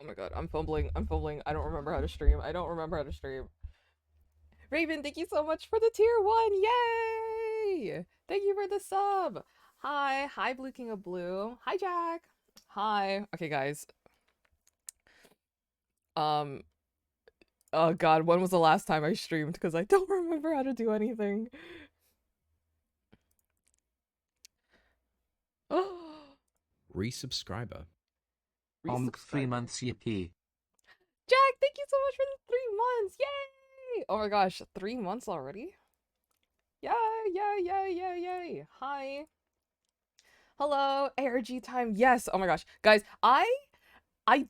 Oh my god, I'm fumbling. I'm fumbling. I don't remember how to stream. I don't remember how to stream. Raven, thank you so much for the tier 1. Yay! Thank you for the sub. Hi. Hi, Blue King of Blue. Hi, Jack. Hi. Okay, guys. Um, oh god, when was the last time I streamed? Because I don't remember how to do anything. Resubscriber. 3 months yippee. Jack, thank you so much for the 3 months. Yay! Oh my gosh, 3 months already? Yay, yay, yay, yay, yay. Hi. Hello, ARG time. Yes. Oh my gosh. Guys, I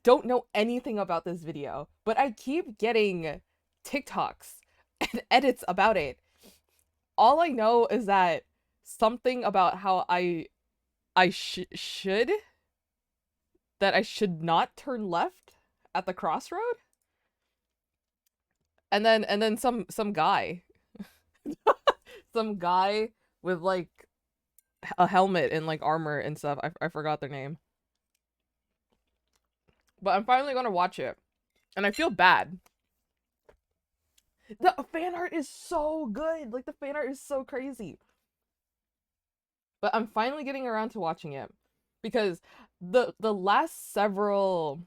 don't know anything about this video, but I keep getting TikToks and edits about it. All I know is that something about how I should that I should not turn left at the crossroad. And then some guy some guy with like a helmet and like armor and stuff. I forgot their name. But I'm finally gonna watch it. And I feel bad. The fan art is so good. Like the fan art is so crazy. But I'm finally getting around to watching it because the last several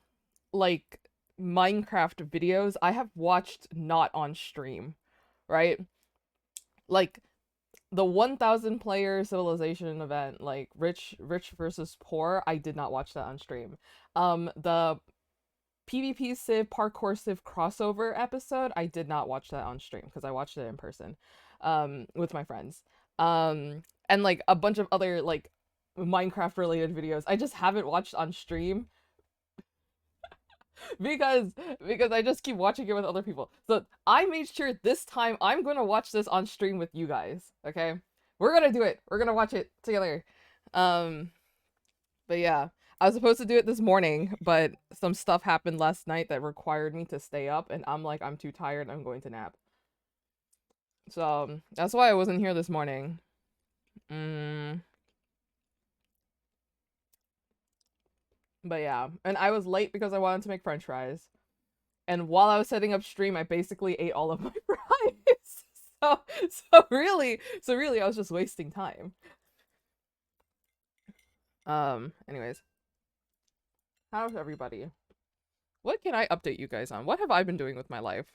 like Minecraft videos I have watched not on stream, right? Like the 1000 player civilization event, like rich versus poor, I did not watch that on stream. The PvP Civ Parkour Civ crossover episode, I did not watch that on stream because I watched it in person with my friends. And like a bunch of other like Minecraft related videos I just haven't watched on stream because I just keep watching it with other people. So I made sure this time I'm going to watch this on stream with you guys, okay? We're going to do it. We're going to watch it together. Um but yeah, I was supposed to do it this morning, but some stuff happened last night that required me to stay up, and I'm like, I'm too tired, I'm going to nap. So that's why I wasn't here this morning. But yeah, and I was late because I wanted to make french fries. And while I was setting up stream, I basically ate all of my fries. So really I was just wasting time. Anyways. How's everybody? What can I update you guys on? What have I been doing with my life?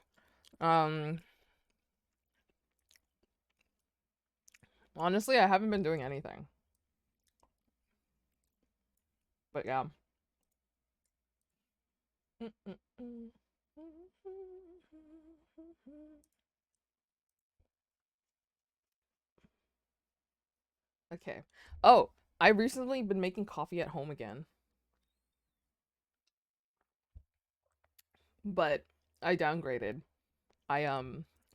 Honestly, I haven't been doing anything. But yeah. Okay. Oh, I recently been making coffee at home again. But I downgraded. I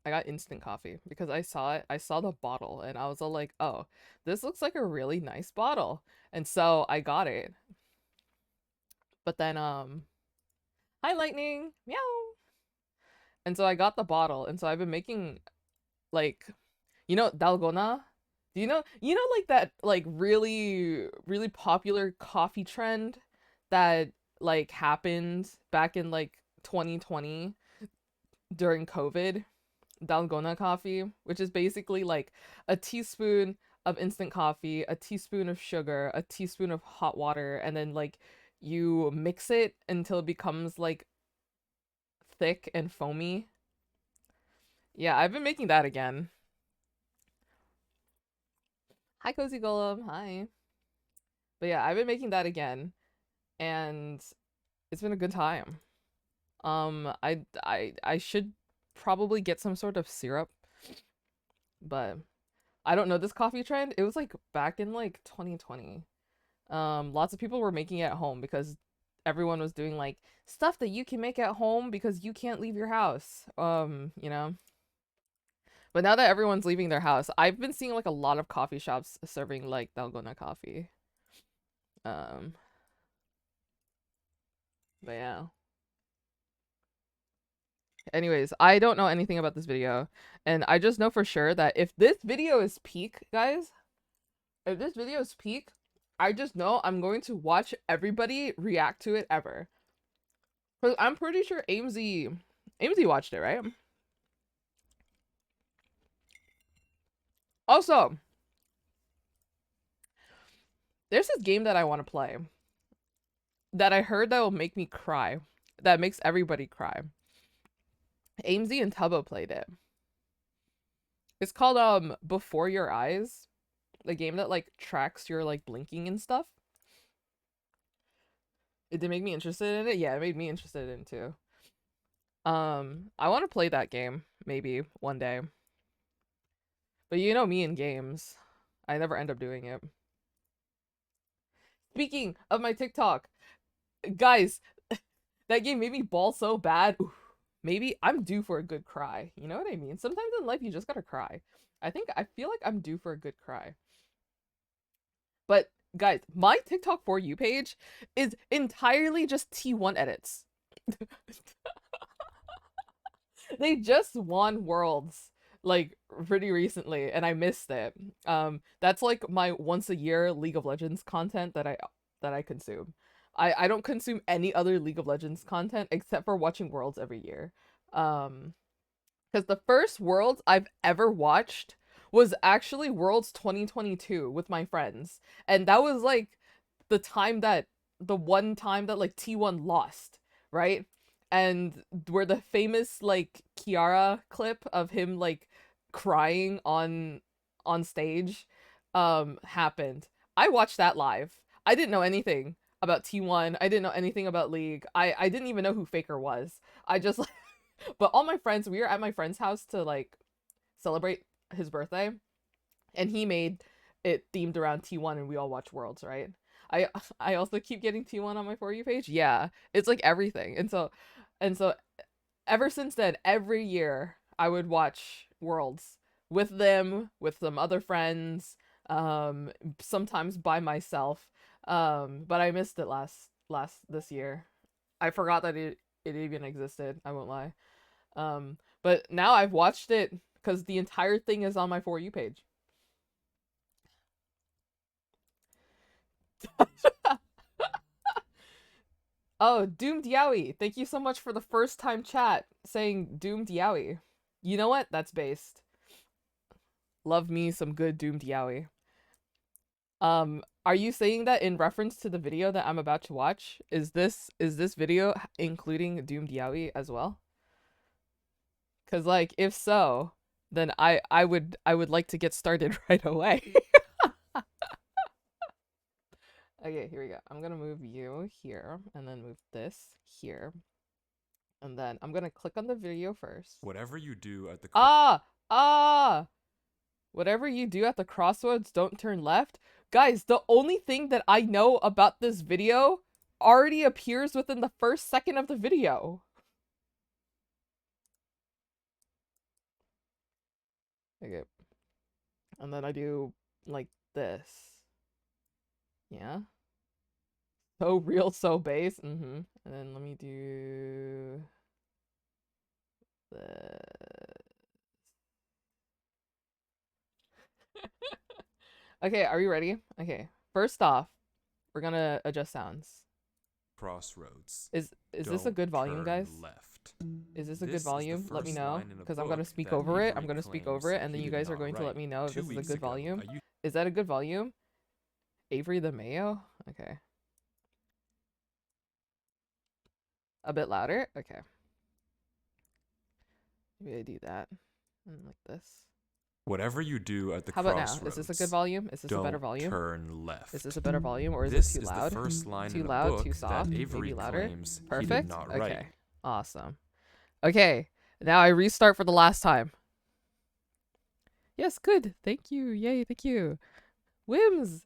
got instant coffee because I saw it. I saw the bottle and I was all like, "Oh, this looks like a really nice bottle." And so I got it. But then hi Lightning. Meow. And so I got the bottle and so I've been making like dalgona? Do you know like that like really popular coffee trend that like happened back in like 2020 during COVID? Dalgona coffee, which is basically like a teaspoon of instant coffee, a teaspoon of sugar, a teaspoon of hot water, and then like you mix it until it becomes like thick and foamy. Yeah, I've been making that again. Hi, Cozy Golem. Hi. But yeah, I've been making that again, and it's been a good time. I should probably get some sort of syrup, but I don't know this coffee trend. It was like back in like 2020. Lots of people were making it at home because everyone was doing like stuff that you can make at home because you can't leave your house. You know. But now that everyone's leaving their house, I've been seeing like a lot of coffee shops serving like dalgona coffee. Um, but yeah. Anyways, I don't know anything about this video, and I just know for sure that if this video is peak, guys, if this video is peak, I just know I'm going to watch everybody react to it ever. 'Cause I'm pretty sure AMZ watched it, right? Also, there's this game that I want to play that I heard that will make me cry. That makes everybody cry. AMZ and Tubbo played it. It's called Before Your Eyes. The game that like tracks your like blinking and stuff. It did make me interested in it. Yeah, it made me interested in it too. I want to play that game maybe one day. But you know me in games. I never end up doing it. Speaking of my TikTok, guys, that game made me bawl so bad. Oof, maybe I'm due for a good cry. You know what I mean? Sometimes in life you just gotta cry. I feel like I'm due for a good cry. But guys, my TikTok For You page is entirely just T1 edits. They just won Worlds like pretty recently and I missed it. That's like my once a year League of Legends content that I consume. I don't consume any other League of Legends content except for watching Worlds every year. Because the first Worlds I've ever watched was actually Worlds 2022 with my friends. And that was like the one time that like T1 lost, right? And where the famous like Kiara clip of him like crying on stage happened. I watched that live. I didn't know anything about T1. I didn't know anything about League. I didn't even know who Faker was. I just like but all my friends, we were at my friend's house to like celebrate his birthday and he made it themed around T1 and we all watch Worlds, right? I also keep getting T1 on my For You page. Yeah, it's like everything. And so ever since then, every year I would watch Worlds with them, with some other friends, sometimes by myself. But I missed it this year. I forgot that it even existed, I won't lie. But now I've watched it because the entire thing is on my For You page. Oh, Doomed Yowie. Thank you so much for the first time chat saying Doomed Yowie. You know what? That's based. Love me some good Doomed Yowie. Are you saying that in reference to the video that I'm about to watch? Is this video including Doomed Yowie as well? Cause like if so, then I would like to get started right away. Okay, here we go. I'm gonna move you here and then move this here. And then I'm gonna click on the video first. Whatever you do at the whatever you do at the crossroads, don't turn left. Guys, the only thing that I know about this video already appears within the first second of the video. Okay. And then I do like this. Yeah. So real, so base. And then let me do this. Okay, are you ready? Okay. First off, we're gonna adjust sounds. Crossroads. Is this a good volume, guys? Left. Is this a good volume? Let me know, because I'm gonna speak over it. I'm gonna speak over it, and then you guys are going to let me know if this is a good volume. Is that a good volume? Avery the Mayo? Okay. A bit louder? Okay. Maybe I do that. And like this. Whatever you do at the How about now? Is this a good volume? Is this a better volume? Turn left. Is this a better volume, or is this it too loud? The first line too in loud, book too soft, that Avery maybe louder? Perfect. Okay. Awesome. Okay. Now I restart for the last time. Yes, good. Thank you. Yay, thank you. Wims.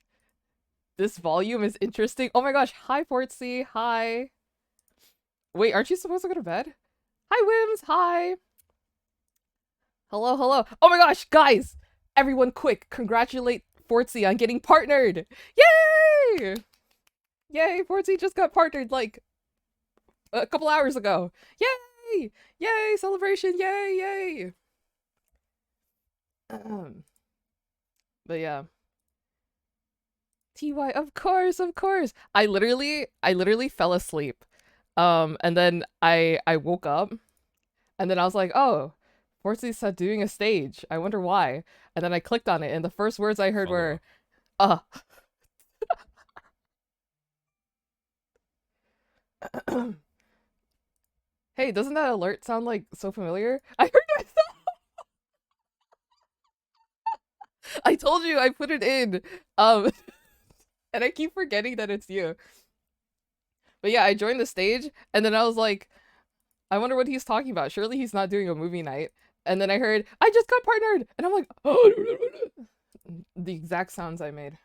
This volume is interesting. Oh my gosh. Hi, Fortsy. Hi. Wait, aren't you supposed to go to bed? Hi, Wims. Hi. Hello, hello. Oh my gosh, guys. Everyone quick, congratulate Fortsy on getting partnered. Yay! Yay, Fortsy just got partnered like a couple hours ago. Yay! Yay, celebration. Yay, yay. But yeah. TY, of course. I literally fell asleep And then I woke up, and then I was like, oh, Forza doing a stage. I wonder why. And then I clicked on it, and the first words I heard Follow were, up. Hey, doesn't that alert sound like so familiar? I heard myself. I told you I put it in. And I keep forgetting that it's you. But yeah, I joined the stage, and then I was like, I wonder what he's talking about. Surely he's not doing a movie night. And then I heard, I just got partnered, and I'm like, oh, the exact sounds I made.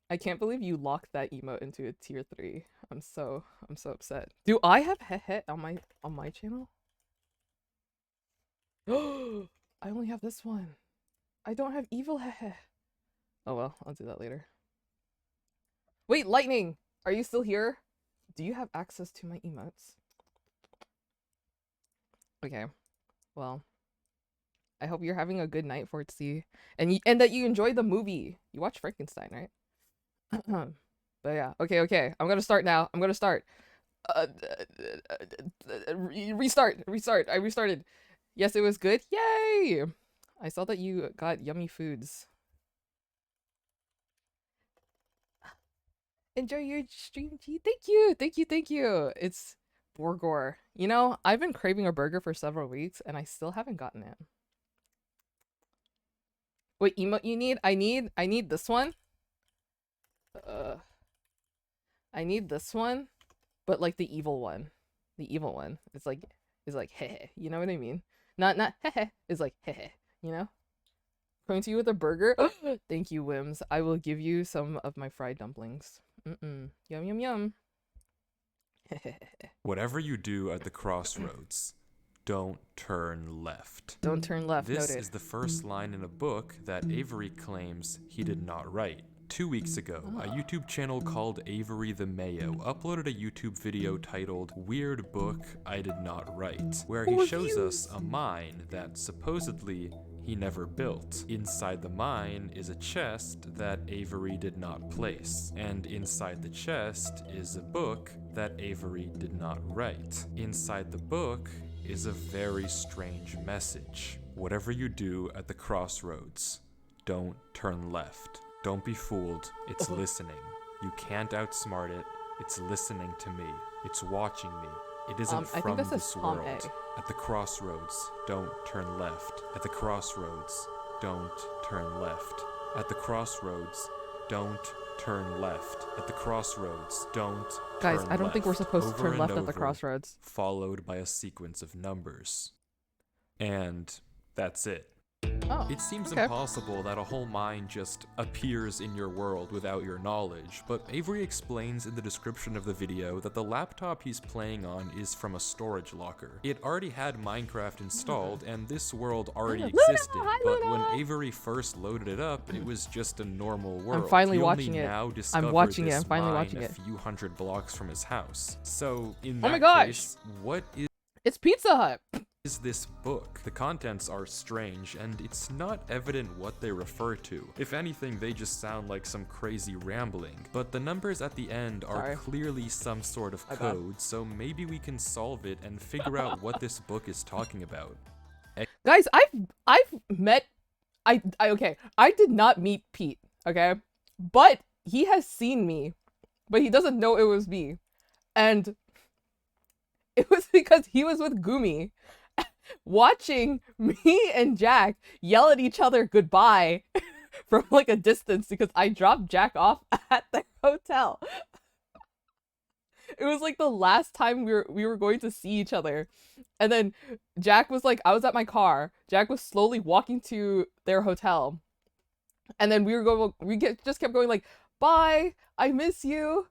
I can't believe you locked that emote into a tier 3. I'm so upset. Do I have heh on my channel? I only have this one. I don't have evil heh. Oh well, I'll do that later. Wait, Lightning! Are you still here? Do you have access to my emotes? Okay. Well, I hope you're having a good night, Fortsy. And that you enjoyed the movie. You watched Frankenstein, right? But yeah, okay. I'm gonna start now. I'm gonna start. Restart. I restarted. Yes, it was good. Yay! I saw that you got yummy foods. Enjoy your stream, G. Thank you. It's Borgor. You know, I've been craving a burger for several weeks, and I still haven't gotten it. What emote you need? I need this one. I need this one, but like the evil one. The evil one. It's like heh. You know what I mean? Not heh. It's like heh. You know? Coming to you with a burger. Thank you, Wims. I will give you some of my fried dumplings. Yum. Whatever you do at the crossroads, don't turn left. Don't turn left. This Noted. is the first line in a book that Avery claims he did not write. 2 weeks ago, a YouTube channel called Avery the Mayo uploaded a YouTube video titled Weird Book I Did Not Write, where he shows us a mine that supposedly he never built. Inside the mine is a chest that Avery did not place, and inside the chest is a book that Avery did not write. Inside the book is a very strange message. Whatever you do at the crossroads, don't turn left. Don't be fooled, it's listening. You can't outsmart it, it's listening to me. It's watching me. It isn't I from think this is this Tom world. A. At the crossroads, don't turn left. At the crossroads, don't turn left. At the crossroads, don't turn left. At the crossroads, don't Guys, turn I don't think we're left. supposed to Over turn and left at the over, crossroads. followed by a sequence of numbers. And that's it. Oh, It seems okay. impossible that a whole mine just appears in your world without your knowledge, but Avery explains in the description of the video that the laptop he's playing on is from a storage locker. It already had Minecraft installed, and this world already existed, but when Avery first loaded it up, it was just a normal world. I'm finally He watching only it. now discovered I'm watching it. this I'm finally mine watching a it. few hundred blocks from his house. So, in Oh my that gosh. case, what It's Pizza Hut. is this book? The contents are strange, and it's not evident what they refer to. If anything, they just sound like some crazy rambling. But the numbers at the end are Sorry. clearly some sort of My bad. code, so maybe we can solve it and figure out what this book is talking about. Guys, I've met okay. I did not meet Pete, okay? But he has seen me, but he doesn't know it was me. And it was because he was with Gumi watching me and Jack yell at each other goodbye from like a distance because I dropped Jack off at the hotel. It was like the last time we were going to see each other. And then Jack was like, I was at my car. Jack was slowly walking to their hotel. And then just kept going like, bye, I miss you.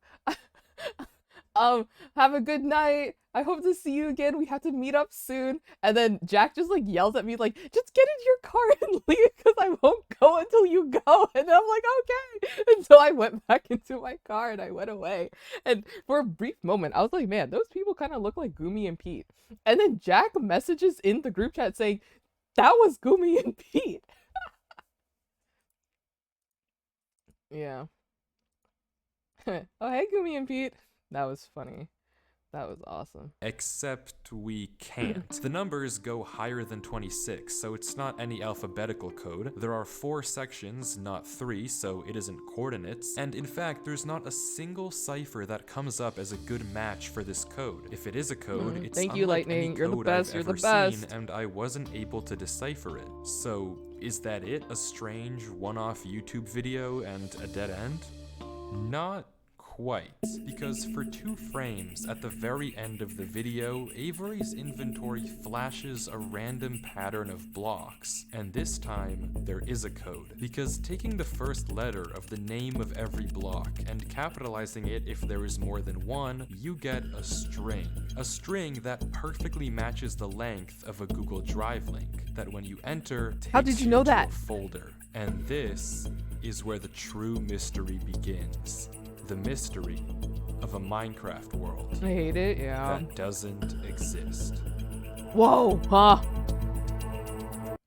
Have a good night. I hope to see you again. We have to meet up soon. And then Jack just like yells at me like, just get in your car and leave because I won't go until you go. And I'm like, okay. And so I went back into my car and I went away. And for a brief moment, I was like, man, those people kind of look like Gumi and Pete. And then Jack messages in the group chat saying, that was Gumi and Pete. Yeah. Oh, hey, Gumi and Pete. That was funny. That was awesome. Except we can't. The numbers go higher than 26, so it's not any alphabetical code. There are 4 sections, not 3, so it isn't coordinates. And in fact, there's not a single cipher that comes up as a good match for this code. If it is a code, it's Thank you, unlike Lightning. any You're the code best. I've You're the ever seen, best. and I wasn't able to decipher it. So, is that it? A strange one-off YouTube video and a dead end? Not quite, because for 2 frames at the very end of the video, Avery's inventory flashes a random pattern of blocks, and this time there is a code, because taking the first letter of the name of every block and capitalizing it if there is more than one, you get a string that perfectly matches the length of a Google Drive link that when you enter takes How did you know to that? a folder, and this is where the true mystery begins. The mystery of a Minecraft world I hate it, yeah. that doesn't exist. Whoa, huh?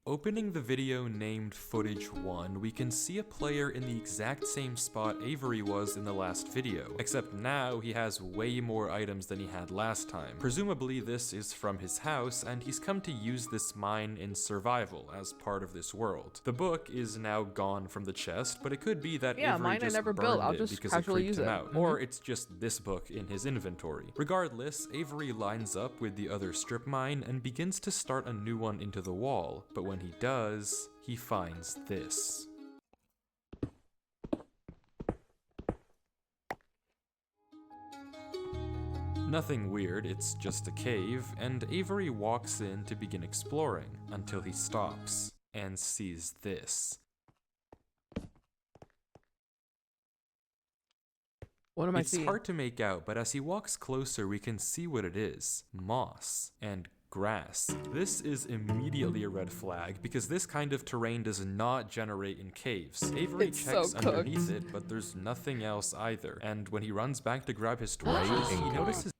Opening the video named Footage 1, we can see a player in the exact same spot Avery was in the last video, except now he has way more items than he had last time. Presumably this is from his house, and he's come to use this mine in survival as part of this world. The book is now gone from the chest, but it could be that Yeah, Avery mine I just never burned built. I'll it just because it casually freaked use him it. out, or it's just this book in his inventory. Regardless, Avery lines up with the other strip mine and begins to start a new one into the wall, but when he does, he finds this. Nothing weird, it's just a cave, and Avery walks in to begin exploring, until he stops and sees this. What am I It's seeing? hard to make out, but as he walks closer, we can see what it is. Moss and grass. This is immediately a red flag, because this kind of terrain does not generate in caves. Avery It's so checks underneath cooked. it, but there's nothing else either. And when he runs back to grab his torches, he notices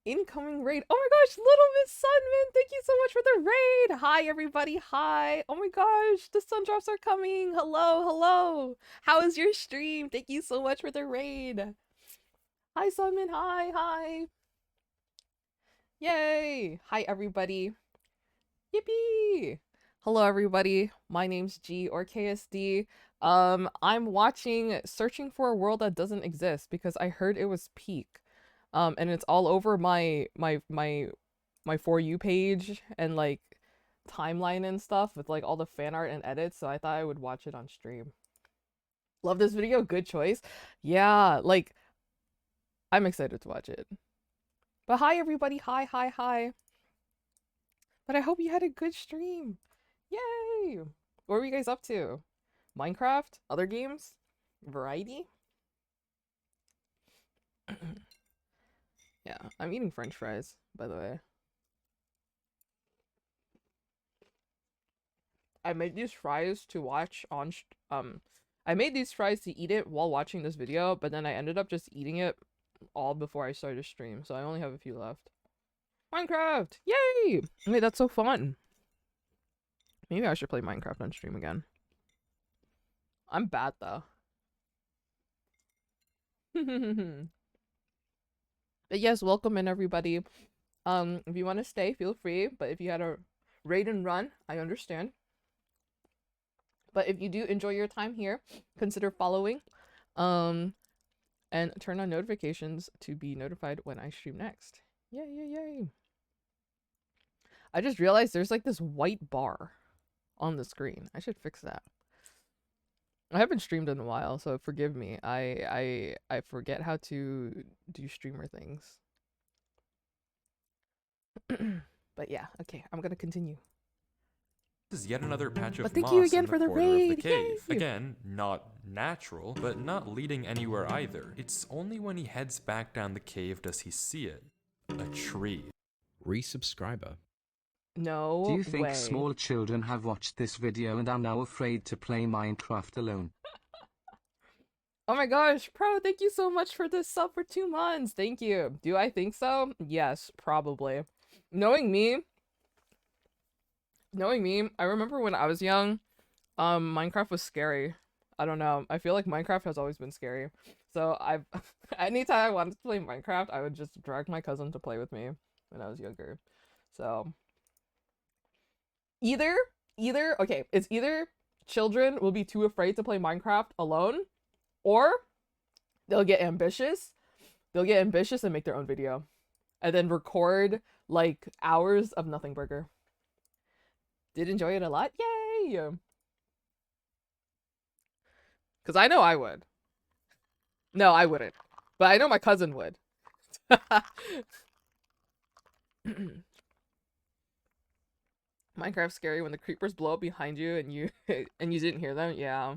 Incoming raid. Oh my gosh, Little Miss Sunman, thank you so much for the raid. Hi, everybody. Hi. Oh my gosh, the sun drops are coming. Hello, hello. How is your stream? Thank you so much for the raid. Hi, Sunman. Hi, hi. Yay. Hi, everybody. Yippee. Hello, everybody. My name's G or KSD. I'm watching Searching for a World That Doesn't Exist because I heard it was peak. And it's all over my For You page and like timeline and stuff with like all the fan art and edits, so I thought I would watch it on stream. Love this video, good choice. Yeah, like I'm excited to watch it. But hi everybody, hi, hi, hi. But I hope you had a good stream. Yay! What were you guys up to? Minecraft? Other games? Variety? Yeah, I'm eating french fries, by the way. I made these fries to watch on I made these fries to eat it while watching this video, but then I ended up just eating it all before I started stream, so I only have a few left. Minecraft! Yay! Wait, that's so fun. Maybe I should play Minecraft on stream again. I'm bad though. But yes, welcome in everybody. If you want to stay, feel free. But if you had a raid and run, I understand. But if you do enjoy your time here, consider following, and turn on notifications to be notified when I stream next. Yay, yay, yay. I just realized there's like this white bar on the screen. I should fix that. I haven't streamed in a while, so forgive me. I forget how to do streamer things. But yeah, okay, I'm gonna continue. This is yet another patch of But thank moss you again in the for the corner of the raid, cave. yay! Again, not natural, but not leading anywhere either. It's only when he heads back down the cave does he see it. A tree. Resubscriber. No Do you think way. small children have watched this video and are now afraid to play Minecraft alone? Oh my gosh, Pro, thank you so much for this sub for 2 months. Thank you. Do I think so? Yes, probably. Knowing me, I remember when I was young, Minecraft was scary. I don't know. I feel like Minecraft has always been scary. So I've anytime I wanted to play Minecraft, I would just drag my cousin to play with me when I was younger. So either okay, it's either children will be too afraid to play Minecraft alone, or they'll get ambitious. They'll get ambitious and make their own video. And then record like hours of Nothing Burger. Did enjoy it a lot. Yay! Because I know I would. No, I wouldn't. But I know my cousin would. Minecraft's scary when the creepers blow up behind you and you and you didn't hear them. Yeah.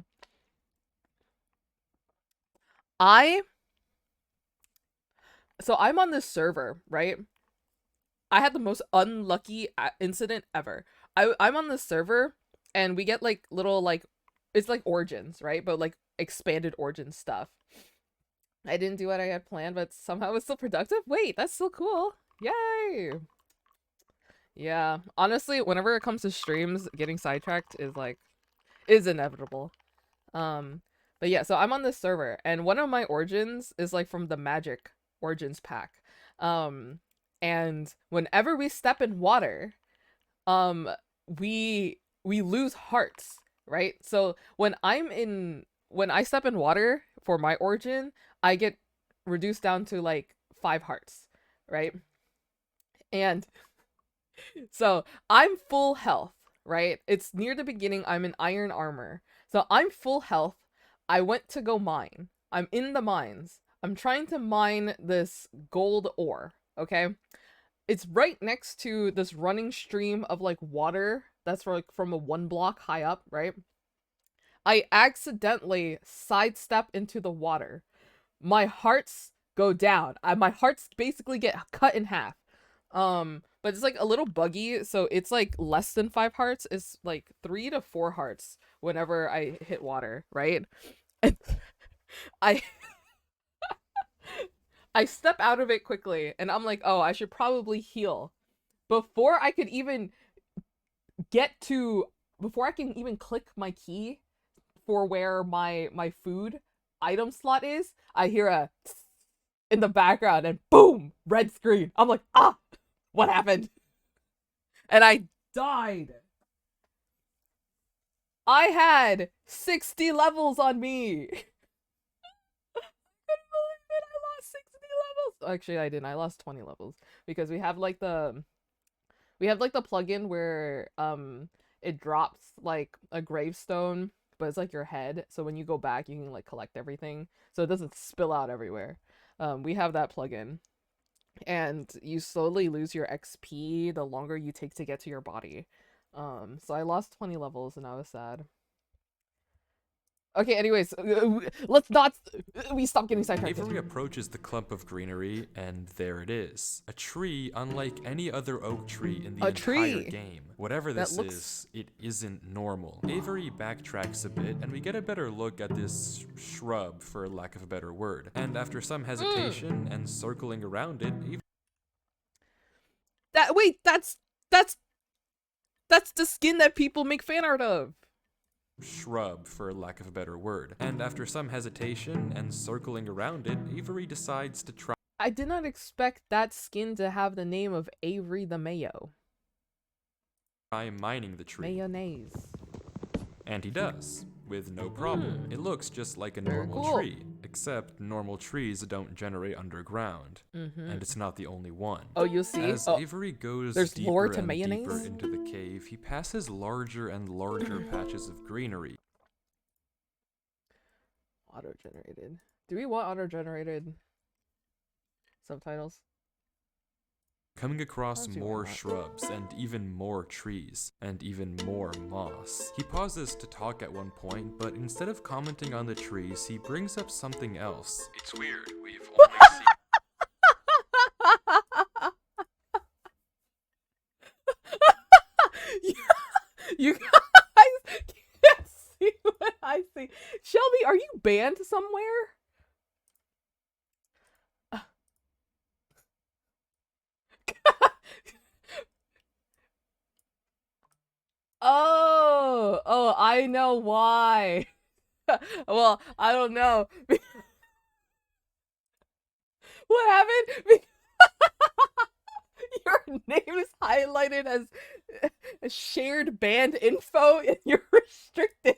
So I'm on this server, right? I had the most unlucky incident ever. I'm on this server and we get like little like it's like origins, right? But like expanded origin stuff. I didn't do what I had planned, but somehow it was still productive. Wait, that's still cool. Yay. Yeah, honestly, whenever it comes to streams, getting sidetracked is inevitable. But yeah, so I'm on this server and one of my origins is like from the Magic Origins pack. And whenever we step in water, we lose hearts, right? So when I step in water for my origin, I get reduced down to like 5 hearts, right? And so I'm full health, right? It's near the beginning. I'm in iron armor. So I'm full health. I went to go mine. I'm in the mines. I'm trying to mine this gold ore, okay? It's right next to this running stream of like water that's like from a 1 block high up, right? I accidentally sidestep into the water. My hearts go down. My hearts basically get cut in half. But it's like a little buggy, so it's like less than 5 hearts. It's like 3 to 4 hearts whenever I hit water, right? And I I step out of it quickly and I'm like, oh, I should probably heal. Before I can even click my key for where my food item slot is, I hear a in the background and boom, red screen. I'm like, ah, what happened? And I died. I had 60 levels on me. I couldn't believe it. I lost 60 levels. Actually, I didn't. I lost 20 levels because we have like the plugin where it drops like a gravestone, but it's like your head. So when you go back, you can like collect everything, so it doesn't spill out everywhere. We have that plugin, and you slowly lose your XP the longer you take to get to your body. So I lost 20 levels and I was sad. Okay, anyways, let's not we stop getting sidetracked. Avery approaches the clump of greenery, and there it is. A tree unlike any other oak tree in the entire game. Whatever this is, it isn't normal. Avery backtracks a bit, and we get a better look at this shrub, for lack of a better word. And after some hesitation and circling around it, that's the skin that people make fan art of. Shrub, for lack of a better word. And after some hesitation and circling around it, Avery decides to try. I did not expect that skin to have the name of Avery the Mayo. Mining the tree. Mayonnaise. And he does, with no problem. It looks just like a normal tree, except normal trees don't generate underground. And it's not the only one. Oh, you'll see. As Avery goes there's deeper lore to and mayonnaise? deeper into the cave, he passes larger and larger patches of greenery. Auto-generated. Do we want auto-generated subtitles? Coming across more shrubs and even more trees and even more moss. He pauses to talk at one point, but instead of commenting on the trees, he brings up something else. It's weird, we've only seen... You guys can't see what I see. Shelby, are you banned somewhere? Oh, I know why. Well, I don't know. What happened? Your name is highlighted as shared band info and you're restricted.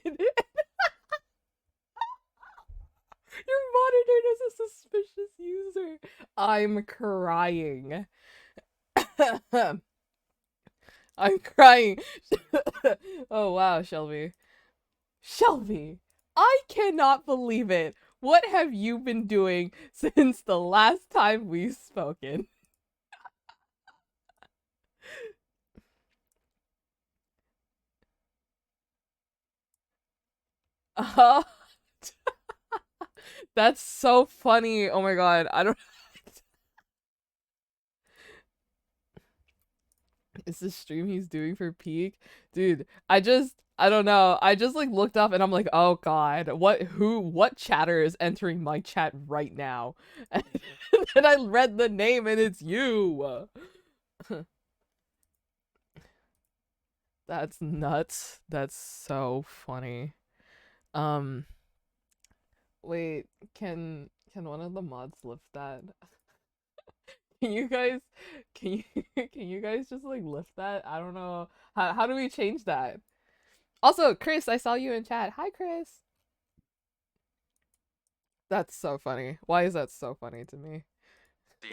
You're monitored as a suspicious user. I'm crying. I'm crying. Oh wow, Shelby. Shelby, I cannot believe it. What have you been doing since the last time we've spoken? Uh, that's so funny. Oh my god. I don't Is this stream he's doing for peak? Dude, I don't know. I just like looked up and I'm like, "Oh god, what chatter is entering my chat right now?" And then I read the name and it's you. That's nuts. That's so funny. Um, wait, can one of the mods lift that? Can you guys can you can you guys just like lift that? I don't know. How do we change that? Also, Chris, I saw you in chat. Hi, Chris. That's so funny. Why is that so funny to me?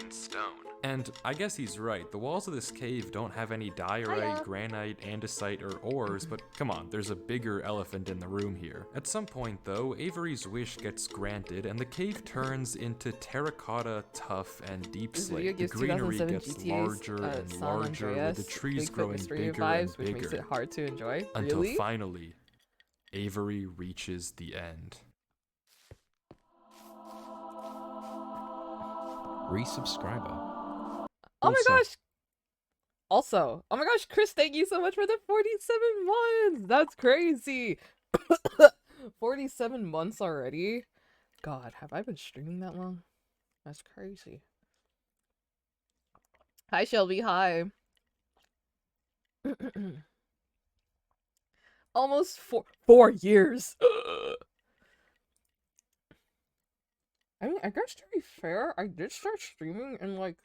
Stone. And I guess he's right. The walls of this cave don't have any diorite, granite, andesite, or ores, but come on, there's a bigger elephant in the room here. At some point, though, Avery's wish gets granted, and the cave turns into terracotta, tuff, and deep This video slate. The gives greenery 2007 gets GTA's larger and San larger, Andreas with the trees Bigfoot growing Mystery bigger vibes, and which makes bigger. it hard to enjoy. Until Really? finally, Avery reaches the end. Resubscriber. Oh my Also- gosh! Also, oh my gosh, Chris, thank you so much for the 47 months! That's crazy! 47 months already? God, have I been streaming that long? That's crazy. Hi, Shelby, hi. Almost 4 years! I mean, I guess to be fair, I did start streaming in like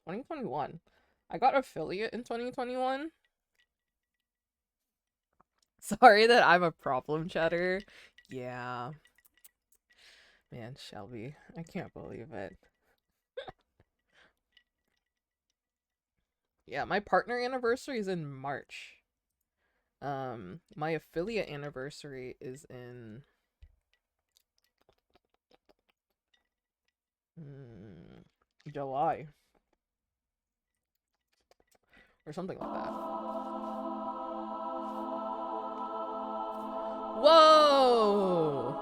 2021. I got affiliate in 2021. Sorry that I'm a problem chatter. Yeah. Man, Shelby, I can't believe it. Yeah, my partner anniversary is in March. My affiliate anniversary is in July. Or something like that. Whoa!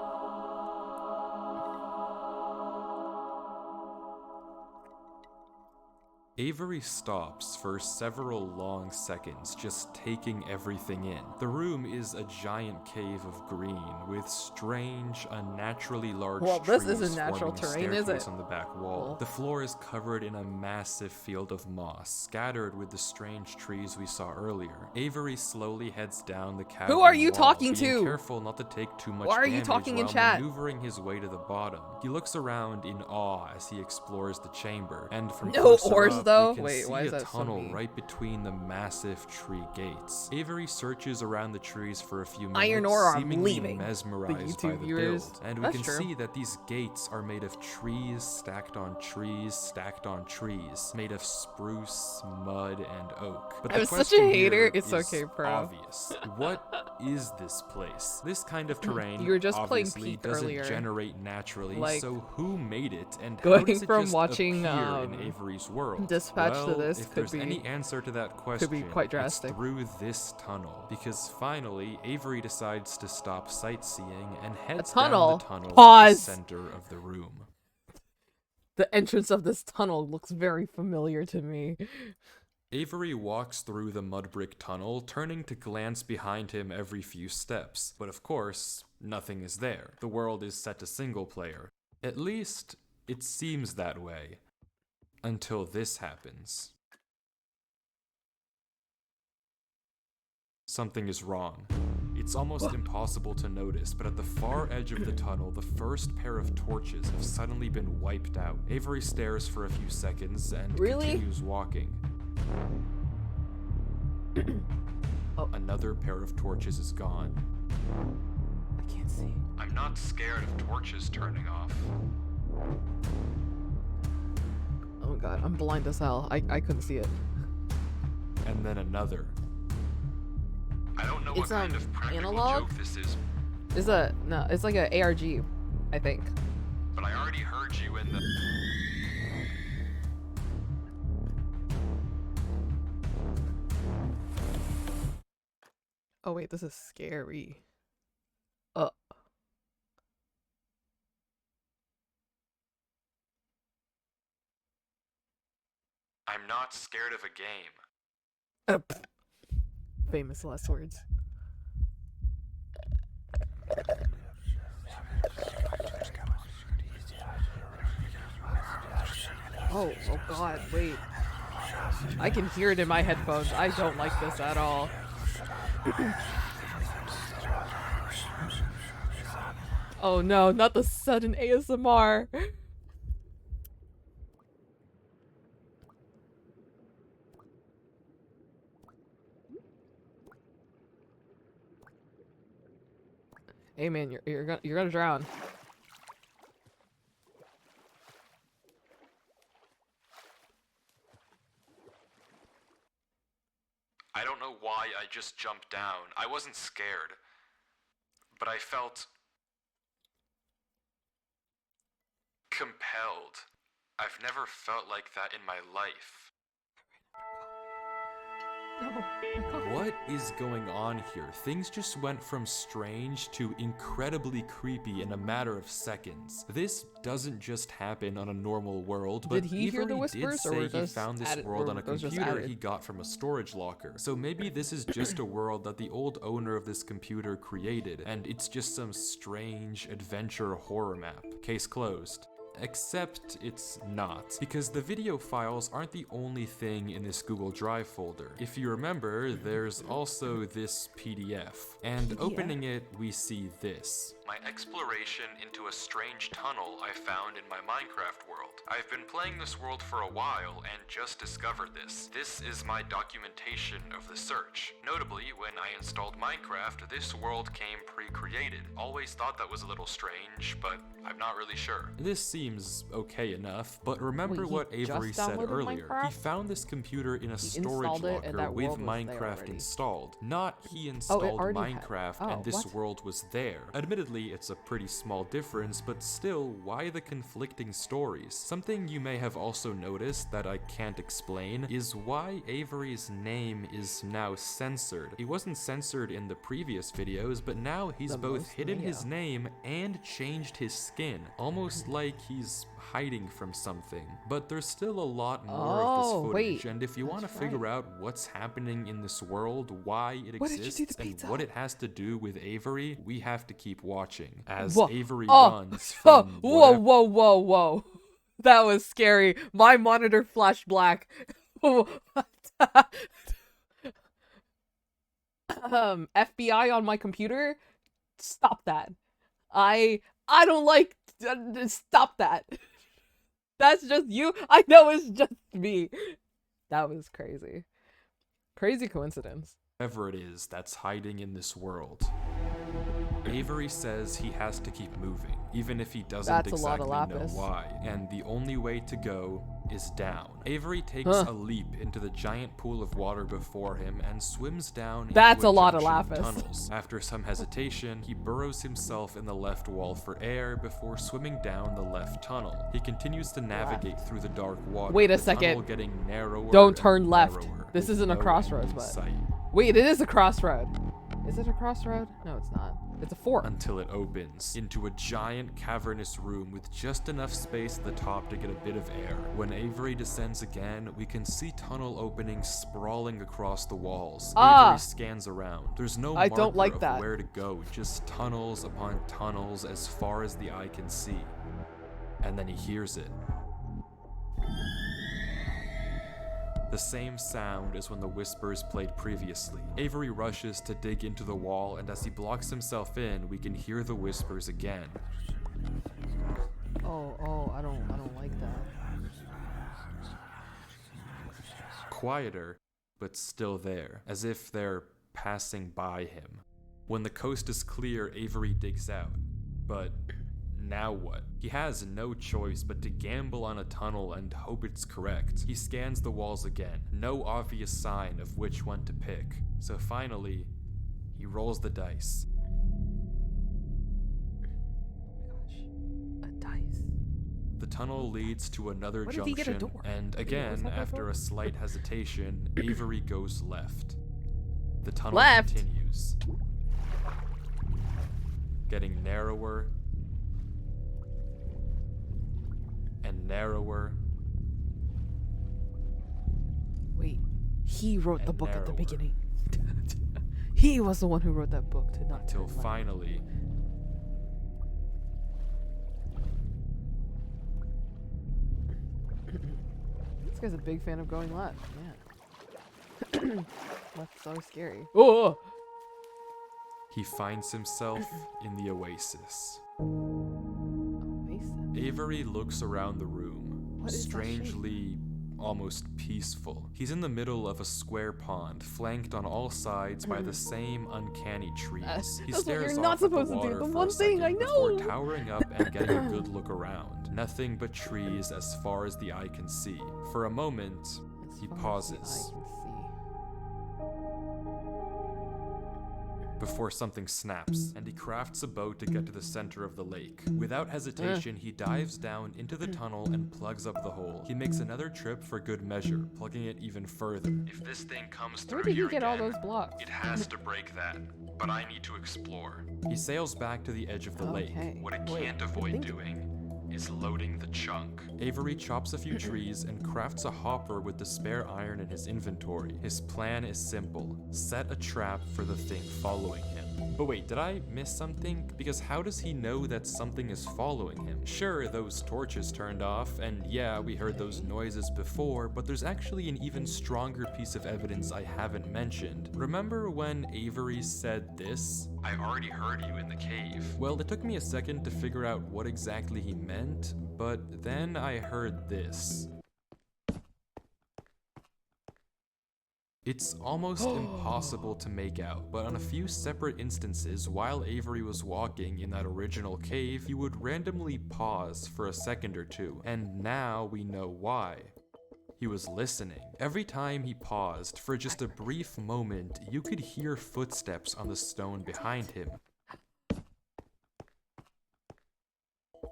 Avery stops for several long seconds, just taking everything in. The room is a giant cave of green, with strange, unnaturally large Well, this trees isn't natural forming terrain, is staircase it? on the back wall. Well. The floor is covered in a massive field of moss, scattered with the strange trees we saw earlier. Avery slowly heads down the cavern Who are you wall, talking being to? careful not to take too much Why are you damage talking in while chat? maneuvering his way to the bottom. He looks around in awe as he explores the chamber, and from No closer ores, up, though? we can Wait, see why is a that so tunnel mean? right between the massive tree gates. Avery searches around the trees for a few minutes, Iron ore, I'm seemingly leaving. mesmerized by YouTube the viewers. build. And we That's can true. see that these gates are made of trees stacked on trees stacked on trees, made of spruce, mud, and oak. But the I'm such a question hater. here It's is okay, bro. obvious. What is this place? This kind of terrain You were just playing obviously Peak doesn't earlier. generate naturally, Like, so who made it, and going how does it from just watching, appear in Avery's world? Dispatch to Well, this if could there's be- any answer to that question, quite it's drastic. through this tunnel. Because finally, Avery decides to stop sightseeing and heads tunnel? down the tunnel Pause. to the center of the room. The entrance of this tunnel looks very familiar to me. Avery walks through the mud brick tunnel, turning to glance behind him every few steps. But of course, nothing is there. The world is set to single player. At least, it seems that way. Until this happens. Something is wrong. It It's almost impossible to notice, but at the far edge of the tunnel, the first pair of torches have suddenly been wiped out. Avery stares for a few seconds and Really? continues walking. Oh. Another pair of torches is gone. I can't see. I'm not scared of torches turning off. Oh my god, I'm blind as hell. I couldn't see it. And then another. I don't know what It's, kind of practical analog? joke this is, It's like a ARG, I think. but I already heard you in the... Oh wait, this is scary. I'm not scared of a game. Famous last words. Oh god, wait. I can hear it in my headphones. I don't like this at all. Oh no, not the sudden ASMR. Hey man, you're gonna drown. I don't know why I just jumped down. I wasn't scared. But I felt... compelled. I've never felt like that in my life. No. What is going on here? Things just went from strange to incredibly creepy in a matter of seconds. This doesn't just happen on a normal world, but Did he hear the Avery whispers, did or say were he those found this added- world or on a were those just computer added? he got from a storage locker. So maybe this is just a world that the old owner of this computer created, and it's just some strange adventure horror map. Case closed. Except it's not, because the video files aren't the only thing in this Google Drive folder. If you remember, there's also this PDF, and opening it, we see this. My exploration into a strange tunnel I found in my Minecraft world. I've been playing this world for a while and just discovered this. This is my documentation of the search. Notably, when I installed Minecraft, this world came pre-created. Always thought that was a little strange, but I'm not really sure. This seems okay enough, but remember Wait, he what Avery just said downloaded earlier. He Minecraft? found this computer in a storage installed it, and locker that with world was there Minecraft already. installed. Not he installed already had- Minecraft oh, and this what? world was there. Admittedly, it's a pretty small difference, but still, why the conflicting stories? Something you may have also noticed that I can't explain is why Avery's name is now censored. He wasn't censored in the previous videos, but now he's The both most hidden his Mayo. name and changed his skin, almost like he's hiding from something. But there's still a lot more of this Oh, footage, wait, and if you want to that's figure right. out what's happening in this world, why it Where did you see exists, the and pizza? what it has to do with Avery, we have to keep watching as Whoa. Avery Oh, runs oh, from whoa, whatever- whoa, whoa, whoa. That was scary. My monitor flashed black. FBI on my computer? Stop that. I don't like stop that. That's just you. I know it's just me. That was crazy. Crazy coincidence. whatever it is that's hiding in this world. Avery says he has to keep moving, even if he doesn't That's a lot exactly of know lapis. why, and the only way to go is down. Avery takes Huh. a leap into the giant pool of water before him and swims down into That's a lot of junction lapis. tunnels. After some hesitation, he burrows himself in the left wall for air before swimming down the left tunnel. He continues to navigate through the dark water. Wait a the tunnel second. getting narrower Don't and turn left. narrower, This with isn't a no crossroads, end in but- sight. Wait, it is a crossroad. Is it a crossroad? No, it's not. It's a fork. Until it opens into a giant cavernous room with just enough space at the top to get a bit of air. When Avery descends again, we can see tunnel openings sprawling across the walls. Ah! Avery scans around. There's no I marker don't like of that. where to go, just tunnels upon tunnels as far as the eye can see. And then he hears it. The same sound as when the whispers played previously. Avery rushes to dig into the wall, and as he blocks himself in, we can hear the whispers again. Oh, I don't like that. Quieter, but still there, as if they're passing by him. When the coast is clear, Avery digs out. But now what? He has no choice but to gamble on a tunnel and hope it's correct. He scans the walls again, no obvious sign of which one to pick. So finally, he rolls the dice. A dice. The tunnel leads to another What if he get a junction, door? and was again, that after before? a slight hesitation, Avery goes left. The tunnel Left? continues, getting narrower and narrower. Wait, he wrote the And book at the narrower. beginning. He was the one who wrote that book to not Until turn left. finally, This guy's a big fan of going left. Yeah. Left's always scary. Oh. he finds himself in the oasis. Oasis. Avery looks around the room, What is that shape? strangely almost peaceful. He's in the middle of a square pond, flanked on all sides by the same uncanny trees. He that's what stares you're not off at the supposed to do, water the for one a thing I second before know. towering up and getting a good look around. Nothing but trees as far as the eye can see. For a moment, As he far as the pauses eye can see. before something snaps, and he crafts a boat to get to the center of the lake. Without hesitation, he dives down into the tunnel and plugs up the hole. He makes another trip for good measure, plugging it even further. If this thing comes Where through did he here get all again, those blocks? it has to break that, but I need to explore. He sails back to the edge of the lake. Okay. What it Wait, can't I avoid think- doing is loading the chunk. Avery chops a few trees and crafts a hopper with the spare iron in his inventory. His plan is simple: set a trap for the thing following him. But wait, did I miss something? Because how does he know that something is following him? Sure, those torches turned off, and yeah, we heard those noises before, but there's actually an even stronger piece of evidence I haven't mentioned. Remember when Avery said this? I already heard you in the cave. Well, it took me a second to figure out what exactly he meant, but then I heard this. It's almost impossible to make out, but on a few separate instances, while Avery was walking in that original cave, he would randomly pause for a second or two, and now we know why. He was listening. Every time he paused, for just a brief moment, you could hear footsteps on the stone behind him.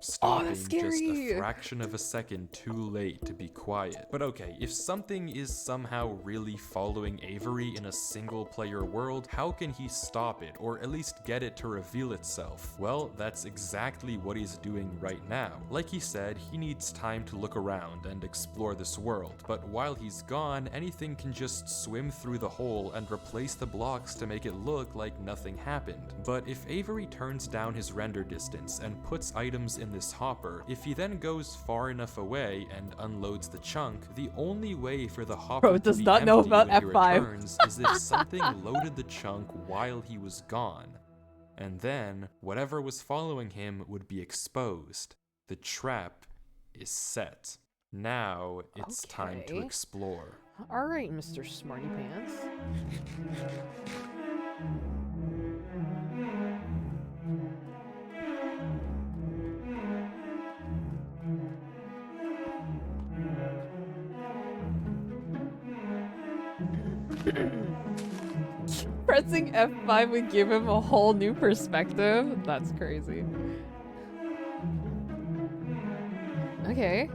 Stopping just a scary. fraction of a second too late to be quiet. But okay, if something is somehow really following Avery in a single player world, how can he stop it, or at least get it to reveal itself? Well, that's exactly what he's doing right now. Like he said, he needs time to look around and explore this world, but while he's gone, anything can just swim through the hole and replace the blocks to make it look like nothing happened. But if Avery turns down his render distance and puts items in this hopper, if he then goes far enough away and unloads the chunk, the only way for the hopper Bro, to does be not know empty about when he F5. returns is if something loaded the chunk while he was gone. And then, whatever was following him would be exposed. The trap is set. Now, it's time to Okay. explore. All right, Mr. Smarty Pants. Pressing F5 would give him a whole new perspective. That's crazy. Okay,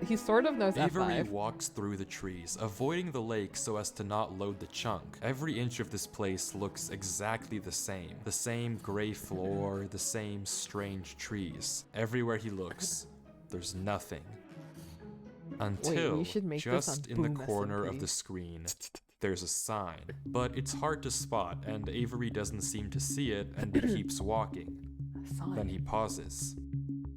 he sort of knows Avery F5. walks through the trees, avoiding the lake so as to not load the chunk. Every inch of this place looks exactly the same. The same gray floor, the same strange trees. Everywhere he looks, there's nothing. Until should make this just on in the Boom corner of SMP. the screen, there's a sign. But it's hard to spot, and Avery doesn't seem to see it, and he keeps walking. Then he pauses.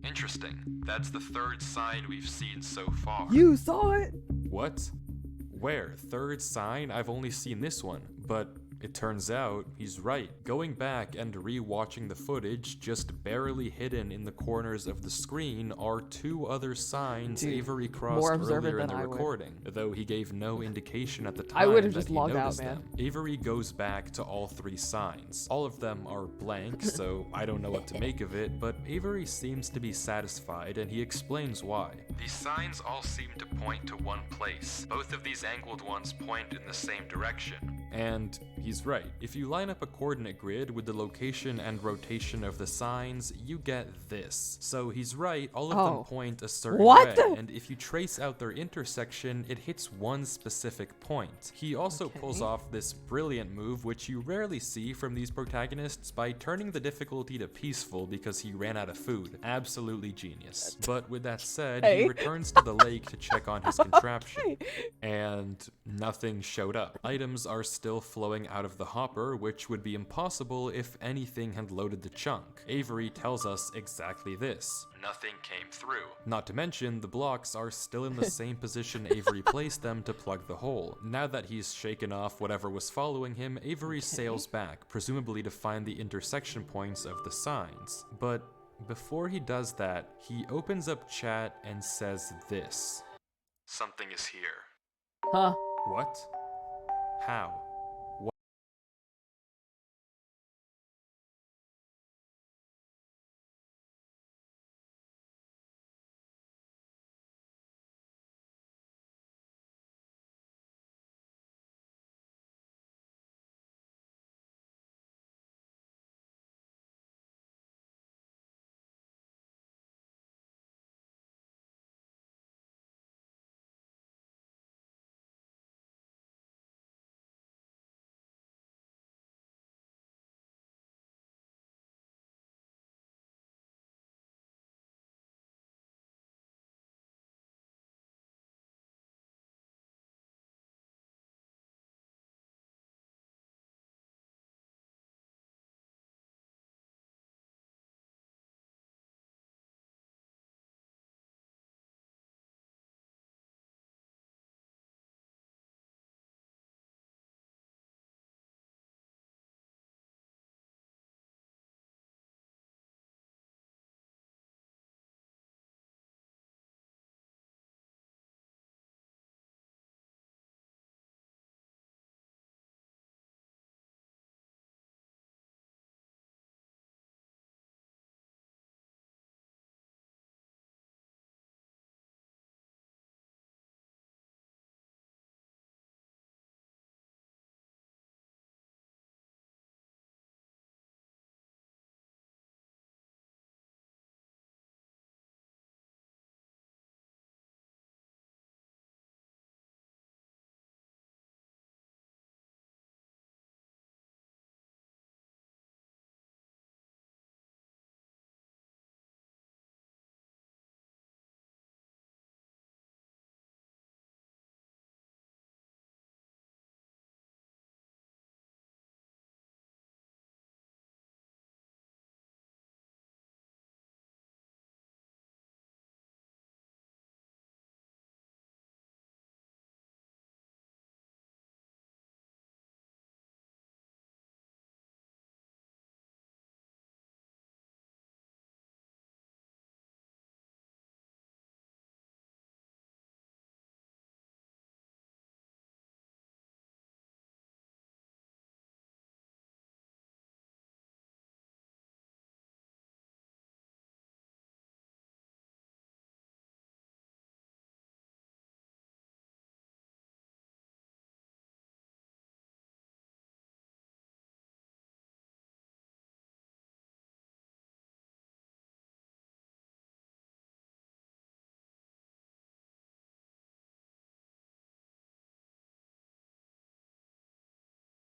Interesting. That's the third sign we've seen so far. You saw it? What? Where? Third sign? I've only seen this one. But it turns out he's right. Going back and re-watching the footage, just barely hidden in the corners of the screen are 2 other signs Dude, Avery more crossed observant earlier in than the I would. recording, though he gave no indication at the time I would've that just he logged out, noticed man. them. Avery goes back to all 3 signs. All of them are blank, so I don't know what to make of it, but Avery seems to be satisfied and he explains why. These signs all seem to point to one place. Both of these angled ones point in the same direction. And he's right. If you line up a coordinate grid with the location and rotation of the signs, you get this. So he's right, all of them point a certain What way, the- and if you trace out their intersection, it hits one specific point. He also pulls off this brilliant move, which you rarely see from these protagonists, by turning the difficulty to peaceful because he ran out of food. Absolutely genius. But with that said, he returns to the lake to check on his contraption, and nothing showed up. Items are still flowing out of the hopper, which would be impossible if anything had loaded the chunk. Avery tells us exactly this. Nothing came through. Not to mention, the blocks are still in the same position Avery placed them to plug the hole. Now that he's shaken off whatever was following him, Avery sails back, presumably to find the intersection points of the signs. But before he does that, he opens up chat and says this. Something is here. Huh? What? How?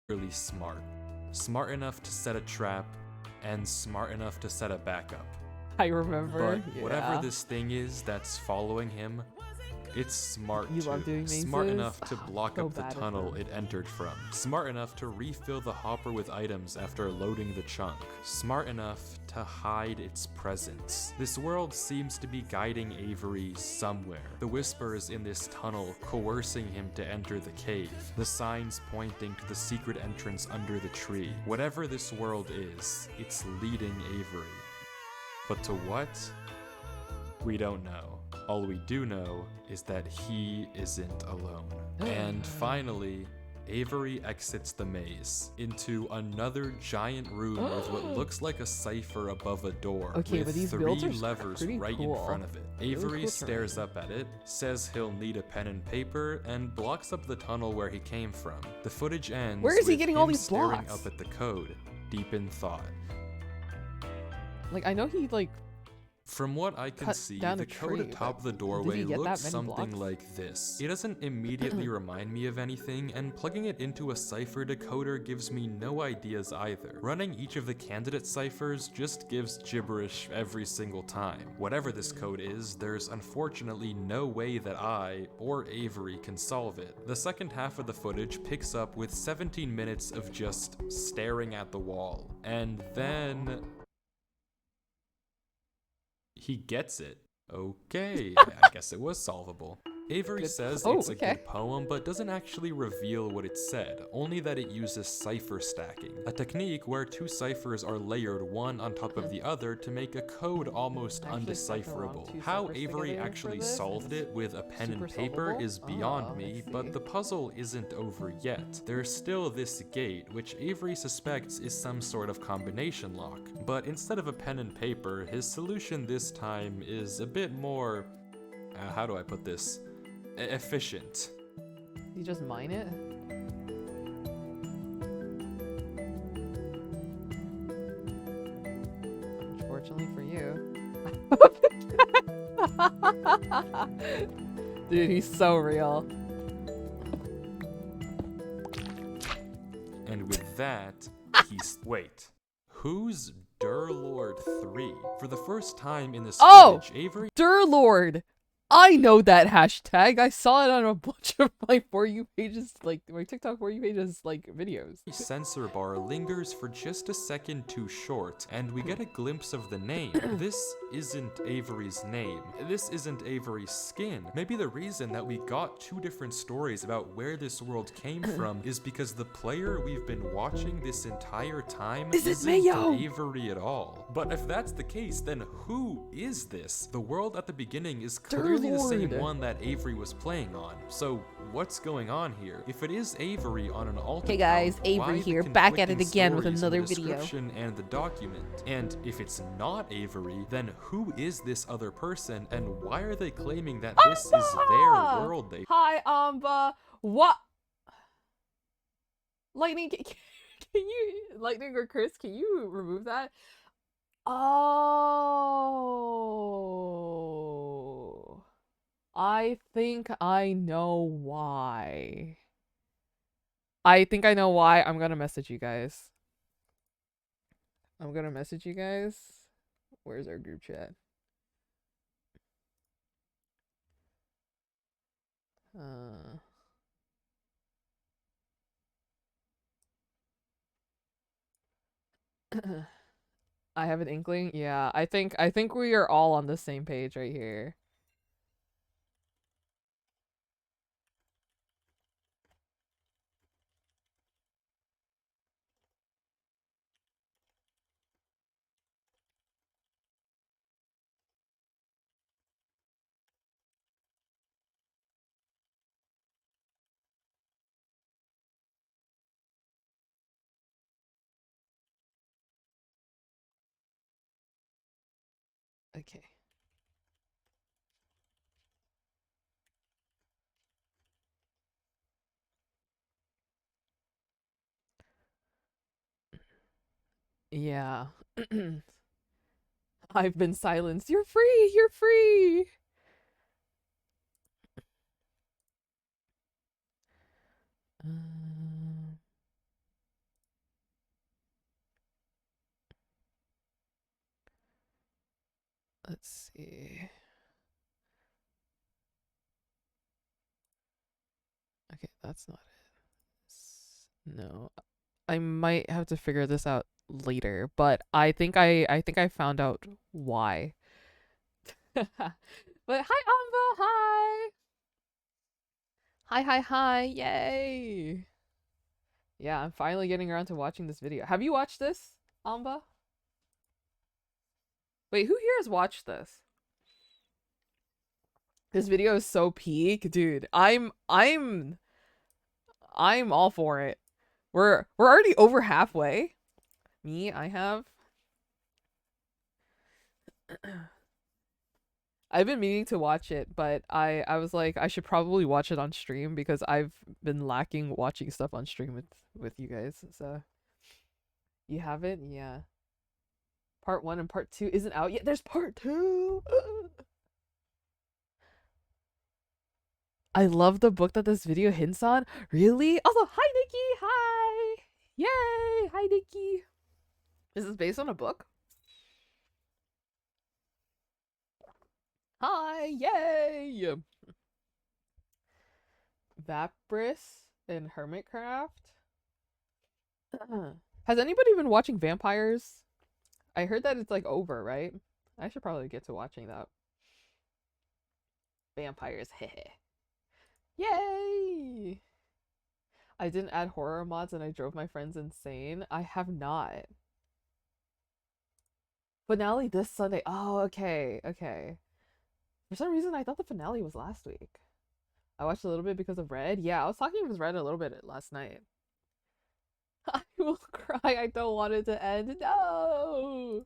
Really smart. Smart enough to set a trap, and smart enough to set a backup. I remember. But whatever this thing is that's following him, It's smart You too. love doing Smart mazes? enough to block So up the bad at tunnel them. it entered from. Smart enough to refill the hopper with items after loading the chunk. Smart enough to hide its presence. This world seems to be guiding Avery somewhere. The whispers in this tunnel coercing him to enter the cave. The signs pointing to the secret entrance under the tree. Whatever this world is, it's leading Avery. But to what? We don't know. All we do know is that he isn't alone. And finally, Avery exits the maze into another giant room with what looks like a cipher above a door, Okay, but with these 3 builds are levers pretty right cool. in front of it. Really Avery cool stares terrain. up at it, says he'll need a pen and paper, and blocks up the tunnel where he came from. The footage ends Where is he with getting all him these staring blocks? up at the code, deep in thought. Like, I know he, like, From what I can cut see, down the a code tree, atop but the did doorway he get that looks many something blocks? like this. It doesn't immediately remind me of anything, and plugging it into a cipher decoder gives me no ideas either. Running each of the candidate ciphers just gives gibberish every single time. Whatever this code is, there's unfortunately no way that I, or Avery, can solve it. The second half of the footage picks up with 17 minutes of just staring at the wall. And then he gets it. Okay, I guess it was solvable. Avery Good. says Oh, it's a okay. good poem, but doesn't actually reveal what it said, only that it uses cipher stacking, a technique where 2 ciphers are layered one on top of the other to make a code almost Actually stuck the wrong undecipherable. 2 How ciphers Avery together actually for this, solved and it with a pen and super paper solvable? is beyond Oh, I me, see. but the puzzle isn't over yet. There's still this gate, which Avery suspects is some sort of combination lock, but instead of a pen and paper, his solution this time is a bit more, how do I put this? Efficient. You just mine it? Unfortunately for you. Dude, he's so real. And with that, he's... Wait. Who's Durlord 3? For the first time in this Oh! footage, Avery Durlord! I know that hashtag. I saw it on a bunch of my For You pages, like my TikTok For You pages, like videos. censor bar lingers for just a second too short, and we get a glimpse of the name. This isn't Avery's name. This isn't Avery's skin. Maybe the reason that we got 2 different stories about where this world came from is because the player we've been watching this entire time Is it isn't Mayo? Avery at all. But if that's the case, then who is this? The world at the beginning is clearly the same Durlord. one that Avery was playing on. So what's going on here? If it is Avery on an alter Hey guys, account, Avery why the here, back at it conflicting again with stories in the another video. description and the document? And if it's not Avery, then who is this other person, and why are they claiming that this is their world? They Hi, Amba. What? Lightning, can you, Lightning or Chris, can you remove that? Oh. I think I know why. I think I know why. I'm gonna message you guys. Where's our group chat? I have an inkling. Yeah, I think we are all on the same page right here. Okay. Yeah. I've been silenced. You're free. You're free. Let's see. That's not it. No. I might have to figure this out later, but I think I found out why. But hi Amba, hi. Hi. Yay. Yeah, I'm finally getting around to watching this video. Have you watched this, Amba? Wait, who here has watched this? This video is so peak, dude. I'm all for it. We're already over halfway. Me, I have I've been meaning to watch it, but I was like I should probably watch it on stream because I've been lacking watching stuff on stream with you guys. So you have it? Yeah. Part 1 and part 2 isn't out yet. There's part 2. I love the book that this video hints on. Really? Also, hi Nikki. Hi. Yay. Hi Nikki. Is this based on a book? Hi. Yay. Vapris and Hermitcraft. Has anybody been watching Vampires? I heard that it's like over, right? I should probably get to watching that. Vampires, heh. Yay! I didn't add horror mods and I drove my friends insane. I have not. Finale this Sunday. Oh, okay. For some reason, I thought the finale was last week. I watched a little bit because of Red. Yeah, I was talking with Red a little bit last night. I will cry. I don't want it to end. No!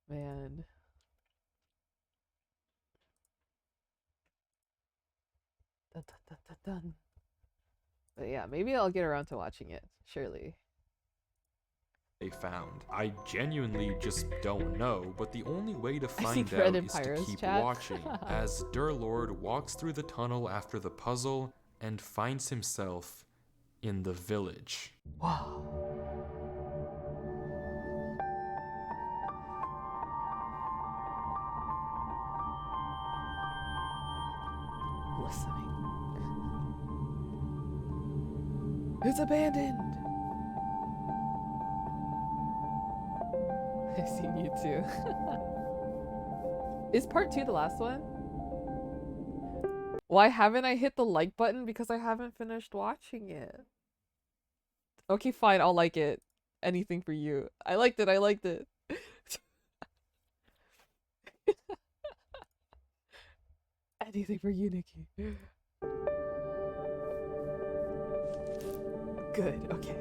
Man. Dun, dun, dun, dun. But yeah, maybe I'll get around to watching it. Surely. They found. I genuinely just don't know, but the only way to I see find Fred out in is to Pyro's keep chat. watching as Durlord walks through the tunnel after the puzzle and finds himself in the village. Wow. Listening. It's abandoned. I've seen you too. Is part 2 the last one? Why haven't I hit the like button? Because I haven't finished watching it. Okay, fine, I'll like it. Anything for you. I liked it. Anything for you, Nikki. Good, okay.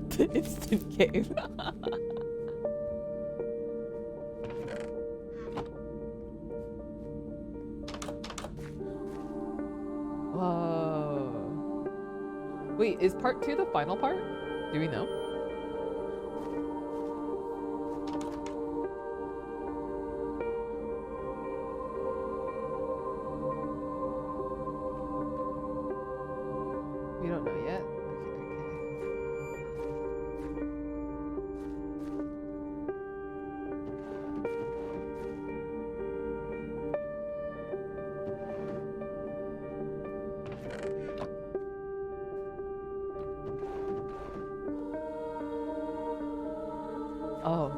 The instant game. Whoa. Wait, is part 2 the final part? Do we know? We don't know yet? Oh.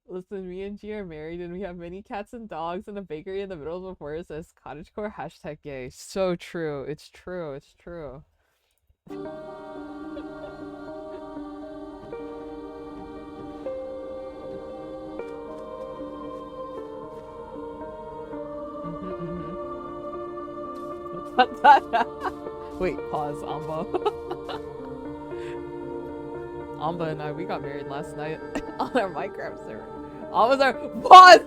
Listen, me and G are married and we have many cats and dogs and a bakery in the middle of a forest as cottagecore #gay. So true. It's true. Wait, pause, Amba. Amba and I, we got married last night on our Minecraft server. Amba's our pause.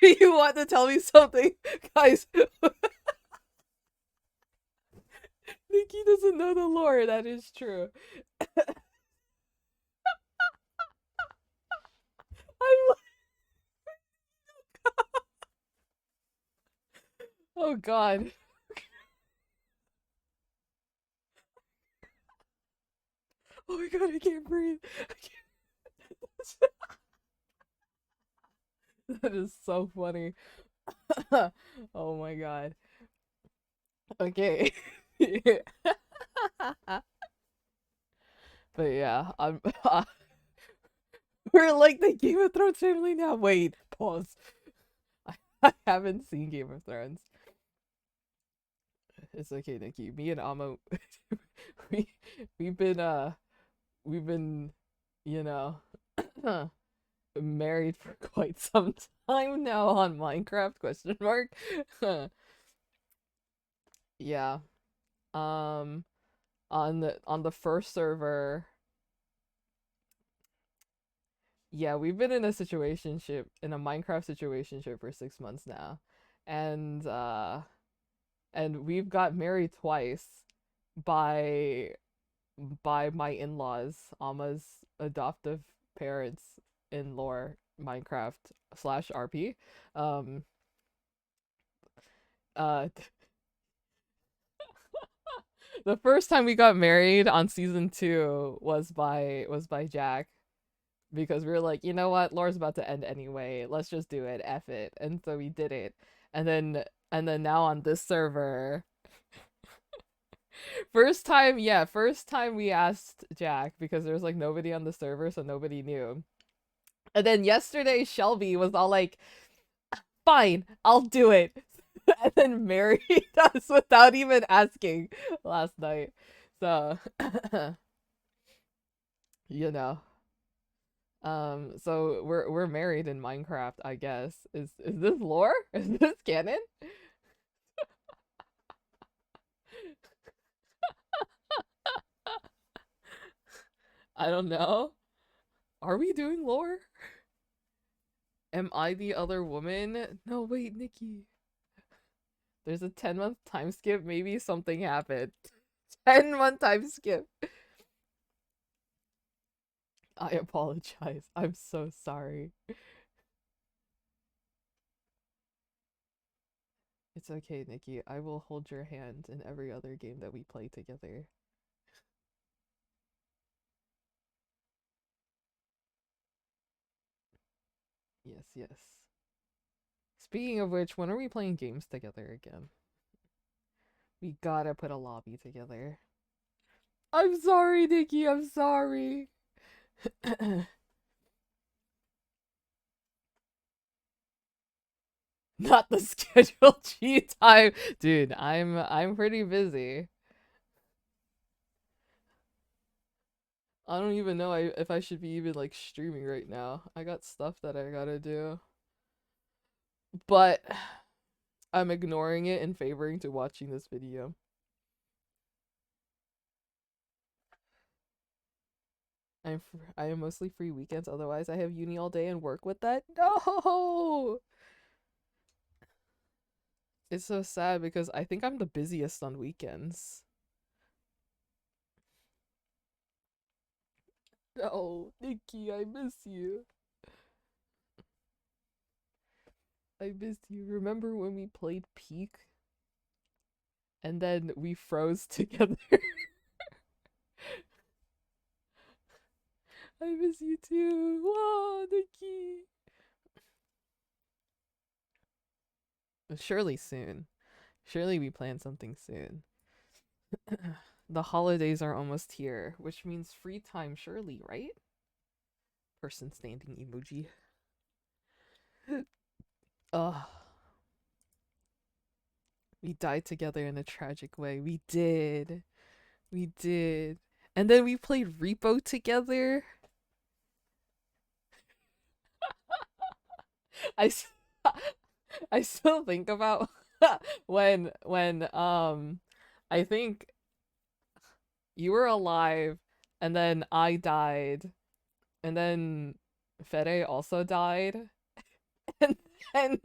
You want to tell me something? Guys, Nikki doesn't know the lore, that is true. I'm oh god. Oh my god, I can't breathe. I can't... That is so funny. Oh my god. Okay. But yeah, I'm we're like the Game of Thrones family now. Wait, pause. I haven't seen Game of Thrones. It's okay, Nikki. Me and Amo we we've been we've been, you know, married for quite some time now on Minecraft question mark. Yeah. Um on the first server, yeah, we've been in a situationship, in a Minecraft situationship for 6 months now. And and we've got married twice by my in-laws, Alma's adoptive parents in lore Minecraft slash RP. Um uh the first time we got married on season 2 was by Jack, because we were like, you know what, lore's about to end anyway, let's just do it, F it. And so we did it. And then now on this server, first time we asked Jack because there was like nobody on the server, so nobody knew. And then yesterday Shelby was all like, fine, I'll do it. And then married us without even asking last night. So you know. So we're married in Minecraft, I guess. Is this lore? Is this canon? I don't know. Are we doing lore? Am I the other woman? No, wait, Nikki. There's a 10-month time skip. Maybe something happened. 10-month time skip. I apologize. I'm so sorry. It's okay, Nikki. I will hold your hand in every other game that we play together. Yes, yes. Speaking of which, when are we playing games together again? We gotta put a lobby together. I'm sorry, Nikki. I'm sorry. Not the scheduled G time. Dude, I'm pretty busy. I don't even know if I should be even like streaming right now. I got stuff that I gotta do. But I'm ignoring it and favoring to watching this video. I am mostly free weekends, otherwise I have uni all day and work with that. No! It's so sad because I think I'm the busiest on weekends. Oh, Nikki, I miss you. I miss you. Remember when we played Peak? And then we froze together? I miss you too. Whoa, Nikki. Surely soon. Surely we plan something soon. The holidays are almost here, which means free time surely, right? Person standing emoji. Ugh. We died together in a tragic way. We did. We did. And then we played Repo together. I, I still think about when I think you were alive and then I died and then Fede also died. And and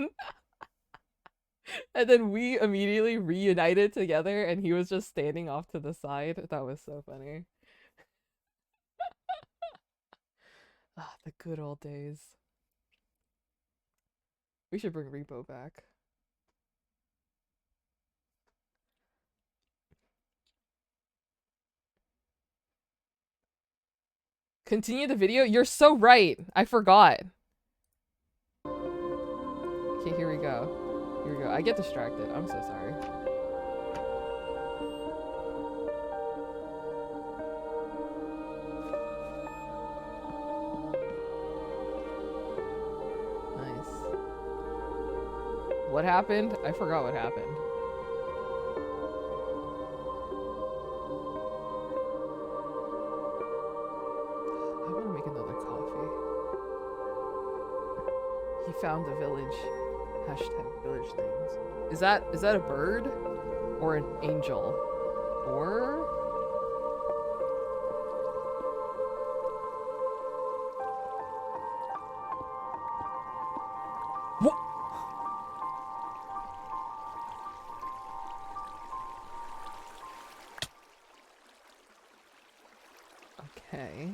and then we immediately reunited together, and he was just standing off to the side. That was so funny. Ah, the good old days. We should bring Repo back. Continue the video? You're so right. I forgot. Okay, here we go. Here we go. I get distracted. I'm so sorry. Nice. What happened? I forgot what happened. I want to make another coffee. He found the village. Hashtag village things. Is that a bird? Or an angel? Or... What? Okay.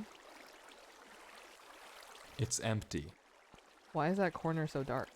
It's empty. Why is that corner so dark?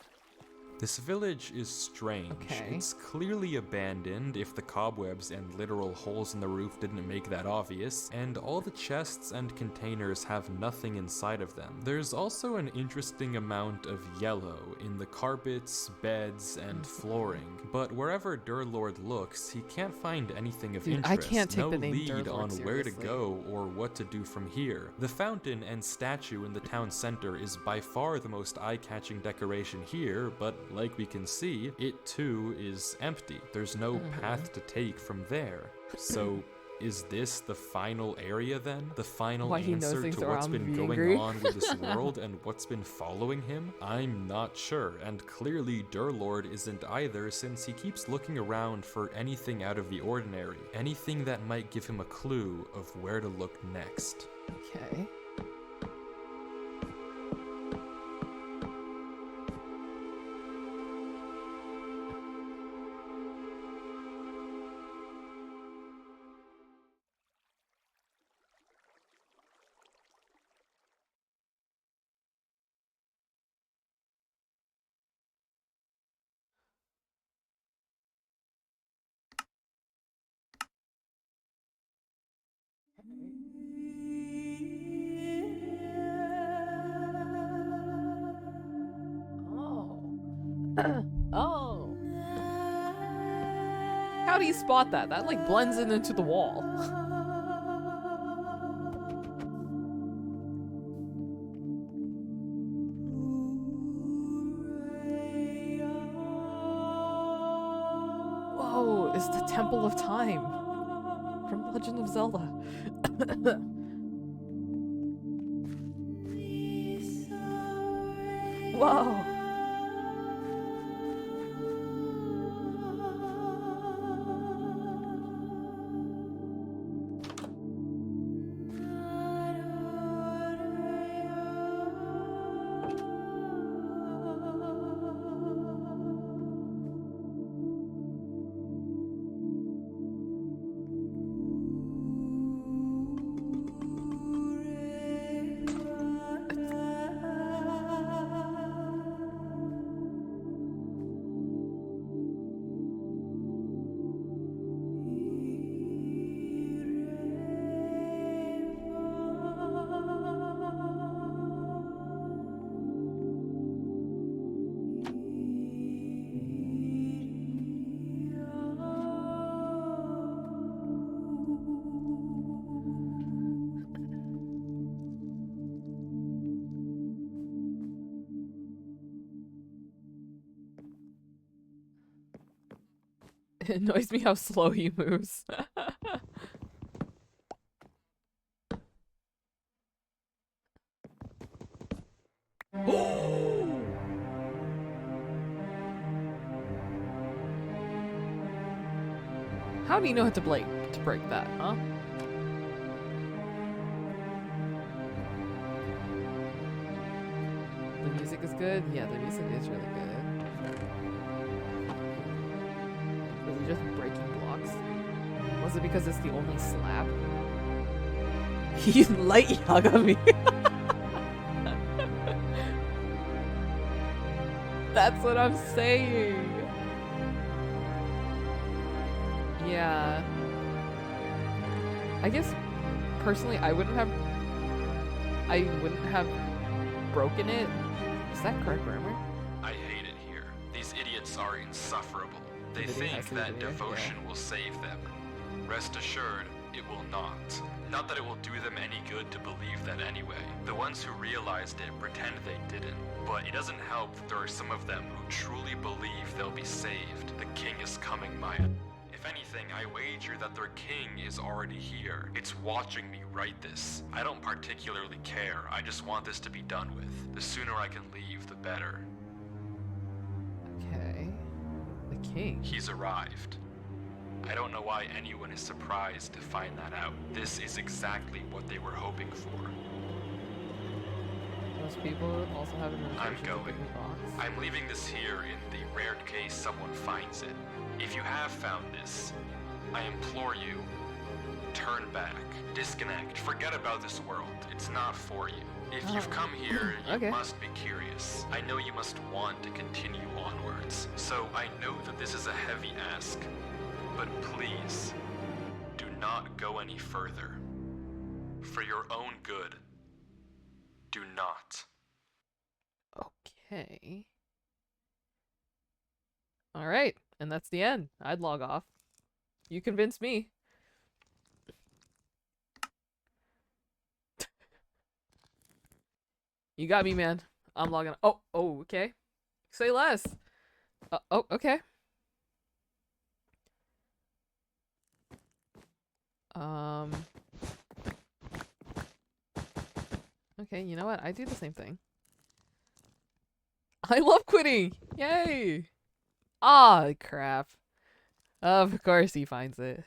This village is strange. Okay. It's clearly abandoned, if the cobwebs and literal holes in the roof didn't make that obvious, and all the chests and containers have nothing inside of them. There's also an interesting amount of yellow in the carpets, beds, and flooring, but wherever Durlord looks, he can't find anything of Dude, interest. I can't take no the name lead Durlord on where to seriously. go or what to do from here. The fountain and statue in the town center is by far the most eye-catching decoration here, but like we can see, it too is empty. There's no path to take from there. So, is this the final area then? The final Why he knows answer things to what's around been being going angry? on with this world and what's been following him? I'm not sure, and clearly Durlord isn't either, since he keeps looking around for anything out of the ordinary, anything that might give him a clue of where to look next. Okay. Oh. Oh. How do you spot that? That like blends in into the wall. Whoa, it's the Temple of Time from Legend of Zelda. Whoa. It annoys me how slow he moves. How do you know how to break that, huh? The music is good? Yeah, the music is really good. Is it because it's the only slab? He's light Yagami. That's what I'm saying. Yeah. I guess personally I wouldn't have broken it. Is that correct grammar? I hate it here. These idiots are insufferable. They Video has think to be that video, devotion will save them. Rest assured, it will not. Not that it will do them any good to believe that anyway. The ones who realized it pretend they didn't. But it doesn't help that there are some of them who truly believe they'll be saved. The king is coming, Maya. If anything, I wager that their king is already here. It's watching me write this. I don't particularly care. I just want this to be done with. The sooner I can leave, the better. Okay. The king. He's arrived. I don't know why anyone is surprised to find that out. This is exactly what they were hoping for. Most people also have an I'm invitation to going. pick a box. I'm leaving this here in the rare case someone finds it. If you have found this, I implore you, turn back, disconnect, forget about this world. It's not for you. If you've come here, you Okay. must be curious. I know you must want to continue onwards. So I know that this is a heavy ask, but please, do not go any further. For your own good, do not. Okay. All right, and that's the end. I'd log off. You convinced me. You got me, man. I'm logging. Oh, okay. Say less. Oh, okay. Okay, you know what? I do the same thing. I love quitting! Yay! Ah, crap. Of course he finds it.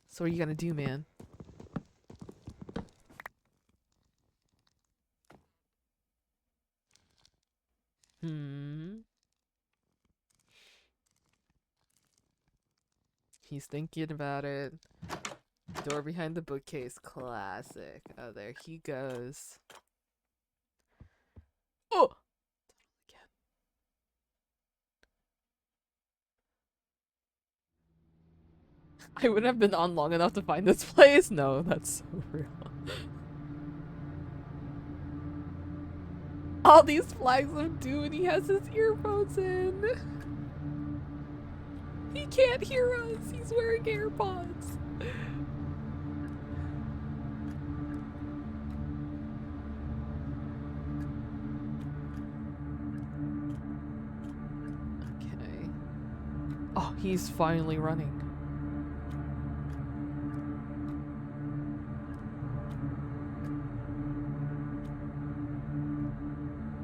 So what are you gonna do, man? He's thinking about it. Door behind the bookcase. Classic. Oh, there he goes. Oh! I wouldn't have been on long enough to find this place. No, that's so real. All these flags of doom, and he has his earphones in. He can't hear us. He's wearing AirPods. Okay. Oh, he's finally running.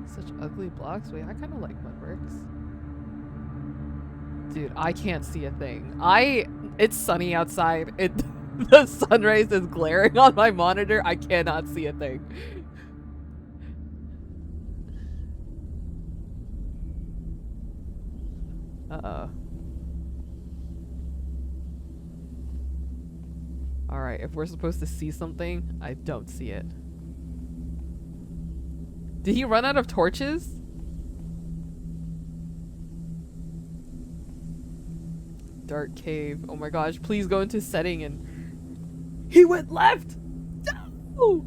Such ugly blocks. Wait, I kind of like Mudbricks. Dude, I can't see a thing. It's sunny outside. The sun rays is glaring on my monitor. I cannot see a thing. Uh-oh. Alright, if we're supposed to see something, I don't see it. Did he run out of torches? Dark cave. Oh my gosh, please go into setting and... He went left! No!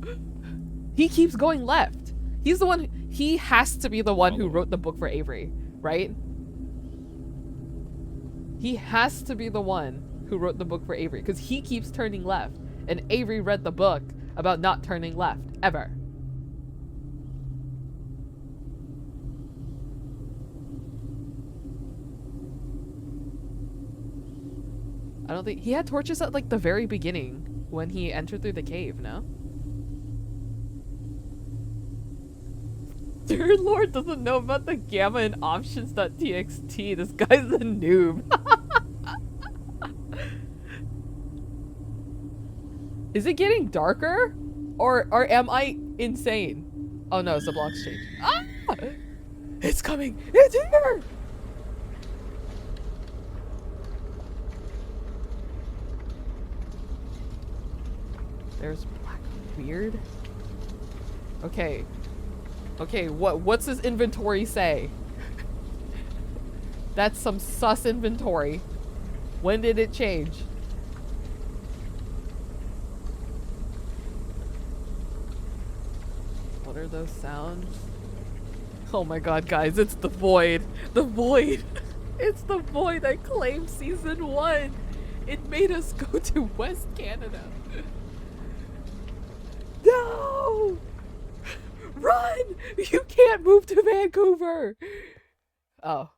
He keeps going left. He's the one... He has to be the one who wrote the book for Avery, right? He has to be the one who wrote the book for Avery, because he keeps turning left. And Avery read the book about not turning left, ever. I don't think he had torches at like the very beginning when he entered through the cave, no? Third Lord doesn't know about the gamma and options.txt. This guy's a noob. Is it getting darker? Or am I insane? Oh no, it's the blocks change. Ah! It's coming! It's here! There's black weird. Okay. Okay, what's his inventory say? That's some sus inventory. When did it change? What are those sounds? Oh my god, guys, it's the void. The void. It's the void that claimed season 1. It made us go to West Canada. No! Run! You can't move to Vancouver! Oh.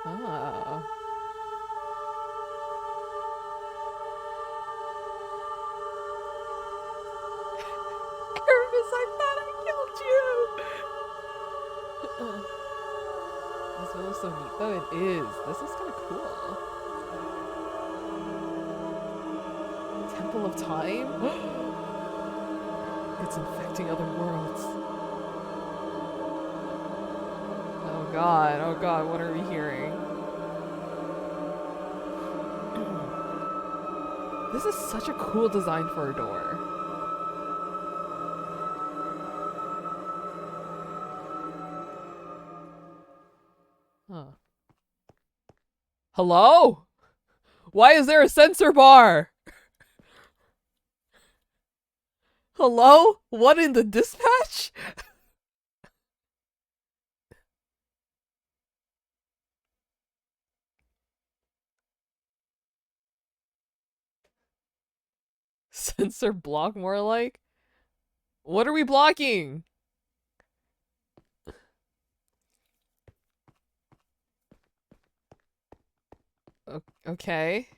Oh. Aramis, I thought I killed you! This will look so neat. Though it is. This is kind of cool. Temple of Time? It's infecting other worlds. Oh god, what are we hearing? This is such a cool design for a door. Huh. Hello? Why is there a sensor bar? Hello? What in the dispatch? Sensor block more like? What are we blocking? Okay.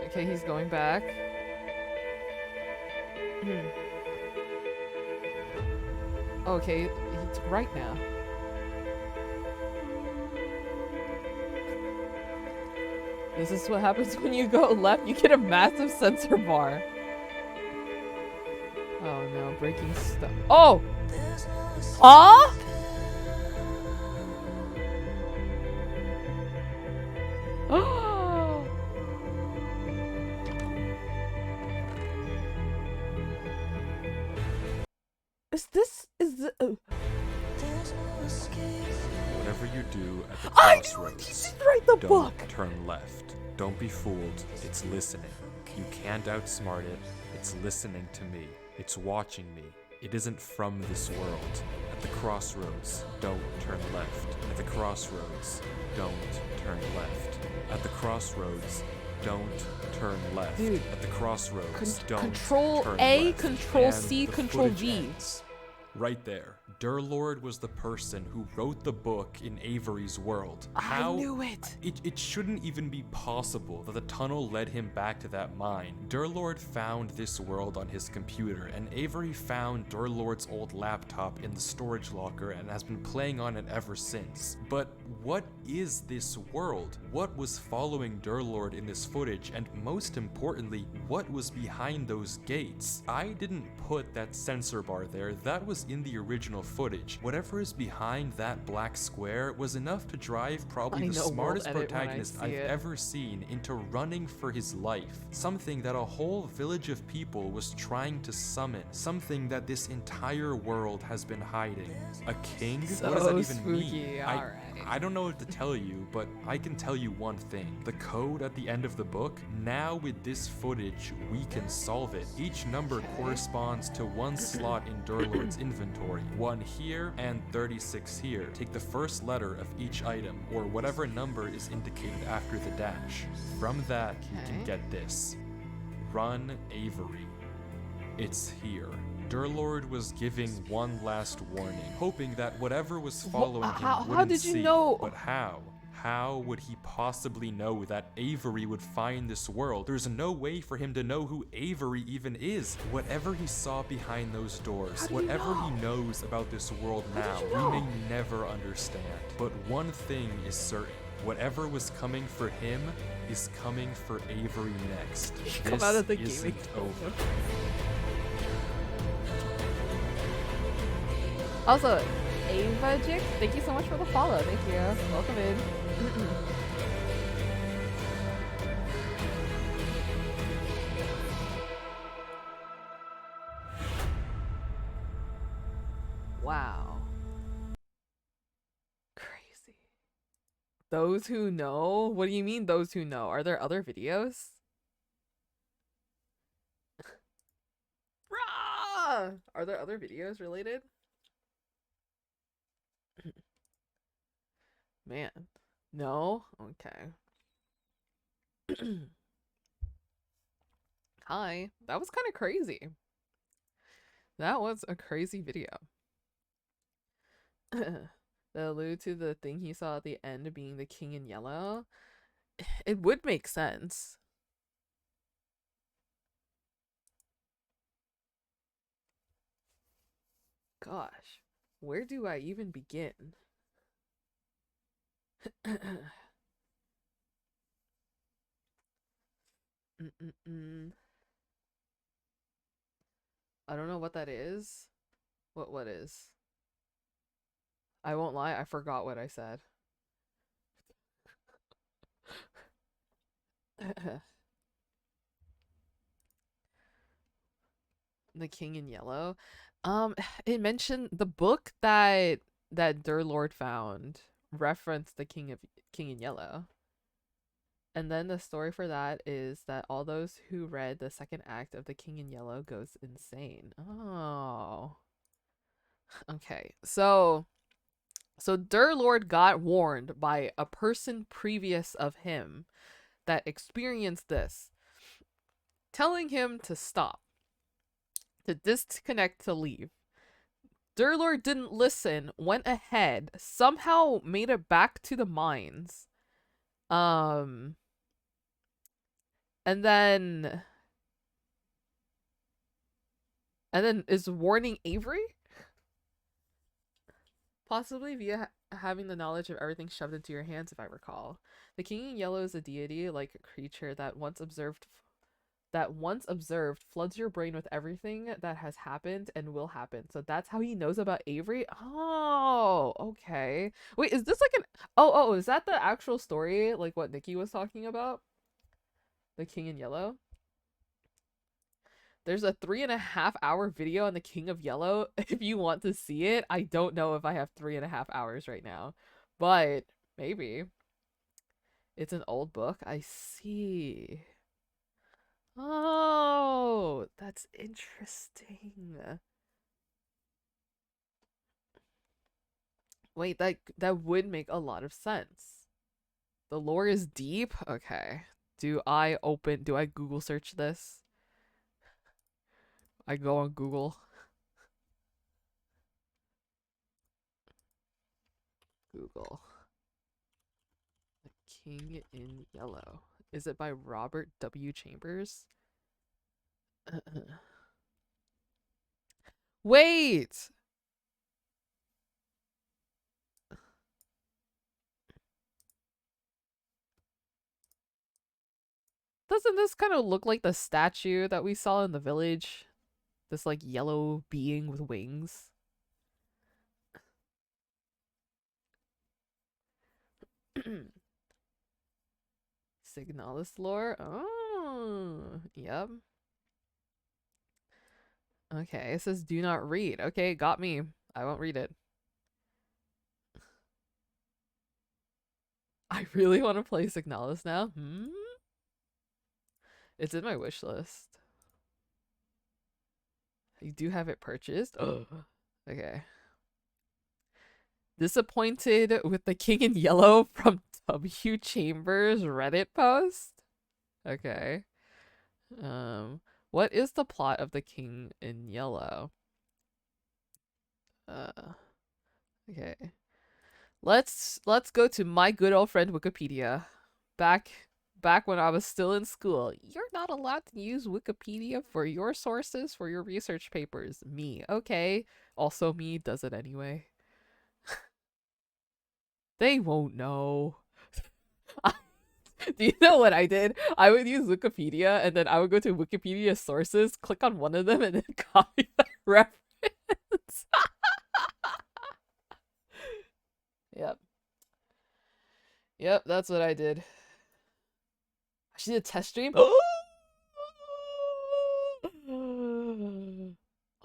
Okay, he's going back. Okay, it's right now. This is what happens when you go left. You get a massive sensor bar. Oh no, breaking stuff. Oh! Huh? Oh! Is the Whatever you do at the I crossroads, write the don't book. turn left. Don't be fooled. It's listening. You can't outsmart it. It's listening to me. It's watching me. It isn't from this world. At the crossroads, don't turn left. At the crossroads, don't turn left. At the crossroads, don't turn left. Dude, at the crossroads, don't Control turn A, left. Control And C, the Control footage V. ends. Right there. Durlord was the person who wrote the book in Avery's world. I knew it. It shouldn't even be possible that the tunnel led him back to that mine. Durlord found this world on his computer, and Avery found Durlord's old laptop in the storage locker and has been playing on it ever since. But what is this world? What was following Durlord in this footage? And most importantly, what was behind those gates? I didn't put that sensor bar there. That was in the original footage. Whatever is behind that black square was enough to drive probably the smartest protagonist I've ever seen into running for his life. Something that a whole village of people was trying to summon. Something that this entire world has been hiding. A king? What does that even mean? I don't know what to tell you, but I can tell you one thing. The code at the end of the book, now with this footage, we can solve it. Each number corresponds to one slot in Durlord's inventory. 1 here and 36 here. Take the first letter of each item, or whatever number is indicated after the dash. From that, you can get this. Run Avery. It's here. Durlord was giving one last warning, hoping that whatever was following him wouldn't did you see. know? But how? How would he possibly know that Avery would find this world? There's no way for him to know who Avery even is. Whatever he saw behind those doors, whatever he knows about this world now, we may never understand. But one thing is certain. Whatever was coming for him is coming for Avery next. Come out of the This gaming isn't over. Also, Ava Jix, thank you so much for the follow. Thank you. Welcome in. Wow. Crazy. Those who know? What do you mean, those who know? Are there other videos? Rah! Are there other videos related? Man. No? Okay. Hi. That was kind of crazy. That was a crazy video. They allude to the thing he saw at the end being the king in yellow. It would make sense. Gosh, where do I even begin? I don't know what that is. What is? I won't lie, I forgot what I said. The King in Yellow. It mentioned the book that Durlord found referenced the King in Yellow. And then the story for that is that all those who read the second act of The King in Yellow goes insane. Oh. Okay. So Durlord got warned by a person previous of him that experienced this, telling him to stop, to disconnect, to leave. Durlord didn't listen, went ahead, somehow made it back to the mines. And then is warning Avery? Possibly via having the knowledge of everything shoved into your hands, if I recall. The King in Yellow is a deity, like a creature that once observed floods your brain with everything that has happened and will happen. So that's how he knows about Avery? Oh, okay. Wait, is this like an... Oh, is that the actual story? Like what Nikki was talking about? The King in Yellow? There's a 3.5-hour video on the King of Yellow. If you want to see it, I don't know if I have 3.5 hours right now, but maybe. It's an old book. I see. Oh, that's interesting. Wait, that would make a lot of sense. The lore is deep? Okay. Do I Google search this? I go on Google. Google. The King in Yellow. Is it by Robert W. Chambers? Wait! Doesn't this kind of look like the statue that we saw in the village? This like yellow being with wings. Signalis lore. Oh, yep. Okay, it says do not read. Okay, got me. I won't read it. I really want to play Signalis now. It's in my wish list. You do have it purchased? Oh, okay. Disappointed with the King in Yellow from W. Chambers Reddit post? Okay. What is the plot of the King in Yellow? Okay. Let's go to my good old friend Wikipedia. Back when I was still in school. You're not allowed to use Wikipedia for your sources for your research papers. Me. Okay. Also me does it anyway. They won't know. Do you know what I did? I would use Wikipedia, and then I would go to Wikipedia sources, click on one of them, and then copy the reference. Yep. Yep, that's what I did. I should do a test stream. Oh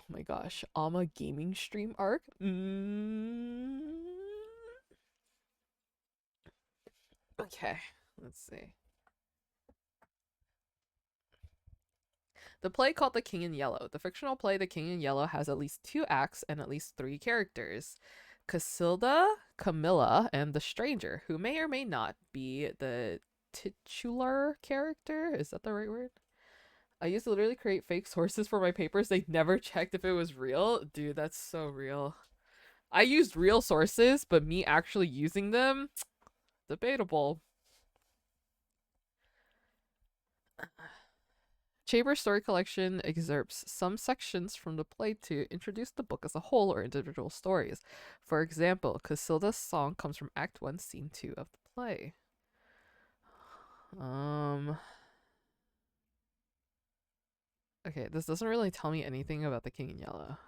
my gosh. Alma gaming stream arc. Okay, let's see. The play called The King in Yellow. The fictional play The King in Yellow has at least 2 acts and at least 3 characters. Casilda, Camilla, and the Stranger, who may or may not be the titular character. Is that the right word? I used to literally create fake sources for my papers. They never checked if it was real. Dude, that's so real. I used real sources, but me actually using them, debatable. Chambers' story collection excerpts some sections from the play to introduce the book as a whole or individual stories. For example, Casilda's song comes from Act 1, Scene 2 of the play. Okay, this doesn't really tell me anything about The King in Yellow.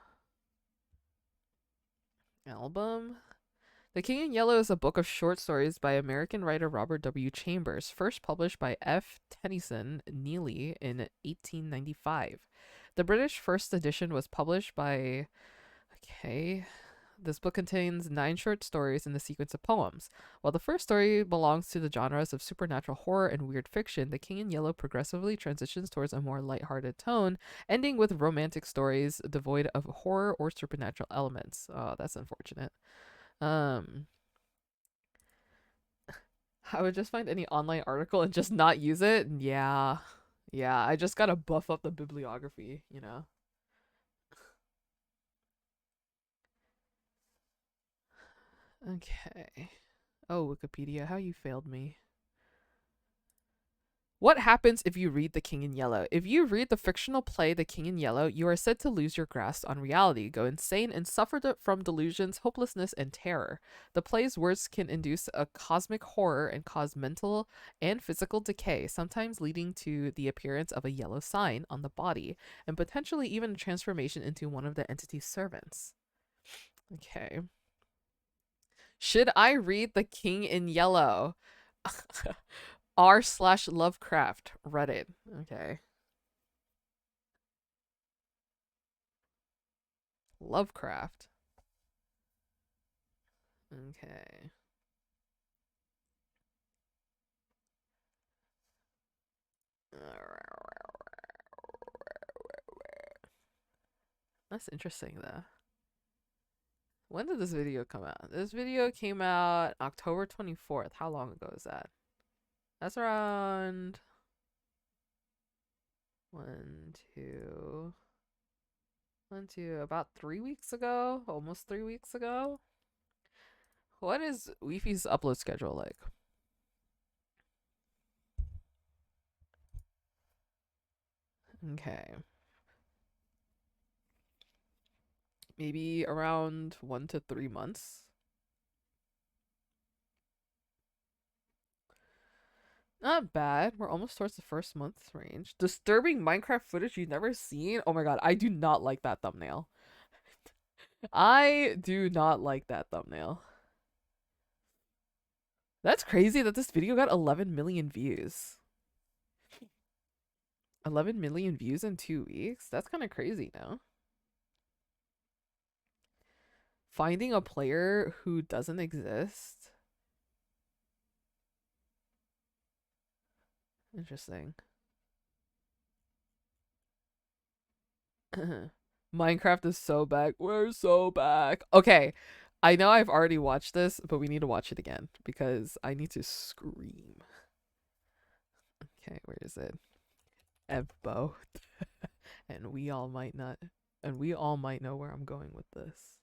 Album? The King in Yellow is a book of short stories by American writer Robert W. Chambers, first published by F. Tennyson Neely in 1895. The British first edition was published by... Okay... This book contains 9 short stories in the sequence of poems. While the first story belongs to the genres of supernatural horror and weird fiction, The King in Yellow progressively transitions towards a more lighthearted tone, ending with romantic stories devoid of horror or supernatural elements. Oh, that's unfortunate. I would just find any online article and just not use it. Yeah. Yeah, I just gotta buff up the bibliography, you know? Okay. Oh, Wikipedia, how you failed me. What happens if you read The King in Yellow? If you read the fictional play The King in Yellow, you are said to lose your grasp on reality, go insane, and suffer from delusions, hopelessness, and terror. The play's words can induce a cosmic horror and cause mental and physical decay, sometimes leading to the appearance of a yellow sign on the body, and potentially even a transformation into one of the entity's servants. Okay. Should I read The King in Yellow? r/Lovecraft Reddit. Okay. Lovecraft. Okay. That's interesting though. When did this video come out? This video came out October 24th. How long ago is that? That's around 1, 2, about 3 weeks ago, almost 3 weeks ago. What is Weefy's upload schedule like? Okay. Maybe around 1 to 3 months. Not bad. We're almost towards the first month range. Disturbing Minecraft footage you've never seen? Oh my god, I do not like that thumbnail. I do not like that thumbnail. That's crazy that this video got 11 million views. 11 million views in 2 weeks? That's kind of crazy now. Finding a player who doesn't exist? Interesting. Minecraft is so back. We're so back. Okay. I know I've already watched this, but we need to watch it again because I need to scream. Okay, where is it? Evbo. And we all might not, and we all might know where I'm going with this.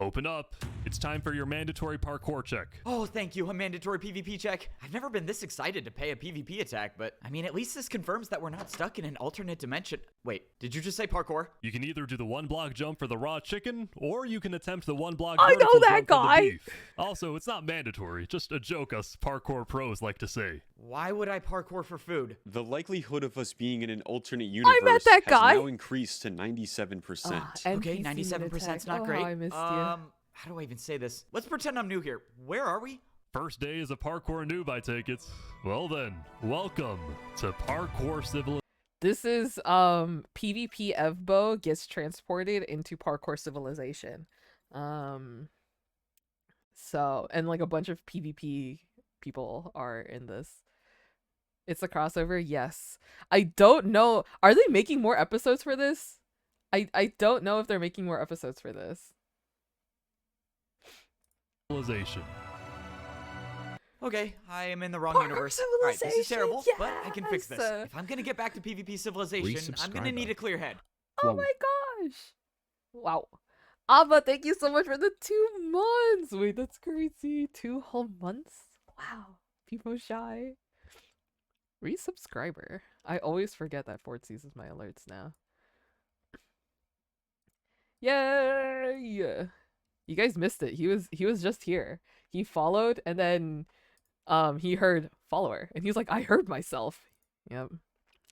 Open up. It's time for your mandatory parkour check. Oh, thank you, a mandatory PvP check. I've never been this excited to pay a PvP attack, but I mean, at least this confirms that we're not stuck in an alternate dimension. Wait, did you just say parkour? You can either do the 1-block jump for the raw chicken, or you can attempt the 1-block I know vertical that jump for the guy. beef. Also, it's not mandatory, just a joke us parkour pros like to say. Why would I parkour for food? The likelihood of us being in an alternate universe met that has guy. now increased to 97%. Okay, 97%'s not great. Oh, I missed you. How do I even say this? Let's pretend I'm new here. Where are we? First day as a parkour noob, I take it. Well then, welcome to Parkour Civilization. This is PvP Evbo gets transported into Parkour Civilization. So, and like a bunch of PvP people are in this. It's a crossover, yes. I don't know. Are they making more episodes for this? I don't know if they're making more episodes for this. Okay, I am in the wrong Parkour universe. Alright, this is Civilization, terrible, but I can fix this. yes! If I'm gonna get back to PvP Civilization, I'm gonna need a clear head. Oh Whoa. my gosh. Wow. Abba, thank you so much for the 2 months. Wait, that's crazy. 2 whole months? Wow. People shy. Resubscriber. I always forget that Ford sees my alerts now. Yay! You guys missed it. He was just here. He followed and then he heard follower and he was like, I heard myself. Yep.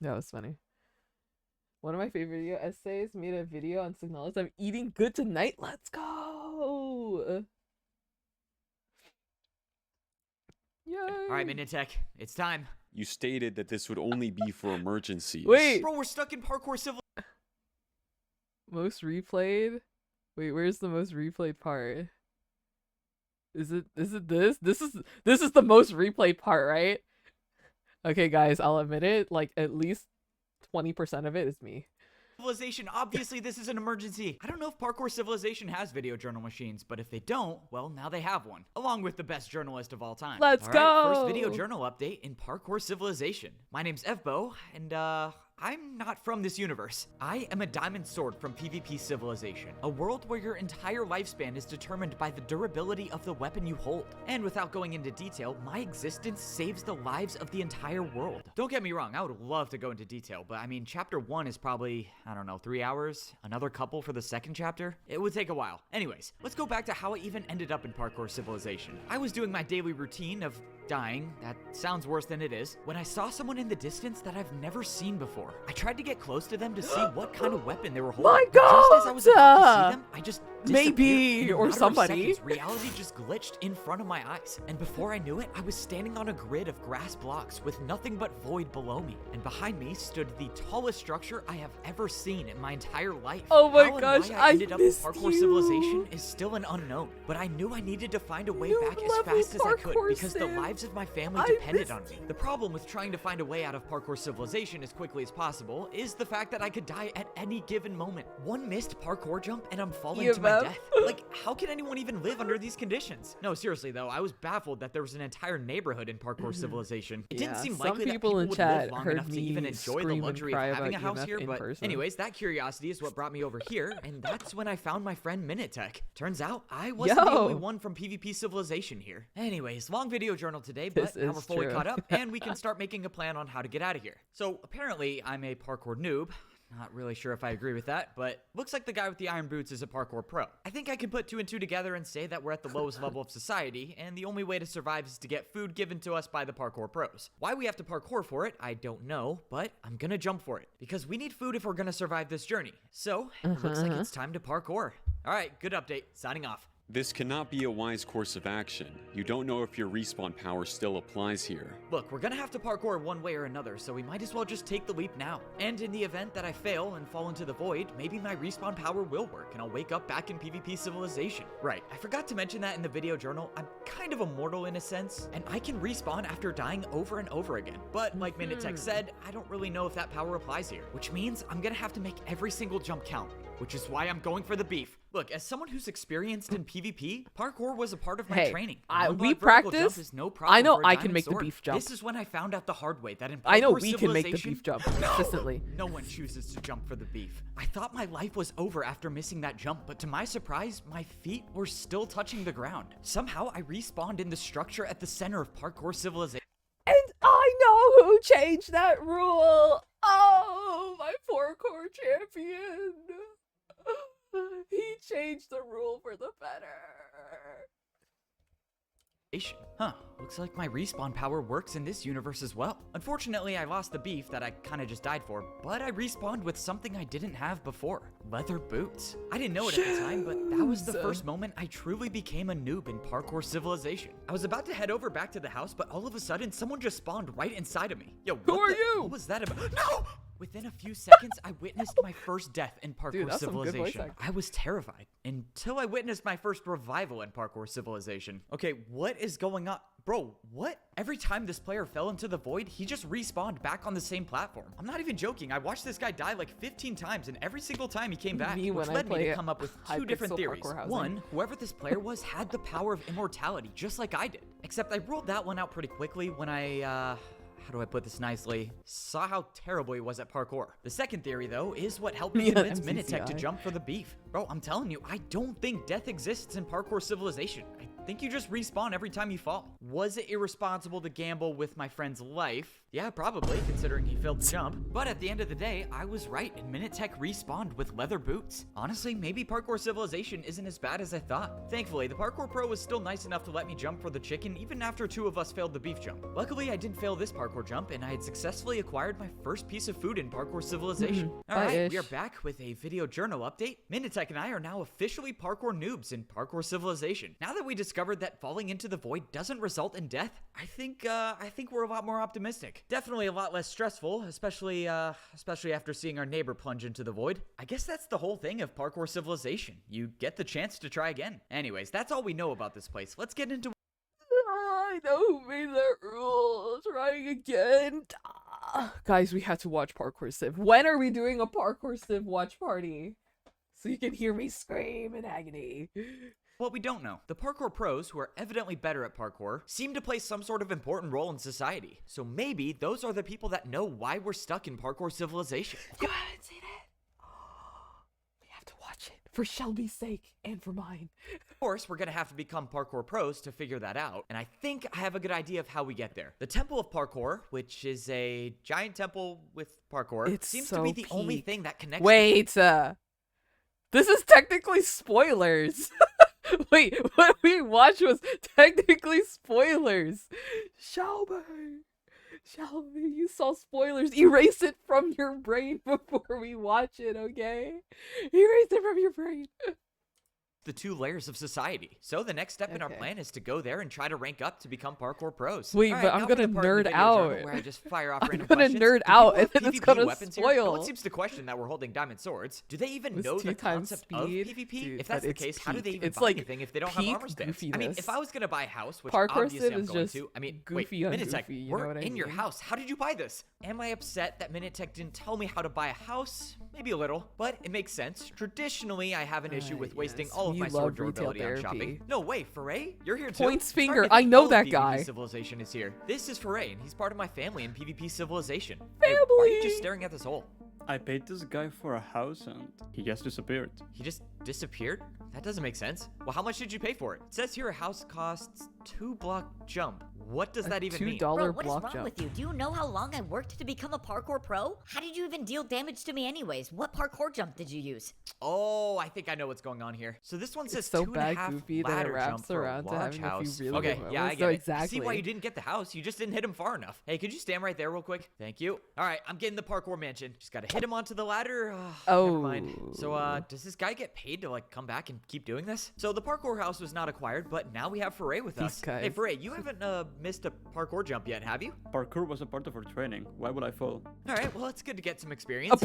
That was funny. One of my favorite video essays made a video on Signalis. I'm eating good tonight. Let's go. Yay. Alright, Minitech, it's time. You stated that this would only be for emergencies. Wait. Bro, we're stuck in Parkour Civilization. Most replayed? Wait, where's the most replayed part? Is it this? This is the most replayed part, right? Okay, guys, I'll admit it. Like at least 20% of it is me. Obviously, this is an emergency. I don't know if Parkour Civilization has video journal machines, but if they don't, well, now they have one, along with the best journalist of all time. Let's All right, first go! video journal update in Parkour Civilization. My name's Evbo, and I'm not from this universe. I am a diamond sword from PvP Civilization, a world where your entire lifespan is determined by the durability of the weapon you hold. And without going into detail, my existence saves the lives of the entire world. Don't get me wrong, I would love to go into detail, but I mean, chapter 1 is probably, I don't know, 3 hours? Another couple for the second chapter? It would take a while. Anyways, let's go back to how I even ended up in Parkour Civilization. I was doing my daily routine of dying, that sounds worse than it is, when I saw someone in the distance that I've never seen before. I tried to get close to them to see what kind of weapon they were holding. My but just as I was about to God! see them, I just Maybe, disappeared. In a or matter of somebody. seconds, reality just glitched in front of my eyes. And before I knew it, I was standing on a grid of grass blocks with nothing but void below me. And behind me stood the tallest structure I have ever seen in my entire life. Oh my How and gosh, why I ended up in missed Parkour you. Civilization is still an unknown. But I knew I needed to find a way You back as love fast as I could Parkour because the Civ. lives of my family I depended on missed me. The problem with trying to find a way out of Parkour Civilization as quickly as possible is the fact that I could die at any given moment. One missed parkour jump and I'm falling to my EMF? death. Like, how can anyone even live under these conditions? No, seriously though, I was baffled that there was an entire neighborhood in Parkour Civilization. It didn't Yeah, seem some likely that people people in would chat live long heard enough to even me enjoy the scream and luxury of cry having a about house EMF here. in But person. anyways, that curiosity is what brought me over here, and that's when I found my friend Minitech. Turns out I wasn't the only Yo. one from PvP Civilization here. Anyways, long video journal today, but This now we're is fully true. caught up, and we can start making a plan on how to get out of here. So apparently, I'm a parkour noob. Not really sure if I agree with that, but looks like the guy with the iron boots is a parkour pro. I think I can put 2 and 2 together and say that we're at the lowest level of society, and the only way to survive is to get food given to us by the parkour pros. Why we have to parkour for it, I don't know, but I'm gonna jump for it, because we need food if we're gonna survive this journey. So, it looks like it's time to parkour. Alright, good update. Signing off. This cannot be a wise course of action. You don't know if your respawn power still applies here. Look, we're gonna have to parkour one way or another, so we might as well just take the leap now. And in the event that I fail and fall into the void, maybe my respawn power will work and I'll wake up back in PvP Civilization. Right, I forgot to mention that in the video journal, I'm kind of immortal in a sense, and I can respawn after dying over and over again. But like Minitech said, I don't really know if that power applies here, which means I'm gonna have to make every single jump count, which is why I'm going for the beef. Look, as someone who's experienced in PvP, parkour was a part of my Hey, training. we One block vertical jump practiced. is no I problem know for a I can diamond make the sword. beef jump. This is when I found out the hard way that in I know Parkour we can make the Civilization- beef jump consistently. No one chooses to jump for the beef. I thought my life was over after missing that jump, but to my surprise, my feet were still touching the ground. Somehow, I respawned in the structure at the center of Parkour Civilization. And I know who changed that rule. Oh, my parkour champion. He changed the rule for the better. Huh, looks like my respawn power works in this universe as well. Unfortunately, I lost the beef that I kinda just died for, but I respawned with something I didn't have before. Leather boots. I didn't know it at the time, but that was the Shoes. first moment I truly became a noob in Parkour Civilization. I was about to head over back to the house, but all of a sudden, someone just spawned right inside of me. Yo, Who are you? What was that about? No! Within a few seconds, I witnessed my first death in Parkour Dude, that's some good voice Civilization. acting. I was terrified until I witnessed my first revival in Parkour Civilization. Okay, what is going on? Bro, what? Every time this player fell into the void, he just respawned back on the same platform. I'm not even joking. I watched this guy die like 15 times, and every single time he came back, Me which when I led me play to come up with two different Hypixel theories. parkour housing. One, whoever this player was had the power of immortality, just like I did. Except I ruled that one out pretty quickly when I, how do I put this nicely? Saw how terrible he was at parkour. The second theory, though, is what helped me Yeah, convince Minitech to MCCI. jump for the beef. Bro, I'm telling you, I don't think death exists in Parkour Civilization. I think you just respawn every time you fall. Was it irresponsible to gamble with my friend's life? Yeah, probably, considering he failed to jump. But at the end of the day, I was right, and Minitech respawned with leather boots. Honestly, maybe Parkour Civilization isn't as bad as I thought. Thankfully, the Parkour Pro was still nice enough to let me jump for the chicken, even after two of us failed the beef jump. Luckily, I didn't fail this parkour jump, and I had successfully acquired my first piece of food in Parkour Civilization. Alright, we are Bye-ish. back with a video journal update. Minitech and I are now officially parkour noobs in Parkour Civilization. Now that we discovered that falling into the void doesn't result in death, I think we're a lot more optimistic. Definitely a lot less stressful, especially after seeing our neighbor plunge into the void. I guess that's the whole thing of Parkour Civilization. You get the chance to try again. Anyways, that's all we know about this place. Let's get into I know who made that rule. Trying again. Guys, we had to watch Parkour Civ. When are we doing a Parkour Civ watch party? So you can hear me scream in agony. what we don't know. The parkour pros, who are evidently better at parkour, seem to play some sort of important role in society. So maybe those are the people that know why we're stuck in Parkour Civilization. You haven't seen it? We have to watch it. For Shelby's sake and for mine. Of course, we're gonna have to become parkour pros to figure that out, and I think I have a good idea of how we get there. The Temple of Parkour, which is a giant temple with parkour, It's seems so to be the only peak. thing that connects. Wait, this is technically spoilers. Wait, what we watched was technically spoilers. Shelby, you saw spoilers. Erase it from your brain before we watch it, okay? Erase it from your brain. the two layers of society. So the next step in our Okay. plan is to go there and try to rank up to become parkour pros. Wait, All but right, I'm now for gonna the part of the nerd video journal out. Where I just fire off I'm random gonna questions. nerd Do out, people and have then it's PvP gonna weapons here? No one spoil. seems to question that we're holding diamond swords. Do they even It was know the 2 times concept of speed. PvP? Dude, If that's but the it's case, how do they peak. even It's buy like anything if they don't have peak armor stands? I mean, if goofiness. I was gonna buy a house, which Parkour obviously Civ I'm is going just to, I mean, goofy wait, on Minitech, goofy, you we're know what I in your mean? house. How did you buy this? Am I upset that Minitech didn't tell me how to buy a house? Maybe a little, but it makes sense. Traditionally, I have an issue with wasting yes, all of we my love sword retail durability on shopping. therapy. No way, Foray, you're here too. Points Starting finger, to I think know all of that PvP guy. Civilization is here. This is Foray, and he's part of my family in PvP Civilization. Hey, why are you just Family. staring at this hole? I paid this guy for a house and he just disappeared. He just disappeared? That doesn't make sense. Well, how much did you pay for it? It says here a house costs 2 block jump. What does that even mean? $2 Bro, what is block wrong jump. with you? Do you know how long I worked to become a parkour pro? How did you even deal damage to me anyways? What parkour jump did you use? Oh, I think I know what's going on here. So this one says It's so 2.5 bad goofy that it ladder wraps jump for a around to large having a few house. really Okay, good yeah, I moments. get So it. I see why exactly. you didn't get the house. You just didn't hit him far enough. Hey, could you stand right there real quick? Thank you. All right, I'm getting the parkour mansion. Just gotta hit him onto the ladder. Never mind. So, does this guy get paid to like come back and keep doing this? So the parkour house was not acquired, but now we have Foray with us. These guys. Hey, Foray, you haven't missed a parkour jump yet, have you? Parkour was a part of our training. Why would I fall? Alright, well, it's good to get some experience.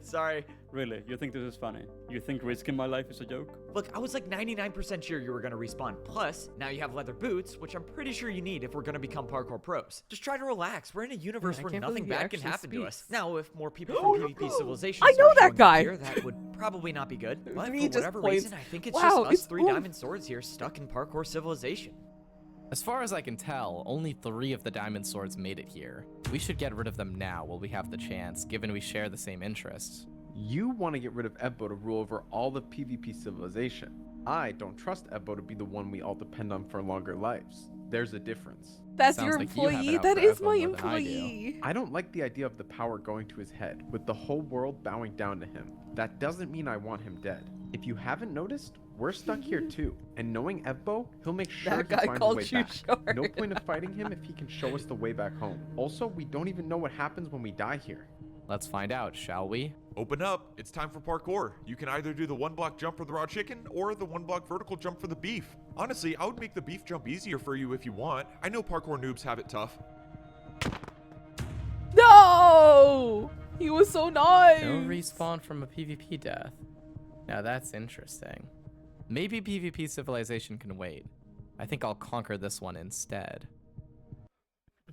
Sorry. Really? You think this is funny? You think risking my life is a joke? Look, I was like 99% sure you were gonna respawn. Plus, now you have leather boots, which I'm pretty sure you need if we're gonna become parkour pros. Just try to relax. We're in a universe I where can't nothing believe he bad can actually happen to us. speaks. Now, if more people from PvP Civilization I know start that showing up guy. here, that would probably not be good. But He for just whatever points. reason, I think it's Wow, just us it's three Oof. diamond swords here stuck in parkour civilization. As far as I can tell, only 3 of the diamond swords made it here. We should get rid of them now while we have the chance, given we share the same interests. You want to get rid of Ebbo to rule over all of PvP civilization. I don't trust Ebbo to be the one we all depend on for longer lives. There's a difference. That's Sounds your like you have it employee. out That for is Ebbo my more than I do. employee. I don't like the idea of the power going to his head, with the whole world bowing down to him. That doesn't mean I want him dead. If you haven't noticed, we're stuck here too. And knowing Ebbo, he'll make sure That he guy finds a called way you back. short. No point of fighting him if he can show us the way back home. Also, we don't even know what happens when we die here. Let's find out, shall we? Open up. It's time for parkour. You can either do the 1-block jump for the raw chicken or the 1-block vertical jump for the beef. Honestly, I would make the beef jump easier for you if you want. I know parkour noobs have it tough. No! He was so nice. No respawn from a PvP death. Now that's interesting. Maybe PvP Civilization can wait. I think I'll conquer this one instead.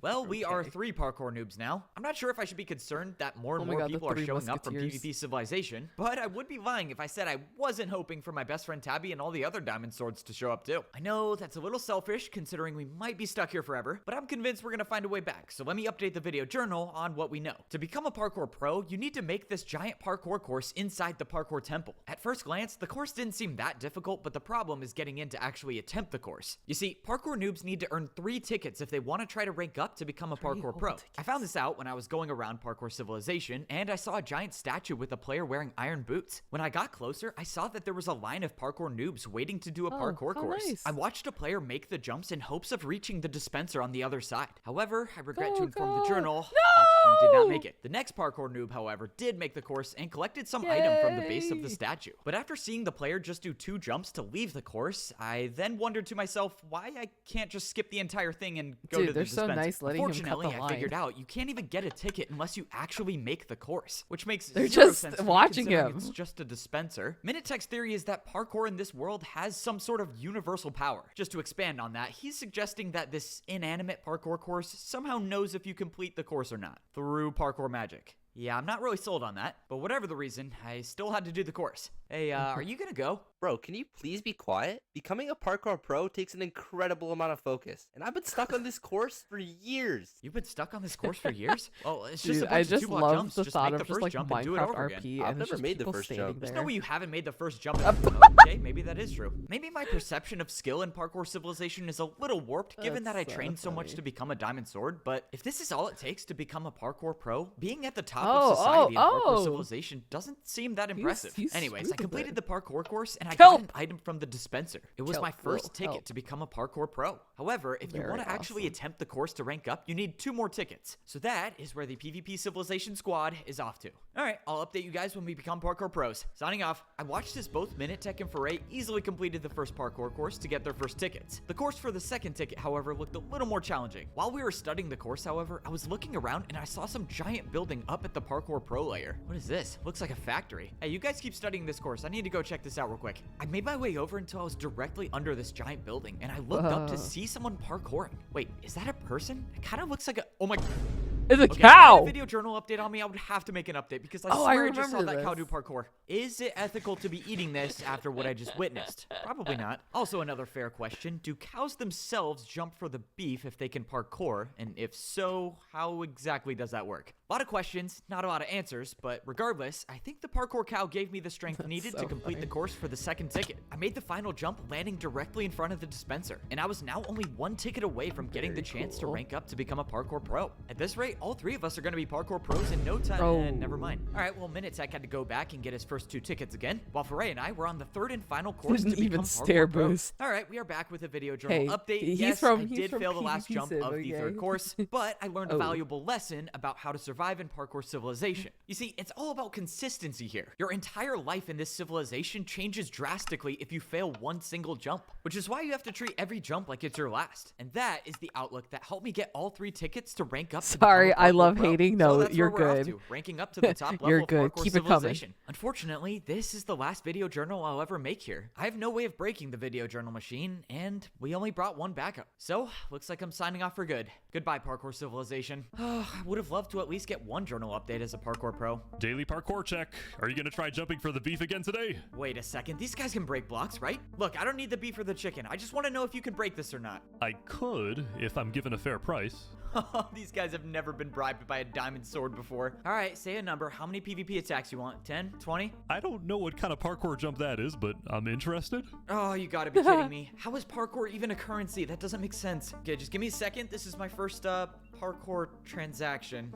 Well, we are Okay. 3 parkour noobs now. I'm not sure if I should be concerned that more and Oh my more God, the people are 3 showing up from musketeers. PvP Civilization, but I would be lying if I said I wasn't hoping for my best friend Tabby and all the other diamond swords to show up too. I know that's a little selfish considering we might be stuck here forever, but I'm convinced we're gonna find a way back, so let me update the video journal on what we know. To become a parkour pro, you need to make this giant parkour course inside the parkour temple. At first glance, the course didn't seem that difficult, but the problem is getting in to actually attempt the course. You see, parkour noobs need to earn 3 tickets if they want to try to rank up to become a parkour pro. I found this out when I was going around Parkour Civilization, and I saw a giant statue with a player wearing iron boots. When I got closer, I saw that there was a line of parkour noobs waiting to do a parkour how course. nice. I watched a player make the jumps in hopes of reaching the dispenser on the other side. However, I regret to inform the journal that she did not make it. The next parkour noob, however, did make the course and collected some item from the base of the Yay. statue. But after seeing the player just do 2 jumps to leave the course, I then wondered to myself why I can't just skip the entire thing and go Dude, to the they're so dispenser. nice letting him cut the Unfortunately, I figured line. out you can't even get a ticket unless you actually make the course, which makes They're zero just sense to me watching considering him. It's just a dispenser. Minutech's theory is that parkour in this world has some sort of universal power. Just to expand on that, he's suggesting that this inanimate parkour course somehow knows if you complete the course or not through parkour magic. Yeah, I'm not really sold on that, but whatever the reason, I still had to do the course. Hey, are you gonna go? Bro, can you please be quiet? Becoming a parkour pro takes an incredible amount of focus, and I've been stuck on this course for years. You've been stuck on this course for years? Well, it's just Dude, a bunch I of just 2-block love jumps. the Just thought make of the just first like jump and do it Minecraft over again. RP, I've and it's never just made the people first standing jump. There's there. no way you haven't made the first jump. Okay, maybe that is true. Maybe my perception of skill in parkour civilization is a little warped given that I That's so trained so much funny. to become a diamond sword, but if this is all it takes to become a parkour pro, being at the top Oh, of society in parkour oh. civilization doesn't seem that impressive. he's Anyways, I stupid. completed the parkour course and I Kelp. got an item from the dispenser. It was Kelp my first will ticket help. to become a parkour pro. However, if you Very want to actually awesome. attempt the course to rank up, you need 2 more tickets. So that is where the PvP Civilization squad is off to. Alright, I'll update you guys when we become parkour pros. Signing off. I watched as both Minutech and Foray easily completed the first parkour course to get their first tickets. The course for the second ticket, however, looked a little more challenging. While we were studying the course, however, I was looking around and I saw some giant building up at the parkour pro layer. What is this? Looks like a factory. Hey, you guys keep studying this course. I need to go check this out real quick. I made my way over until I was directly under this giant building and I looked up to see someone parkouring. Wait, is that a person? It kind of looks like a... Oh my... It's a Okay, if I had cow. a video journal update on me, I would have to make an update because I Oh, I swear I just saw remember that cow do this. parkour. Is it ethical to be eating this after what I just witnessed? Probably not. Also, another fair question. Do cows themselves jump for the beef if they can parkour? And if so, how exactly does that work? A lot of questions, not a lot of answers, but regardless, I think the parkour cow gave me the strength needed so to complete funny. the course for the second ticket. I made the final jump landing directly in front of the dispenser, and I was now only 1 ticket away from getting the Very chance to cool. rank up to become a parkour pro. At this rate, all three of us are gonna be parkour pros in no time. Oh. Never mind. All right, well, Minutech had to go back and get his first 2 tickets again, while Foray and I were on the 3rd and final course Didn't to even become stare parkour pros. boost. All right, we are back with a video journal Hey, update. he's Yes, from- I he's did from fail the last PvP jump Civ, of the okay? 3rd course, but I learned a Oh. valuable lesson about how to survive in parkour civilization. You see, it's all about consistency here. Your entire life in this civilization changes drastically if you fail one single jump, which is why you have to treat every jump like it's your last. And that is the outlook that helped me get all 3 tickets to rank up. Sorry, to become a I parkour love pro. hating. So No, that's you're where we're off good. to, ranking up to the top level You're of good. parkour Keep it coming. civilization. Unfortunately, this is the last video journal I'll ever make here. I have no way of breaking the video journal machine, and we only brought one backup. So, looks like I'm signing off for good. Goodbye, parkour civilization. I would have loved to at least get one journal update as a parkour pro. Daily parkour check. Are you gonna try jumping for the beef again today? Wait a second, these guys can break blocks, right? Look, I don't need the beef or the chicken. I just want to know if you can break this or not. I could, if I'm given a fair price. These guys have never been bribed by a diamond sword before. All right, say a number. How many PvP attacks you want? 10? 20? I don't know what kind of parkour jump that is, but I'm interested. Oh, you gotta be kidding me. How is parkour even a currency? That doesn't make sense. Okay, just give me a second. This is my first parkour transaction.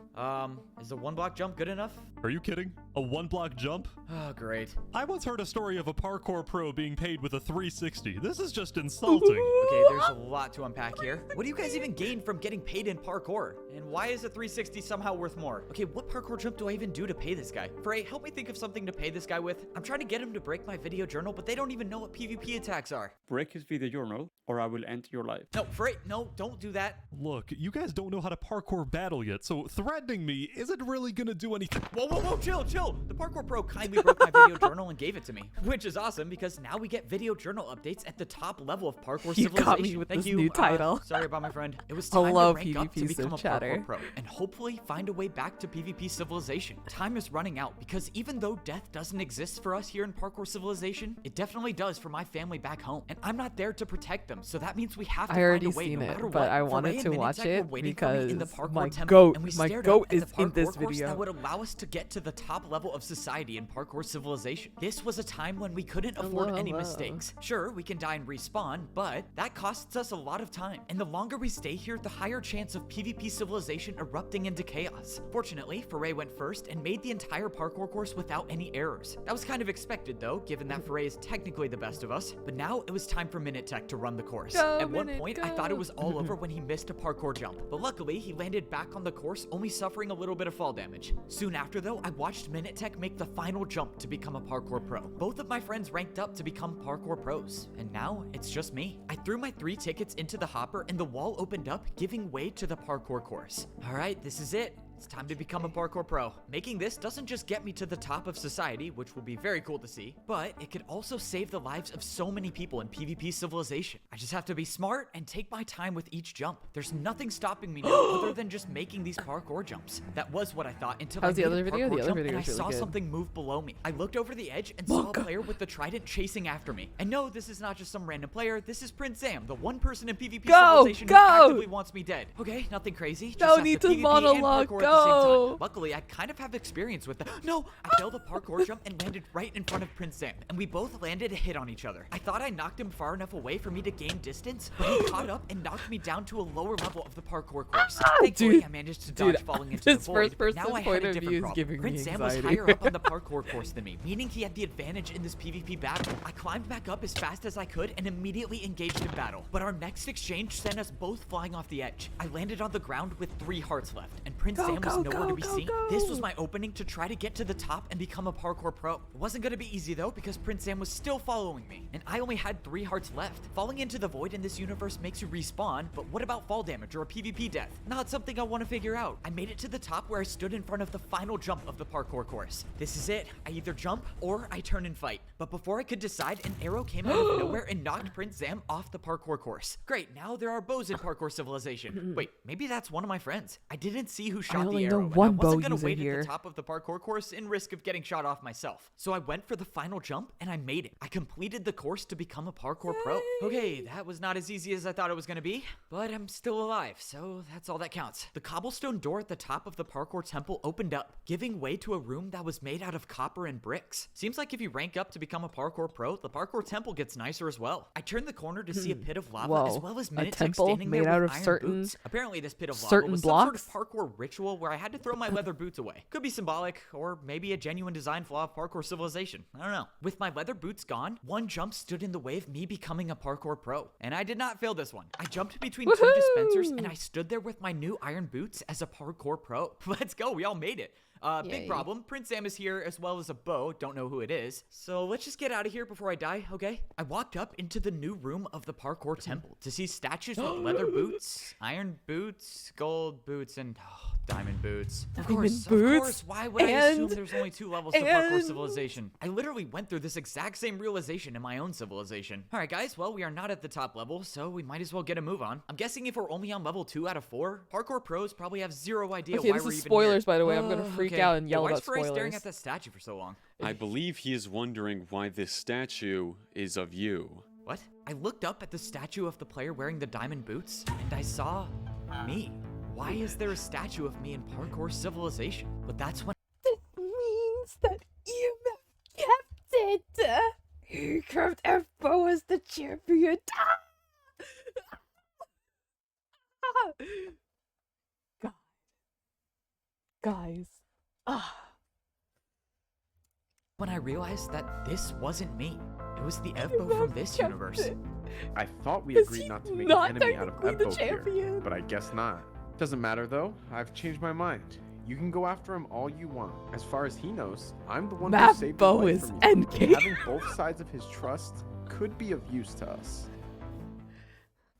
Is a 1-block jump good enough? Are you kidding? A 1-block jump? Oh, great. I once heard a story of a parkour pro being paid with a 360. This is just insulting. Okay, there's a lot to unpack here. What do you guys even gain from getting paid in parkour? And why is a 360 somehow worth more? Okay, what parkour jump do I even do to pay this guy? Frey, help me think of something to pay this guy with. I'm trying to get him to break my video journal, but they don't even know what PvP attacks are. Break his video journal, or I will end your life. No, Frey, no, don't do that. Look, you guys don't know how to parkour battle yet, so threatening me isn't really gonna do anything. Whoa, chill. The parkour pro kindly broke my video journal and gave it to me, which is awesome because now we get video journal updates at the top level of parkour You civilization. got me with Thank this you. new title. Sorry about my friend. It was time Hello, to rank up to PvP become a Civ chatter. parkour pro and hopefully find a way back to PvP civilization. Time is running out because even though death doesn't exist for us here in parkour civilization, it definitely does for my family back home, and I'm not there to protect them. So that means we have to I already find a way, seen no it, matter but what. I Foray wanted and to watch Minutech were it waiting for me in the because parkour my temple, goat- and we my stared goat up at is the in this parkour course video. that would allow us to get to the top level of society in parkour civilization. This was a time when we couldn't afford any mistakes. Sure, we can die and respawn, but that costs us a lot of time. And the longer we stay here, the higher chance of PvP civilization erupting into chaos. Fortunately, Foray went first and made the entire parkour course without any errors. That was kind of expected though, given that Foray is technically the best of us. But now it was time for Minutech to run the course. Go, At one Minute, point, I thought it was all over when he missed a parkour jump. But luckily, he landed back on the course, only suffering a little bit of fall damage. Soon after though, I watched Minutech make the final jump to become a parkour pro. Both of my friends ranked up to become parkour pros, and now it's just me. I threw my 3 tickets into the hopper and the wall opened up, giving way to the parkour course. All right, this is it. It's time to become a parkour pro. Making this doesn't just get me to the top of society, which will be very cool to see, but it could also save the lives of so many people in PvP civilization. I just have to be smart and take my time with each jump. There's nothing stopping me now other than just making these parkour jumps. That was what I thought until How's I the made other a video? parkour The other jump video and I is really saw good. something move below me. I looked over the edge and saw a player with the trident chasing after me. And no, this is not just some random player. This is Prince Sam, the one person in PvP civilization who actively wants me dead. Okay, nothing crazy. Just No have need to to PvP monologue, and parkour at the same go. time. Luckily, I kind of have experience with that. No, I failed a parkour jump and landed right in front of Prince Sam, and we both landed a hit on each other. I thought I knocked him far enough away for me to gain distance, but he caught up and knocked me down to a lower level of the parkour course. Thankfully, Dude, I managed to dodge falling into the this void, but first now I person's had point a of different view is problem. giving me Prince Sam was anxiety. higher up on the parkour course than me, meaning he had the advantage in this PvP battle. I climbed back up as fast as I could and immediately engaged in battle, but our next exchange sent us both flying off the edge. I landed on the ground with 3 hearts left, and Prince Sam was nowhere to be seen. This was my opening to try to get to the top and become a parkour pro. It wasn't gonna be easy though, because Prince Sam was still following me, and I only had 3 hearts left. Falling into the void in this universe makes you respawn, but what about fall damage or a PvP death? Not something I want to figure out. I made it to the top where I stood in front of the final jump of the parkour course. This is it. I either jump or I turn and fight. But before I could decide, an arrow came out of nowhere and knocked Prince Sam off the parkour course. Great, now there are bows in parkour civilization. Wait, maybe that's one of my friends. I didn't see who shot the only arrow, know and one I wasn't bow gonna user wait here. at the top of the parkour course in risk of getting shot off myself. So I went for the final jump and I made it. I completed the course to become a parkour pro. Okay, that was not as easy as I thought it was gonna be, but I'm still alive, so that's all that counts. The cobblestone door at the top of the parkour temple opened up, giving way to a room that was made out of copper and bricks. Seems like if you rank up to become a parkour pro, the parkour temple gets nicer as well. I turned the corner to see a pit of lava as Whoa, well as a Minutech temple standing made there out with of iron certain- boots. Apparently this pit of lava certain was blocks? some sort of parkour ritual where I had to throw my leather boots away. Could be symbolic, or maybe a genuine design flaw of Parkour Civilization. I don't know. With my leather boots gone, one jump stood in the way of me becoming a parkour pro. And I did not fail this one. I jumped between two dispensers, and I stood there with my new iron boots as a parkour pro. Let's go, we all made it. Big problem, Prince Sam is here as well as a bow, don't know who it is. So let's just get out of here before I die, okay? I walked up into the new room of the parkour temple to see statues with leather boots, iron boots, gold boots, and diamond boots. Of course, why would I assume there's only 2 levels to Parkour Civilization? I literally went through this exact same realization in my own civilization. All right, guys, well, we are not at the top level, so we might as well get a move on. I'm guessing if we're only on level 2 out of 4, Parkour pros probably have zero idea why we're even here. This is spoilers, by the way. I'm gonna freak out and yell why about is Faray spoilers. staring at that statue for so long? I believe he is wondering why this statue is of you. What? I looked up at the statue of the player wearing the diamond boots, and I saw me. Why is there a statue of me in Parkour Civilization? But that's when It means that you have kept it. You kept F-Bow as the champion. God. Guys. when I realized that this wasn't me. It was the F-Bow from this universe. I thought we agreed not to make an enemy out of Ebbo here, but I guess not. Doesn't matter though, I've changed my mind. You can go after him all you want. As far as he knows, I'm the one who saved his life from you. And having both sides of his trust could be of use to us.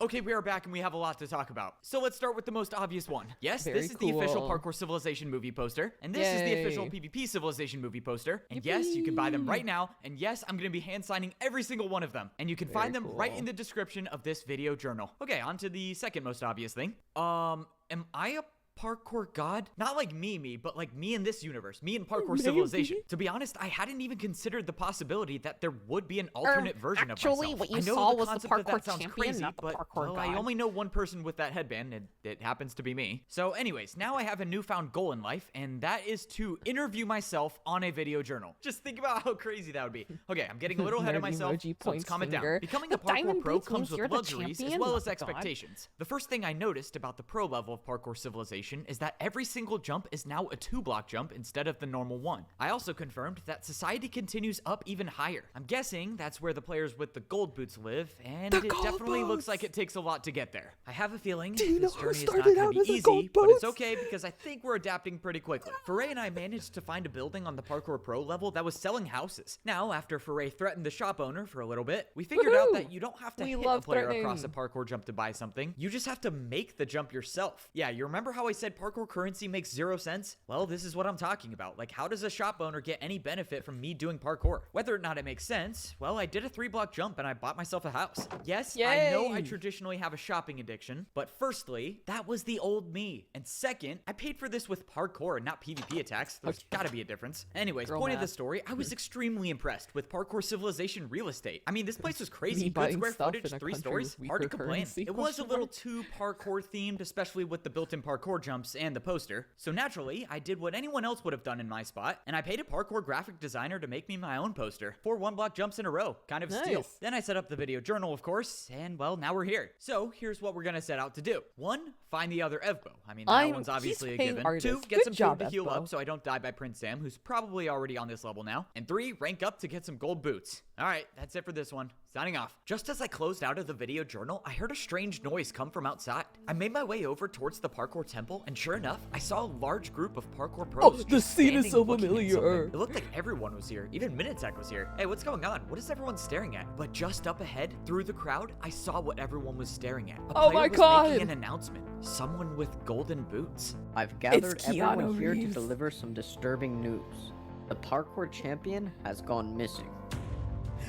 Okay, we are back and we have a lot to talk about. So let's start with the most obvious one. Yes, this is the official Parkour Civilization movie poster. And this is the official PvP Civilization movie poster. And yes, you can buy them right now. And yes, I'm going to be hand signing every single one of them. And you can find them right in the description of this video journal. Okay, on to the second most obvious thing. Am I a parkour god? Not like me, but like me in this universe, me in Parkour Civilization. To be honest, I hadn't even considered the possibility that there would be an alternate version of myself. Actually, what you I know saw the was the concept parkour that sounds champion, crazy, not the but parkour well, god. I only know one person with that headband, and it happens to be me. So anyways, now I have a newfound goal in life, and that is to interview myself on a video journal. Just think about how crazy that would be. Okay, I'm getting a little ahead of myself, so let's calm it down. Becoming a parkour pro comes with luxuries as well as expectations. The first thing I noticed about the pro level of Parkour Civilization is that every single jump is now a 2-block jump instead of the normal one. I also confirmed that society continues up even higher. I'm guessing that's where the players with the gold boots live, and it definitely looks like it takes a lot to get there. I have a feeling this journey is not going to be easy, but it's okay because I think we're adapting pretty quickly. Faray and I managed to find a building on the Parkour Pro level that was selling houses. Now, after Faray threatened the shop owner for a little bit, we figured out that you don't have to hit a player across a parkour jump to buy something. You just have to make the jump yourself. Yeah, you remember how I said parkour currency makes 0 sense? Well, this is what I'm talking about. Like, how does a shop owner get any benefit from me doing parkour? Whether or not it makes sense, well, I did a 3-block jump and I bought myself a house. Yes, I know I traditionally have a shopping addiction, but firstly, that was the old me. And second, I paid for this with parkour and not PvP attacks. There's gotta be a difference. Anyways, point of the story, I was extremely impressed with Parkour Civilization real estate. I mean, this place was crazy. Good square footage, 3 stories, hard to complain. It was a little too parkour themed, especially with the built-in parkour jumps and the poster. So naturally, I did what anyone else would have done in my spot, and I paid a parkour graphic designer to make me my own poster. 4 1-block jumps in a row. Kind of steal. Then I set up the video journal, of course, and well, now we're here. So here's what we're gonna set out to do. 1, find the other Evbo. I mean, that one's obviously a given. 2, get some food to heal up so I don't die by Prince Sam, who's probably already on this level now. And 3, rank up to get some gold boots. Alright, that's it for this one. Signing off. Just as I closed out of the video journal, I heard a strange noise come from outside. I made my way over towards the parkour temple, and sure enough, I saw a large group of parkour pros. Oh, the scene is so familiar. It looked like everyone was here. Even Minitech was here. Hey, what's going on? What is everyone staring at? But just up ahead, through the crowd, I saw what everyone was staring at. A player was making an announcement. Someone with golden boots. I've gathered everyone here to deliver some disturbing news. The parkour champion has gone missing.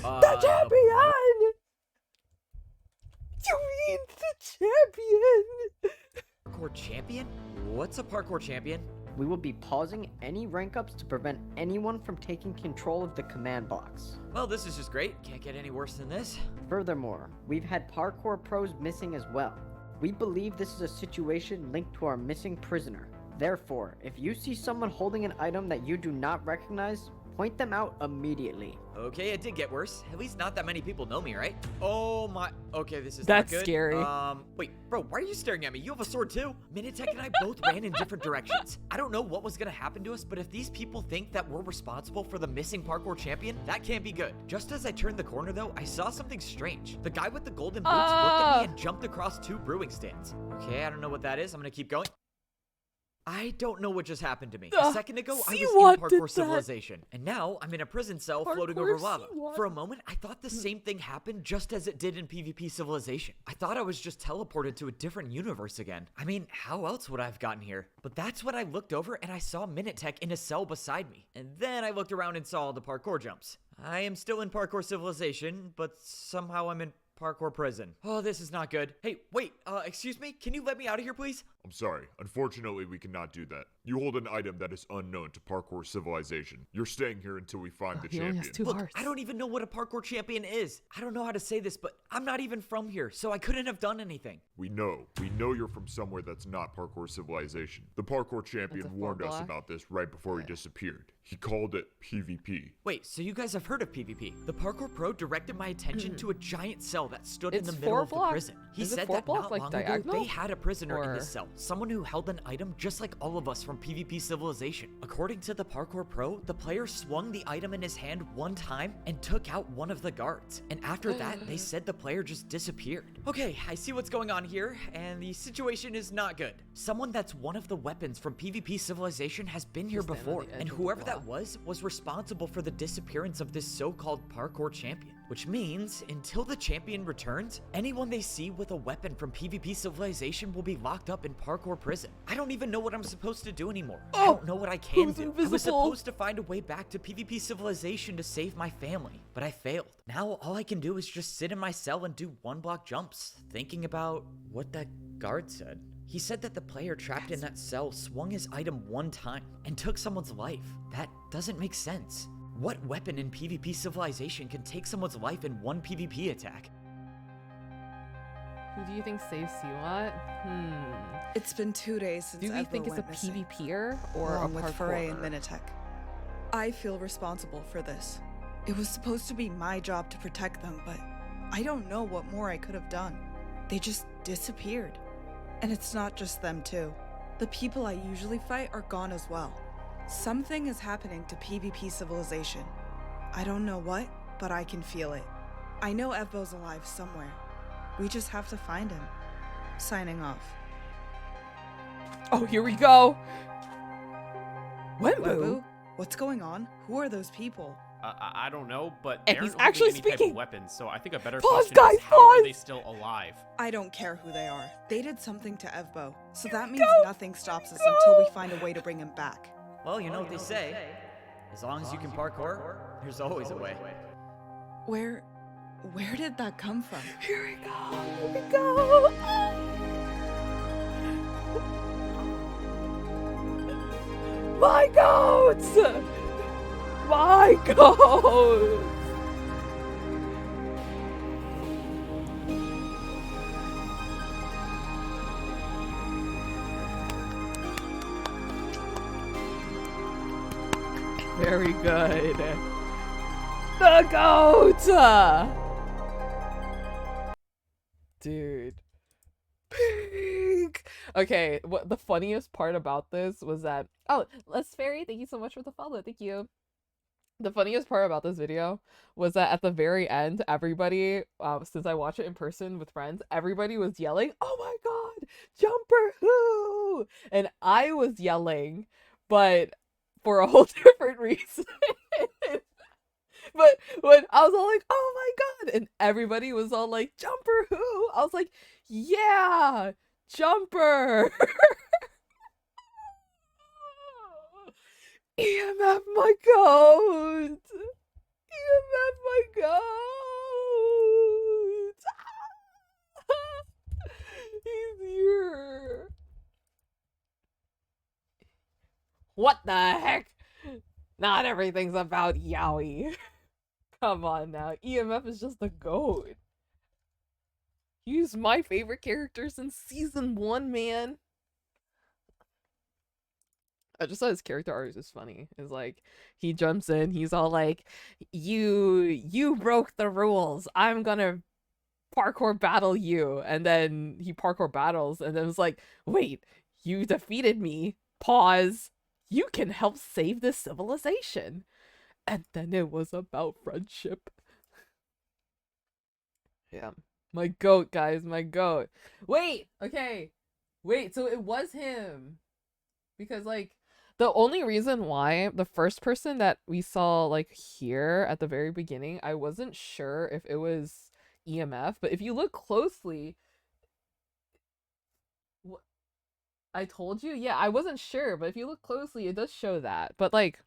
The champion! You mean the champion? Parkour champion? What's a parkour champion? We will be pausing any rank ups to prevent anyone from taking control of the command box. Well, this is just great. Can't get any worse than this. Furthermore, we've had parkour pros missing as well. We believe this is a situation linked to our missing prisoner. Therefore, if you see someone holding an item that you do not recognize, Point them out immediately. Okay, it did get worse. At least not that many people know me, right? Oh my. Okay, this is That's not good. scary. Wait, bro, why are you staring at me? You have a sword too? Minitech and I both ran in different directions. I don't know what was gonna happen to us, but if these people think that we're responsible for the missing parkour champion, that can't be good. Just as I turned the corner though, I saw something strange. The guy with the golden boots looked at me and jumped across 2 brewing stands. Okay, I don't know what that is. I'm gonna keep going. I don't know what just happened to me. A second ago, I was in Parkour Civilization, and now I'm in a prison cell floating over lava. For a moment, I thought the same thing happened just as it did in PvP Civilization. I thought I was just teleported to a different universe again. I mean, how else would I have gotten here? But that's when I looked over and I saw Minitech in a cell beside me. And then I looked around and saw all the parkour jumps. I am still in Parkour Civilization, but somehow I'm in parkour prison. Oh, this is not good. Hey, wait, excuse me? Can you let me out of here, please? I'm sorry. Unfortunately, we cannot do that. You hold an item that is unknown to Parkour Civilization. You're staying here until we find the champion. Look, I don't even know what a parkour champion is. I don't know how to say this, but I'm not even from here, so I couldn't have done anything. We know you're from somewhere that's not Parkour Civilization. The parkour champion warned us about this right before he disappeared. He called it PvP. Wait, so you guys have heard of PvP? The Parkour Pro directed my attention to a giant cell that stood in the middle of the prison. He said that not long ago they had a prisoner in this cell, someone who held an item just like all of us from PvP Civilization. According to the Parkour Pro, the player swung the item in his hand one time and took out one of the guards. And after that, they said the player just disappeared. Okay, I see what's going on here, and the situation is not good. Someone that's one of the weapons from PvP Civilization has been here before, and whoever that was responsible for the disappearance of this so-called parkour champion. Which means, until the champion returns, anyone they see with a weapon from PvP Civilization will be locked up in parkour prison. I don't even know what I'm supposed to do anymore. I don't know what I can do. I was supposed to find a way back to PvP Civilization to save my family, but I failed. Now all I can do is just sit in my cell and do 1-block jumps, thinking about what that guard said. He said that the player trapped in that cell swung his item one time and took someone's life. That doesn't make sense. What weapon in PvP Civilization can take someone's life in one PvP attack? Who do you think saves Siwat? It's been 2 days since Do you think it's a PvPer or along a with parkour? Foray and Minitech. I feel responsible for this. It was supposed to be my job to protect them, but I don't know what more I could have done. They just disappeared. And it's not just them too. The people I usually fight are gone as well. Something is happening to PvP Civilization. I don't know what, but I can feel it. I know Evbo's alive somewhere. We just have to find him. Signing off. Oh, here we go. Wenbu? What's going on? Who are those people? I don't know, but And they he's aren't holding actually any type speaking. of weapons, so I think a better Pause, question guys, is how are pause. they still alive? I don't care who they are. They did something to Evbo, so that means nothing stops us until we find a way to bring him back. Well, you know what they say. As long as you can parkour, there's always a way. Where did that come from? Here we go. Here we go. My goats! My goats! Very good. The goat! Dude. Pink! Okay, what the funniest part about this was that... Oh, Les Fairy, thank you so much for the follow. Thank you. The funniest part about this video was that at the very end, everybody, since I watch it in person with friends, everybody was yelling, "Oh my god, Jumper Who!" And I was yelling, but for a whole different reason. But when I was all like, "Oh my god," and everybody was all like, "Jumper Who!" I was like, "Yeah, Jumper." EMF my goat! EMF my goat! He's here. What the heck? Not everything's about Yowie. Come on now. EMF is just a goat. He's my favorite character since season 1, man. I just thought his character art is funny. It's like he jumps in, he's all like, "You broke the rules. I'm gonna parkour battle you," and then he parkour battles, and then it's like, "Wait, you defeated me. Pause. You can help save this civilization." And then it was about friendship. Yeah, my goat, guys, my goat. Wait, okay, wait. So it was him, because like, the only reason why the first person that we saw like here at the very beginning, I wasn't sure if it was EMF, but if you look closely, I told you, yeah, I wasn't sure, but if you look closely, it does show that. But like,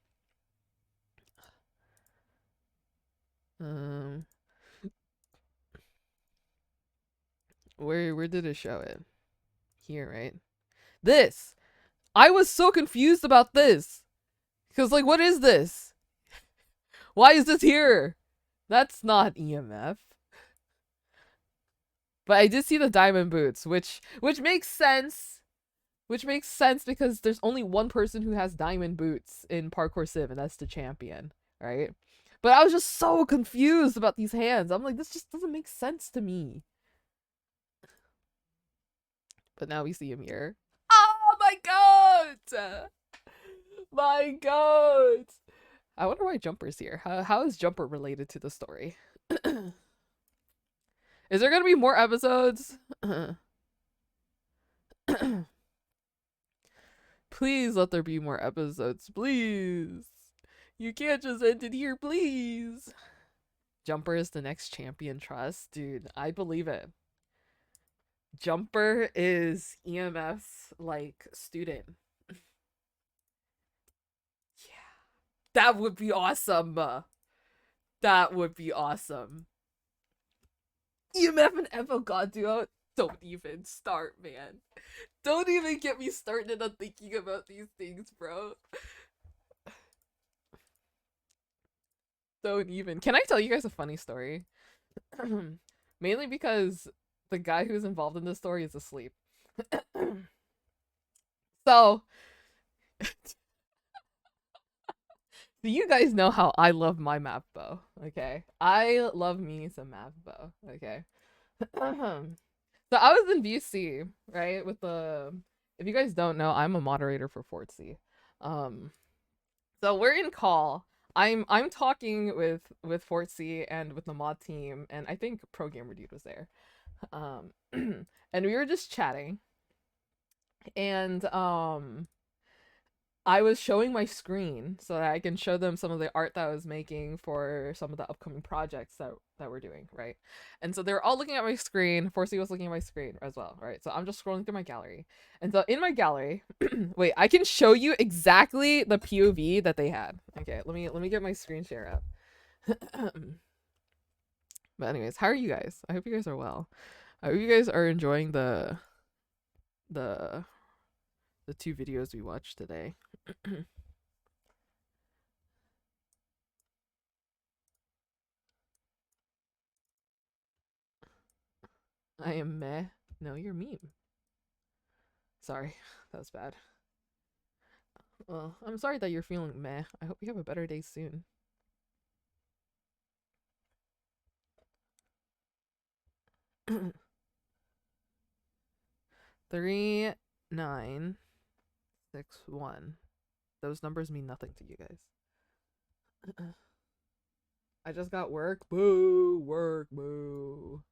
where did it show it? Here, right? This. I was so confused about this. Because, like, what is this? Why is this here? That's not EMF. But I did see the diamond boots, which makes sense. Which makes sense because there's only one person who has diamond boots in Parkour Civ, and that's the champion, right? But I was just so confused about these hands. I'm like, this just doesn't make sense to me. But now we see him here. Oh my god! My god! I wonder why Jumper's here. How is Jumper related to the story? Is there gonna be more episodes? Please let there be more episodes, please. You can't just end it here, please. Jumper is the next champion, trust. Dude, I believe it. Jumper is EMF's, like, student. Yeah. That would be awesome. That would be awesome. EMF and Evo God duo? Don't even start, man. Don't even get me started on thinking about these things, bro. Don't even. Can I tell you guys a funny story? Mainly because the guy who's involved in this story is asleep. So, do you guys know how I love my map bow? Okay, I love me some map bow. Okay. So I was in VC, right? With the, if you guys don't know, I'm a moderator for Fortsy. So we're in call. I'm talking with Fortsy and with the mod team, and I think Pro Gamer Dude was there. And we were just chatting, and I was showing my screen so that I can show them some of the art that I was making for some of the upcoming projects that we're doing, right? And so they're all looking at my screen. Fortsy was looking at my screen as well, right? So I'm just scrolling through my gallery. And so in my gallery, wait, I can show you exactly the POV that they had. Okay, let me get my screen share up. But anyways, how are you guys? I hope you guys are well. I hope you guys are enjoying the 2 videos we watched today. I am meh. No, you're meme. Sorry, that was bad. Well, I'm sorry that you're feeling meh. I hope you have a better day soon. Three, 9, 6, 1. Those numbers mean nothing to you guys. I just got work. Boo, work, boo.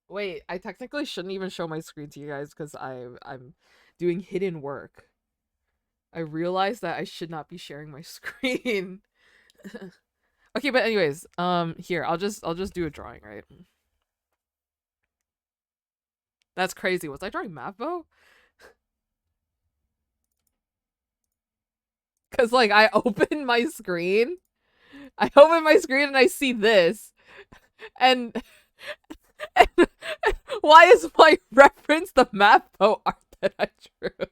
Wait, I technically shouldn't even show my screen to you guys because I'm doing hidden work. I realized that I should not be sharing my screen. Okay, but anyways, here, I'll just do a drawing, right? That's crazy. Was I drawing Mapbo? Cause like I open my screen and I see this, and why is my reference the Mapbo art that I drew?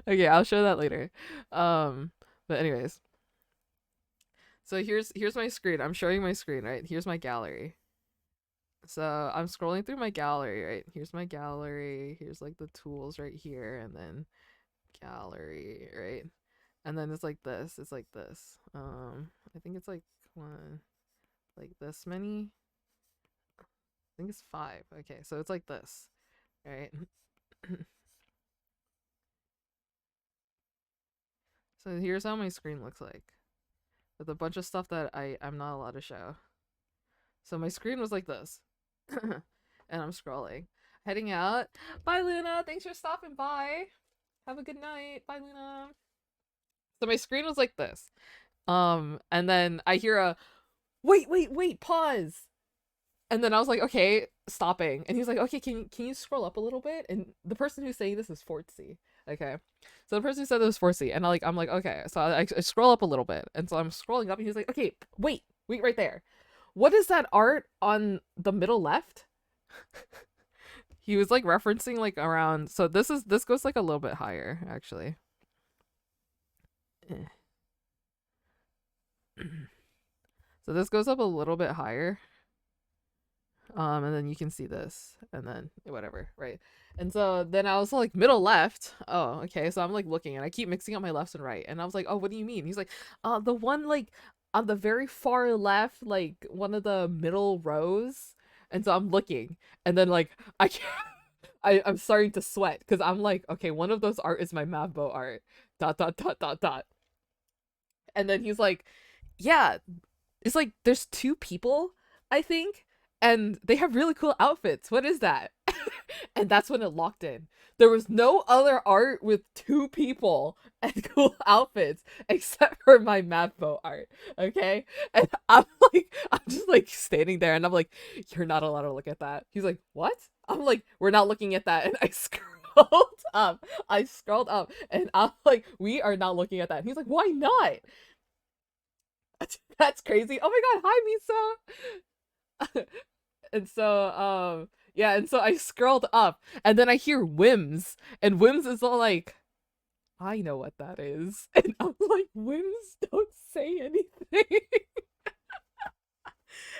Okay, I'll show that later. But anyways. So here's my screen. I'm showing my screen, right? Here's my gallery. So I'm scrolling through my gallery, right? Here's my gallery. Here's like the tools right here, and then gallery, right? And then it's like this. It's like this. I think it's like one, like this many. I think it's 5. Okay, so it's like this, right? So here's how my screen looks like, with a bunch of stuff that I'm not allowed to show. So my screen was like this. And I'm scrolling. Heading out. Bye, Luna. Thanks for stopping by. Have a good night. Bye, Luna. So my screen was like this. And then I hear a wait, pause. And then I was like, okay, stopping. And he's like, okay, can you scroll up a little bit? And the person who's saying this is Fortsy. Okay. So the person who said this was Fortsy. And I'm like, okay. So I scroll up a little bit. And so I'm scrolling up and he's like, okay, wait right there. What is that art on the middle left? He was like referencing like around, so this goes like a little bit higher actually. So this goes up a little bit higher. And then you can see this and then whatever, right? And so then I was like middle left. Oh, okay. So I'm like looking and I keep mixing up my lefts and right. And I was like, oh, what do you mean? He's like, the one like on the very far left, like one of the middle rows. And so I'm looking and then like I can't, I'm starting to sweat because I'm like, okay, one of those art is my Mavbo art. ... And then he's like, yeah, it's like there's 2 people, I think, and they have really cool outfits. What is that? And that's when it locked in. There was no other art with 2 people and cool outfits except for my Mavbo art. Okay? And I'm just like standing there and I'm like, you're not allowed to look at that. He's like, what? I'm like, we're not looking at that. And I scrolled up and I'm like, we are not looking at that. And he's like, why not? That's crazy. Oh my god, hi Misa. And so yeah, and so I scrolled up and then I hear Whims, and Whims is all like, I know what that is. And I'm like, Whims, don't say anything.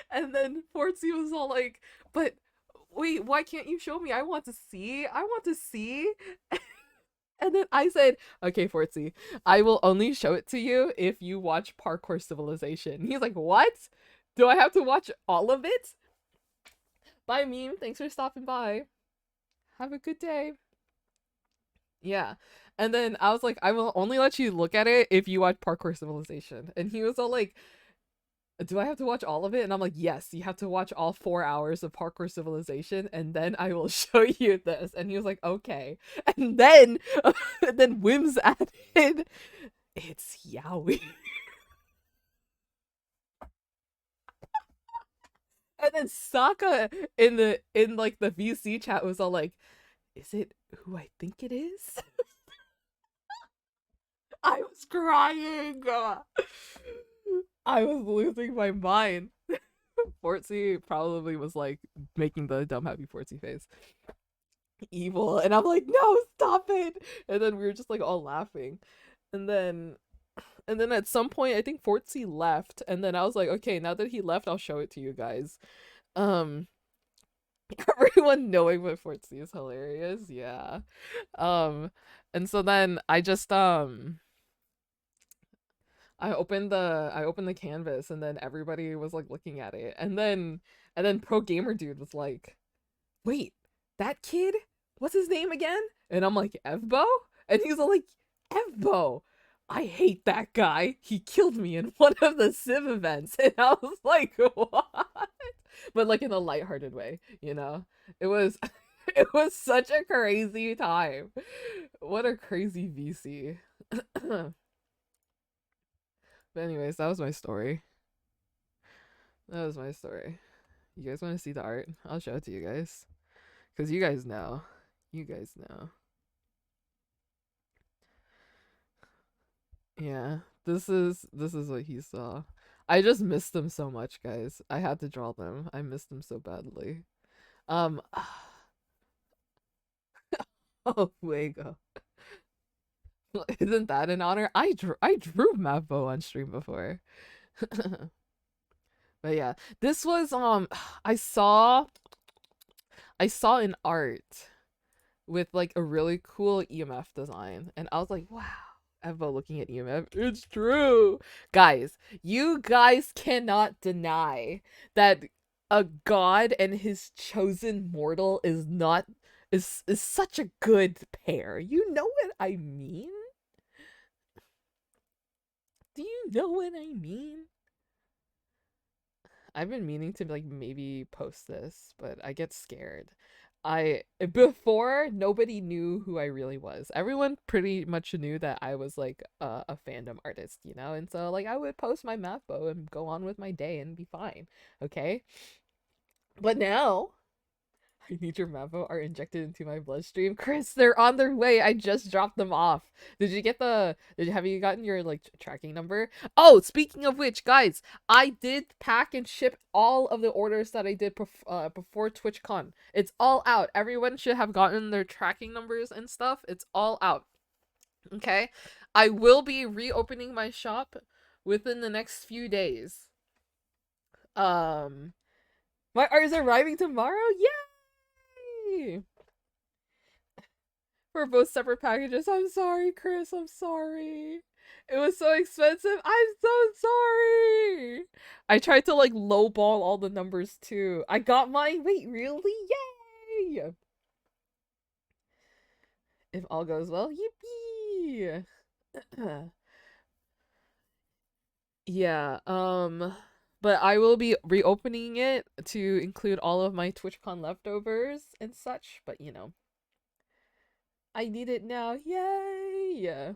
And then Fortsy was all like, but wait, why can't you show me? I want to see. And then I said, okay, Fortsy, I will only show it to you if you watch Parkour Civilization. He's like, what? Do I have to watch all of it? Bye, Meme. Thanks for stopping by. Have a good day. Yeah. And then I was like, I will only let you look at it if you watch Parkour Civilization. And he was all like, do I have to watch all of it? And I'm like, yes, you have to watch all 4 hours of Parkour Civilization, and then I will show you this. And he was like, okay. And then Whims added, it's Yowie. And then Sokka in like the VC chat was all like, is it who I think it is? I was crying. I was losing my mind. Fortsy probably was like making the dumb happy Fortsy face. Evil. And I'm like, no, stop it. And then we were just like all laughing. And then at some point I think Fortsy left, and then I was like, okay, now that he left, I'll show it to you guys. Everyone knowing what Fortsy is hilarious. Yeah. And so then I just I opened the canvas, and then everybody was like looking at it, and then Pro Gamer Dude was like, wait, that kid, what's his name again? And I'm like, Evbo? And he's all like, Evbo, I hate that guy, he killed me in one of the Civ events. And I was like, what? But like in a lighthearted way, you know. It was such a crazy time. What a crazy VC. But anyways, that was my story. You guys want to see the art? I'll show it to you guys. Because you guys know. Yeah, this is what he saw. I just missed them so much, guys. I had to draw them. I missed them so badly. Oh, Fuego. Isn't that an honor? I drew Mavbo on stream before. But But yeah, this was I saw an art with like a really cool EMF design, and I was like, wow. Evo looking at EMF, it's true. Guys, you guys cannot deny that a god and his chosen mortal is such a good pair. You know what I mean? Do you know what I mean? I've been meaning to like maybe post this, but I get scared. Before, nobody knew who I really was. Everyone pretty much knew that I was like a fandom artist, you know? And so like I would post my Mathbo and go on with my day and be fine, okay? But now I need your Mathbo art injected into my bloodstream. Chris, they're on their way. I just dropped them off. Have you gotten your like tracking number? Oh, speaking of which, guys, I did pack and ship all of the orders that I did before TwitchCon. It's all out. Everyone should have gotten their tracking numbers and stuff. It's all out. Okay? I will be reopening my shop within the next few days. My art is arriving tomorrow? Yeah! For both separate packages. I'm sorry, Chris. I'm sorry. It was so expensive. I'm so sorry. I tried to like lowball all the numbers too. I got mine. Wait, really? Yay! If all goes well, yippee! Yeah, but I will be reopening it to include all of my TwitchCon leftovers and such, but you know. I need it now. Yay!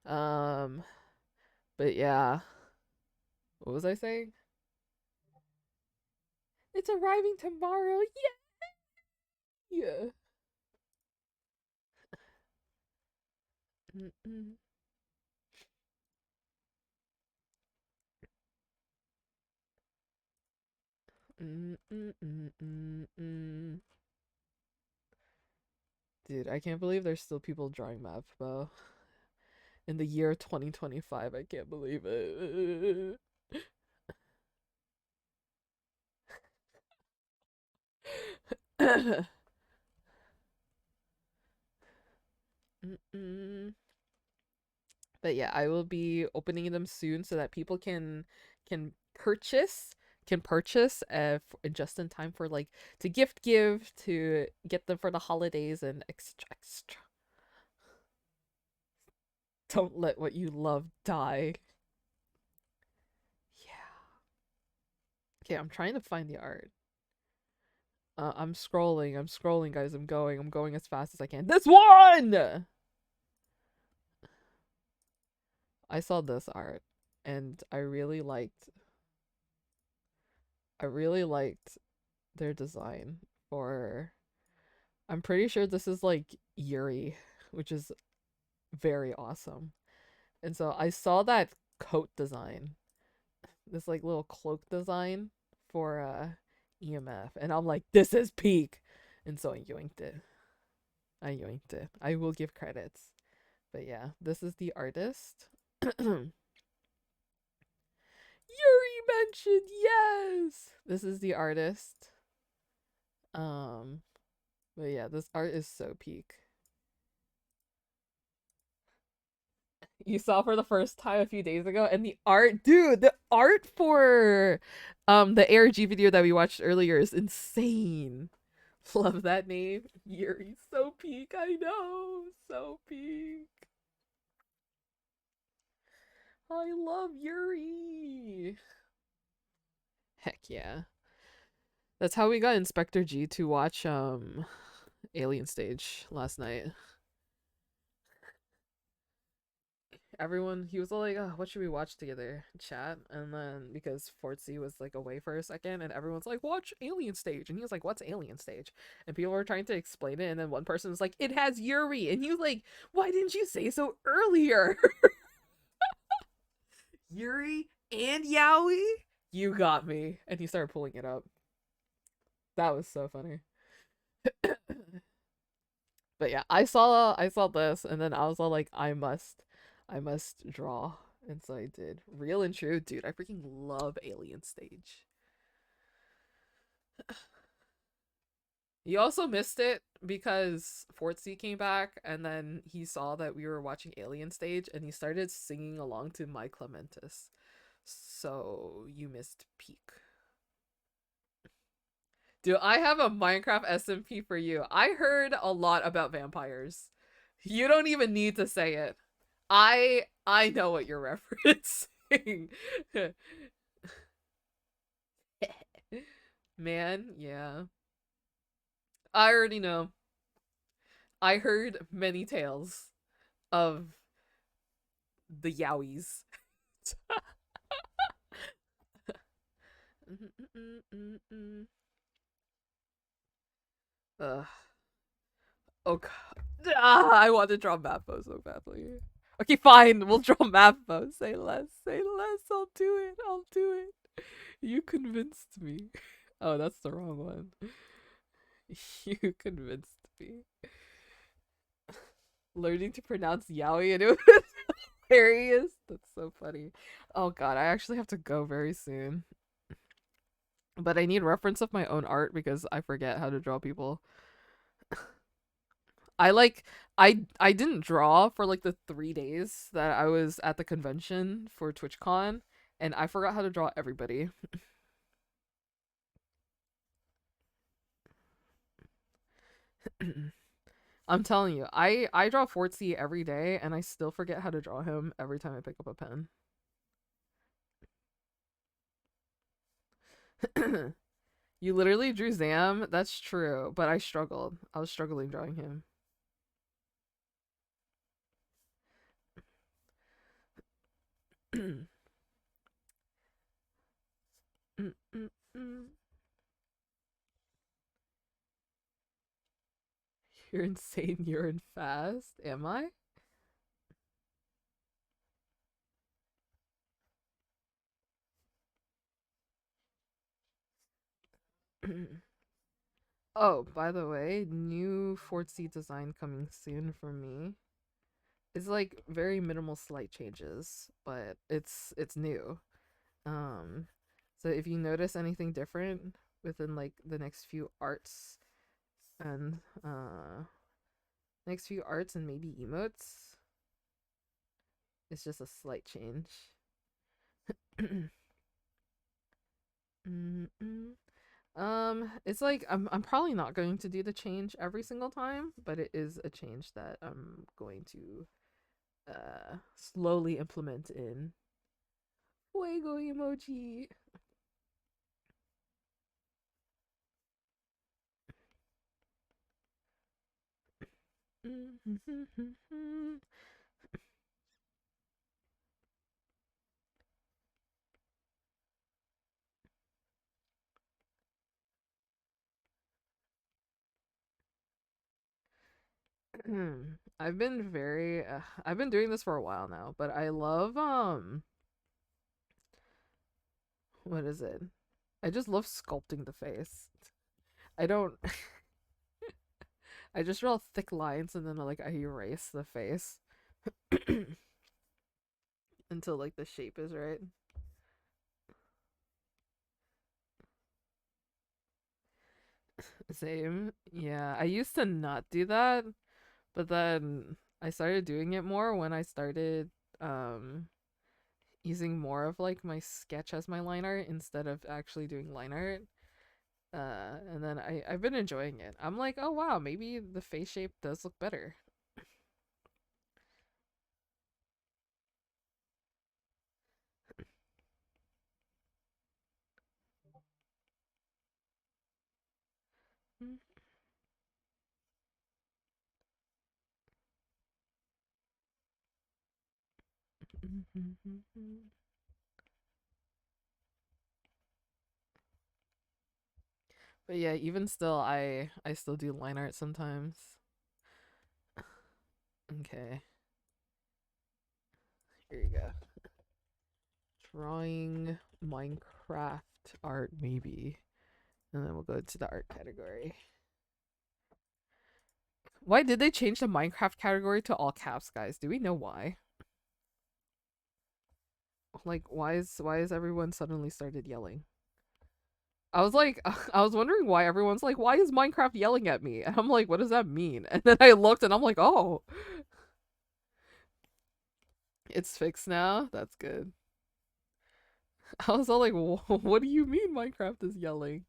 But yeah. What was I saying? It's arriving tomorrow. Yay! Yeah. Dude, I can't believe there's still people drawing Mathbo in the year 2025. I can't believe it. But yeah, I will be opening them soon so that people can purchase just in time for like to give to get them for the holidays and extra. Don't let what you love die. Yeah. Okay, I'm trying to find the art. I'm scrolling, guys. I'm going as fast as I can. This one! I saw this art and I really liked their design for, I'm pretty sure this is like Yuri, which is very awesome. And so I saw that coat design, this like little cloak design for EMF, and I'm like, this is peak. And so I yoinked it. I will give credits. But yeah, this is the artist. Yuri mentioned, yes! This is the artist. But yeah, this art is so peak. You saw for the first time a few days ago, and the art, dude, the art for the ARG video that we watched earlier is insane. Love that name. Yuri, so peak, I know. So peak. I love Yuri. Heck yeah. That's how we got Inspector G to watch Alien Stage last night. Everyone, he was all like, oh, what should we watch together? Chat. And then because Fortsy was like away for a second, and everyone's like, watch Alien Stage. And he was like, what's Alien Stage? And people were trying to explain it, and then one person was like, it has Yuri. And he was like, why didn't you say so earlier? Yuri and Yaoi? You got me. And he started pulling it up. That was so funny. But yeah, I saw this, and then I was all like, I must draw. And so I did. Real and true. Dude, I freaking love Alien Stage. You also missed it because Fortsy came back and then he saw that we were watching Alien Stage and he started singing along to My Clementus. So you missed peak. Dude, I have a Minecraft SMP for you. I heard a lot about vampires. You don't even need to say it. I know what you're referencing. Man, yeah. I already know. I heard many tales of the Yowies. Oh god. I want to draw Mappo so badly. Okay, fine. We'll draw Mappo. Say less. Say less. I'll do it. I'll do it. You convinced me. Oh, that's the wrong one. You convinced me. Learning to pronounce Yowie and it was hilarious. That's so funny. Oh god, I actually have to go very soon. But I need reference of my own art because I forget how to draw people. I didn't draw for like the 3 days that I was at the convention for TwitchCon, and I forgot how to draw everybody. I'm telling you, I draw Fortsy every day and I still forget how to draw him every time I pick up a pen. You literally drew Zam? That's true, but I struggled. I was struggling drawing him. You're insane, you're in fast. Am I? Oh, by the way, new Fortsy design coming soon for me. It's like very minimal slight changes, but it's new. So if you notice anything different within like the next few arts and maybe emotes, it's just a slight change. It's like I'm probably not going to do the change every single time, but it is a change that I'm going to slowly implement in. Fuego emoji. I've been doing this for a while now, but I love what is it? I just love sculpting the face. I don't I just draw thick lines and then like I erase the face until like the shape is right. Same. Yeah, I used to not do that, but then I started doing it more when I started using more of like my sketch as my line art instead of actually doing line art. And then I've been enjoying it. I'm like, oh wow, maybe the face shape does look better. But yeah, even still, I still do line art sometimes. Okay. Here you go. Drawing Minecraft art, maybe. And then we'll go to the art category. Why did they change the Minecraft category to all caps, guys? Do we know why? Like, why is everyone suddenly started yelling? I was like, I was wondering why everyone's like, why is Minecraft yelling at me? And I'm like, what does that mean? And then I looked and I'm like, oh, it's fixed now. That's good. I was all like, what do you mean Minecraft is yelling?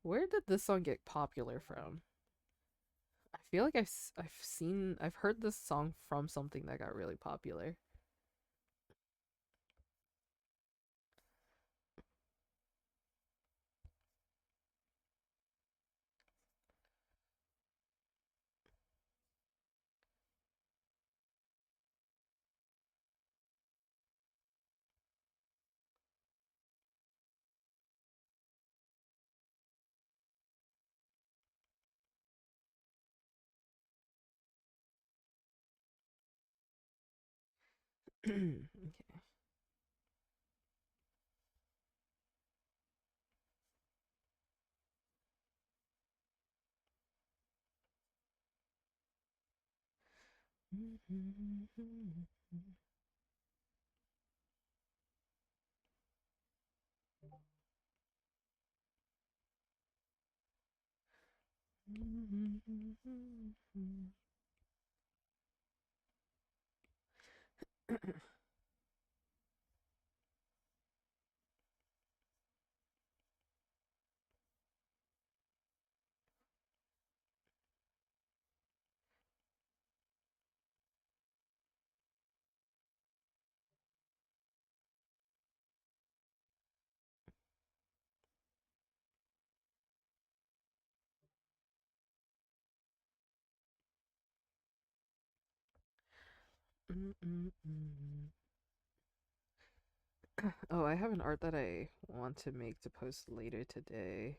Where did this song get popular from? I feel like I've heard this song from something that got really popular. Okay. Oh, I have an art that I want to make to post later today.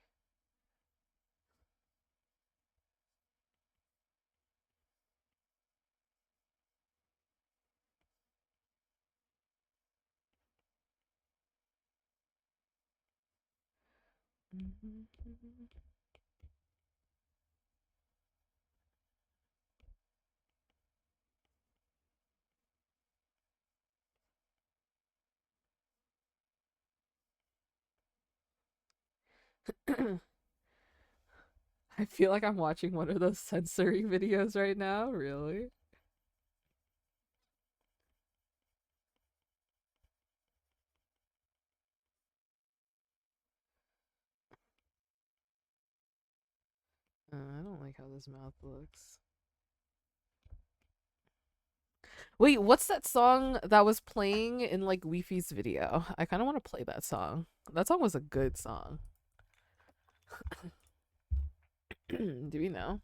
I feel like I'm watching one of those sensory videos right now, really. I don't like how this mouth looks. Wait, what's that song that was playing in like Weefy's video? I kind of want to play that song. That song was a good song. Do we know?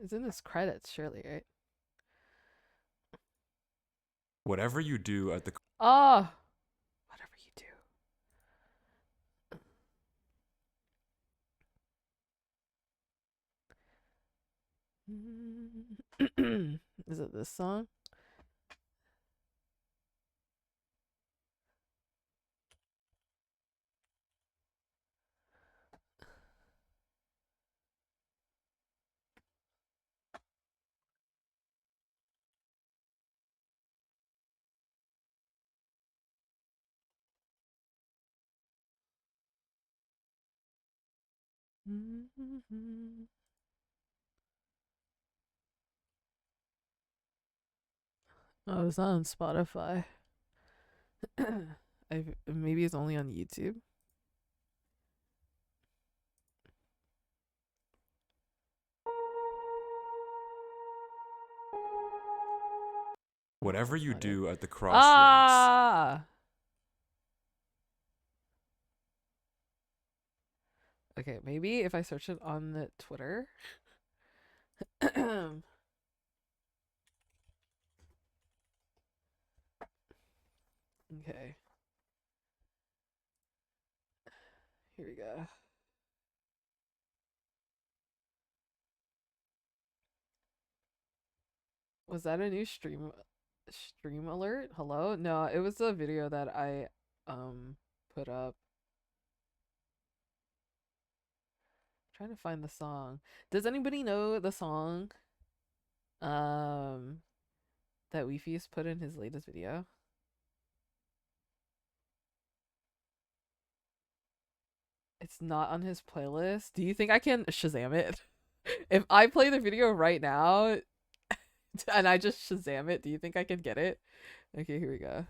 It's in his credits, surely, right? Whatever you do at the Oh, whatever you do. Is it this song? Oh, it's not on Spotify. Maybe it's only on YouTube. Whatever you do at the crossroads. Ah. Okay, maybe if I search it on the Twitter. Okay. Here we go. Was that a new stream alert? Hello? No, it was a video that I put up. Trying to find the song. Does anybody know the song that Weefeast put in his latest video? It's not on his playlist. Do you think I can Shazam it? If I play the video right now and I just Shazam it, do you think I can get it? Okay, here we go.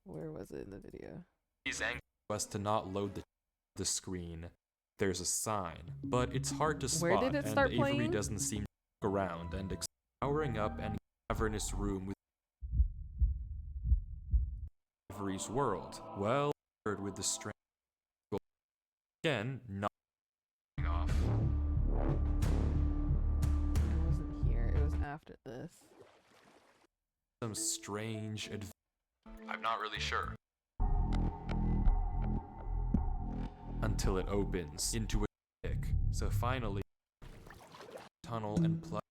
Where was it in the video? He's angry us to not load the screen. There's a sign, but it's hard to spot, Where did it start and Avery playing? doesn't seem to look around and powering up any cavernous room with Avery's world. Well, with the strange again, not off. It wasn't here. It was after this. Some strange I'm not really sure. Until it opens into a pick. So finally, tunnel and plug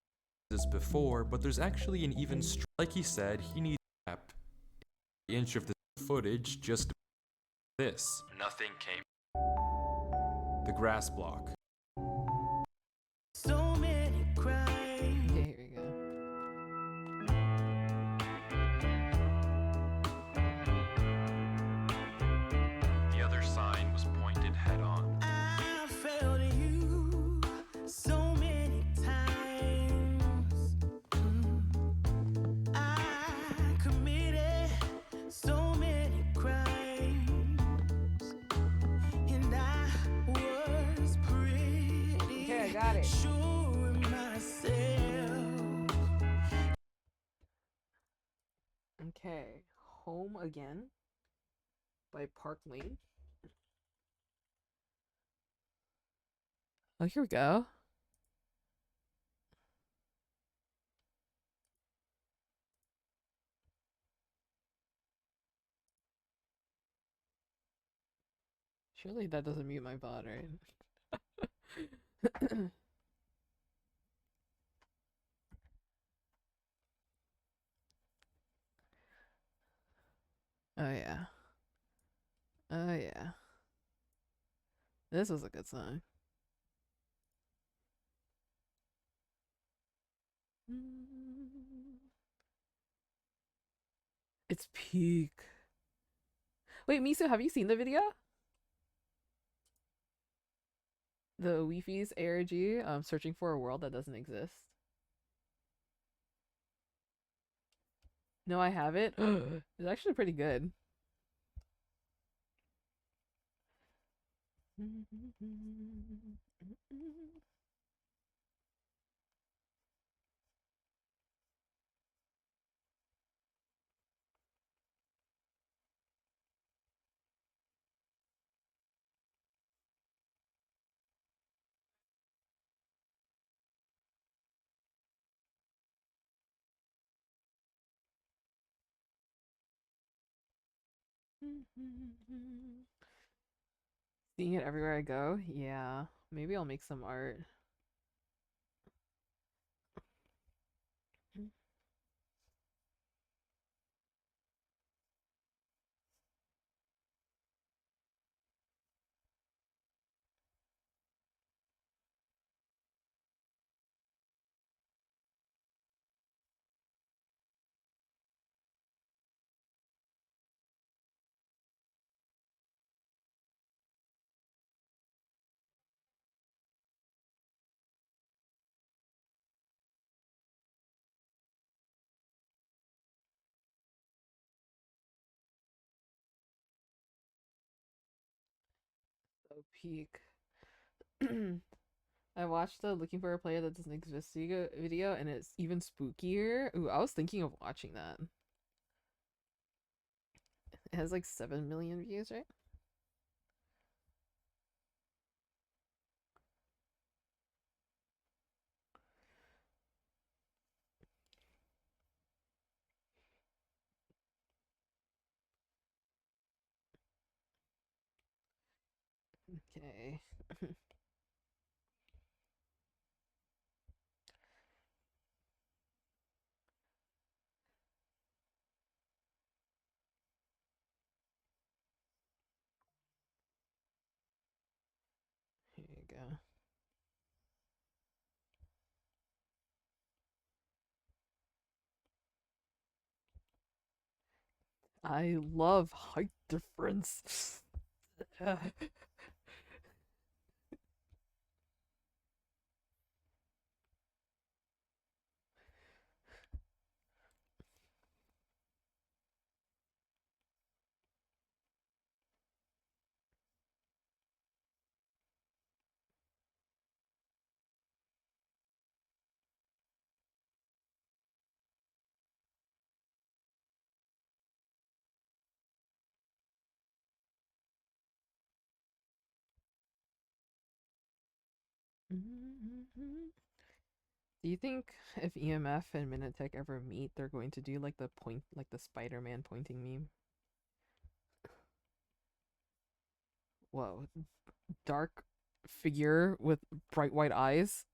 as before, but there's actually an even like he said, he needs a map. An inch of the footage just this. Nothing came. The grass block. So many cries. Okay, here we go. The other sign was pointed head on. I failed you so many times. I committed so many crimes, and I was pretty Okay, I got it. sure of myself. Okay, Home Again by Park Lane. Oh, here we go. Surely that doesn't mute my bot, right? Oh yeah. Oh yeah. This was a good song. It's peak. Wait, Misu, have you seen the video? The Weefeast ARG, searching for a world that doesn't exist. No, I haven't. It's actually pretty good. Seeing it everywhere I go? Yeah. Maybe I'll make some art. Oh, peak. I watched the Looking for a Player That Doesn't Exist video, and it's even spookier. Ooh, I was thinking of watching that. It has like 7 million views, right? Okay. Here you go. I love height difference. Do you think if EMF and Minutech ever meet, they're going to do like the point, like the Spider-Man pointing meme? Whoa, dark figure with bright white eyes.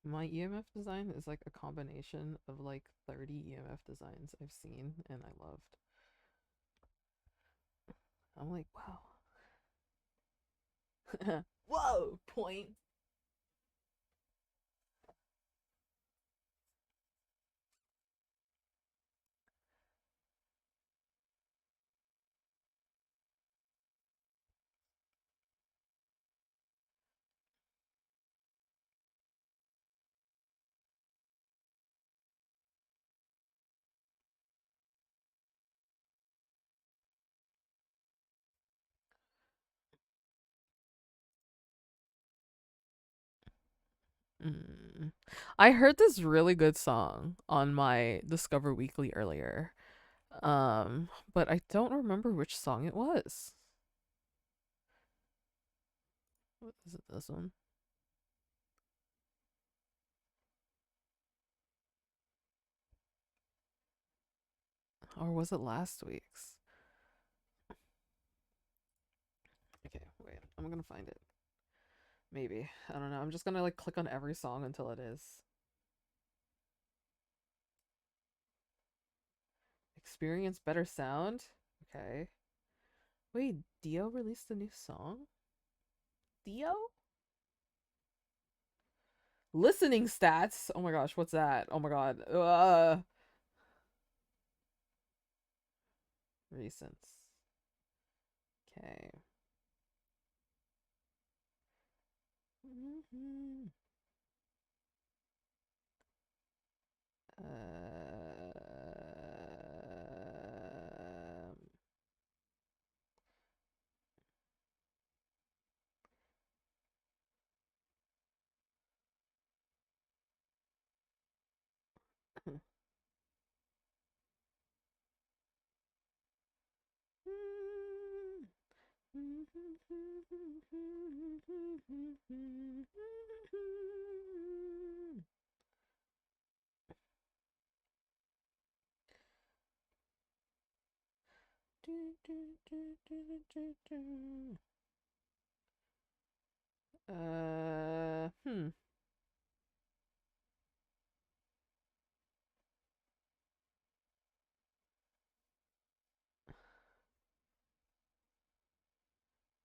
My EMF design is like a combination of like 30 EMF designs I've seen and I loved. I'm like, wow. Whoa, point. I heard this really good song on my Discover Weekly earlier. But I don't remember which song it was. What is it, this one? Or was it last week's? Okay, wait. I'm gonna find it. Maybe. I don't know. I'm just gonna like click on every song until it is. Experience better sound? Okay. Wait, Dio released a new song? Dio? Listening stats? Oh my gosh, what's that? Oh my god. Recents. Okay. Hmm.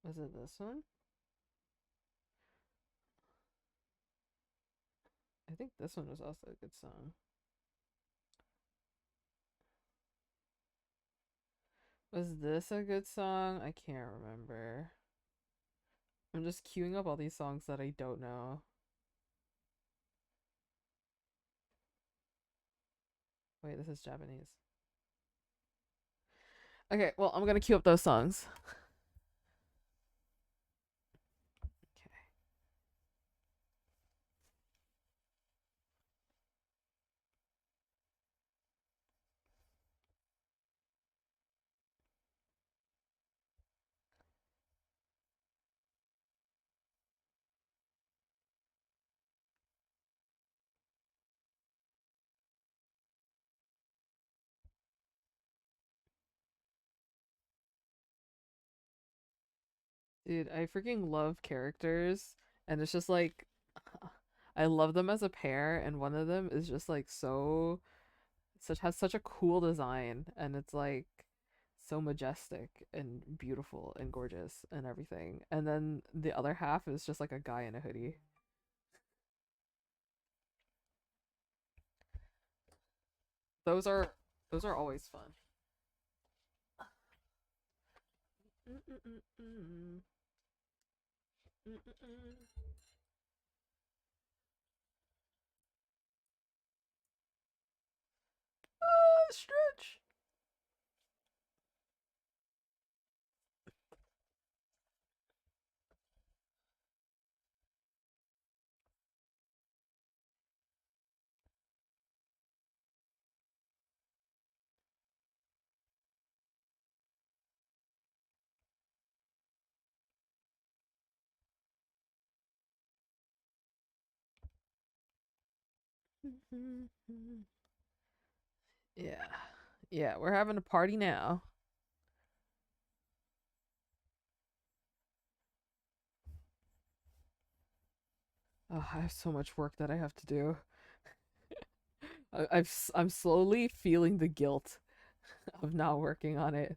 Was it this one? I think this one was also a good song. Was this a good song? I can't remember. I'm just queuing up all these songs that I don't know. Wait, this is Japanese. Okay, well, I'm gonna queue up those songs. Dude, I freaking love characters, and it's just like I love them as a pair, and one of them is just like has such a cool design, and it's like so majestic and beautiful and gorgeous and everything. And then the other half is just like a guy in a hoodie. Those are always fun. Stretch. Yeah. Yeah, we're having a party now. Oh, I have so much work that I have to do. I'm slowly feeling the guilt of not working on it.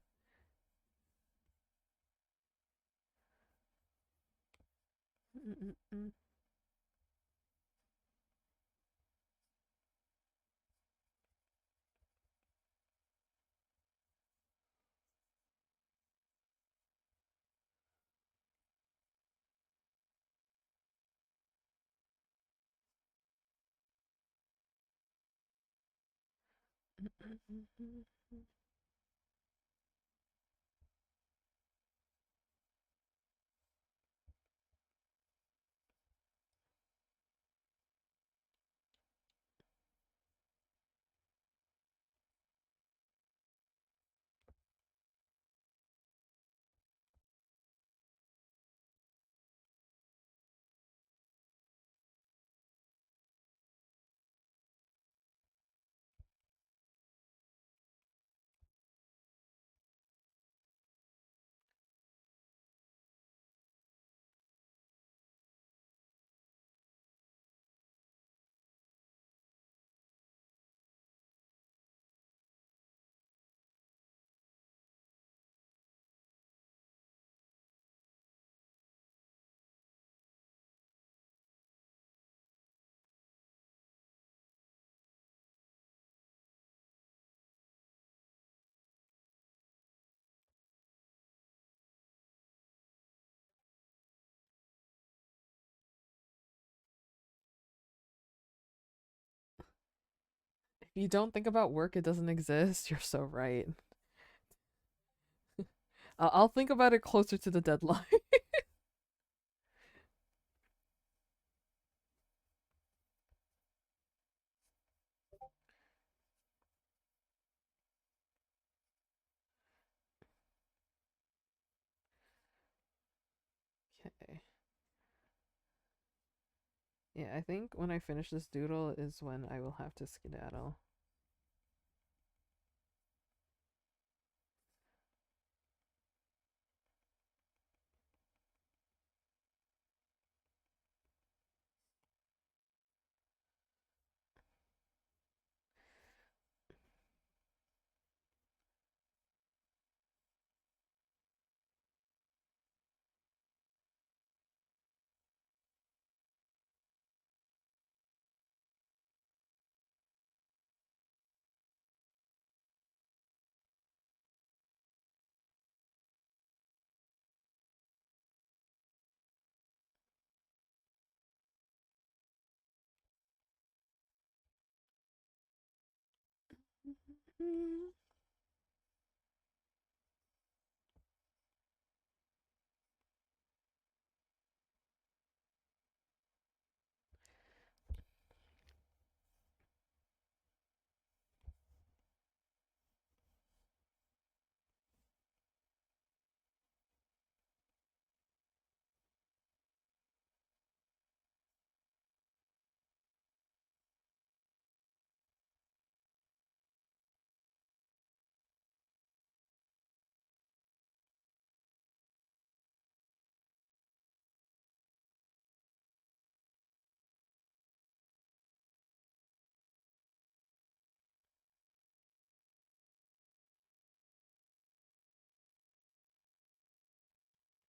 If you don't think about work, it doesn't exist. You're so right. I'll think about it closer to the deadline. Okay. Yeah, I think when I finish this doodle is when I will have to skedaddle.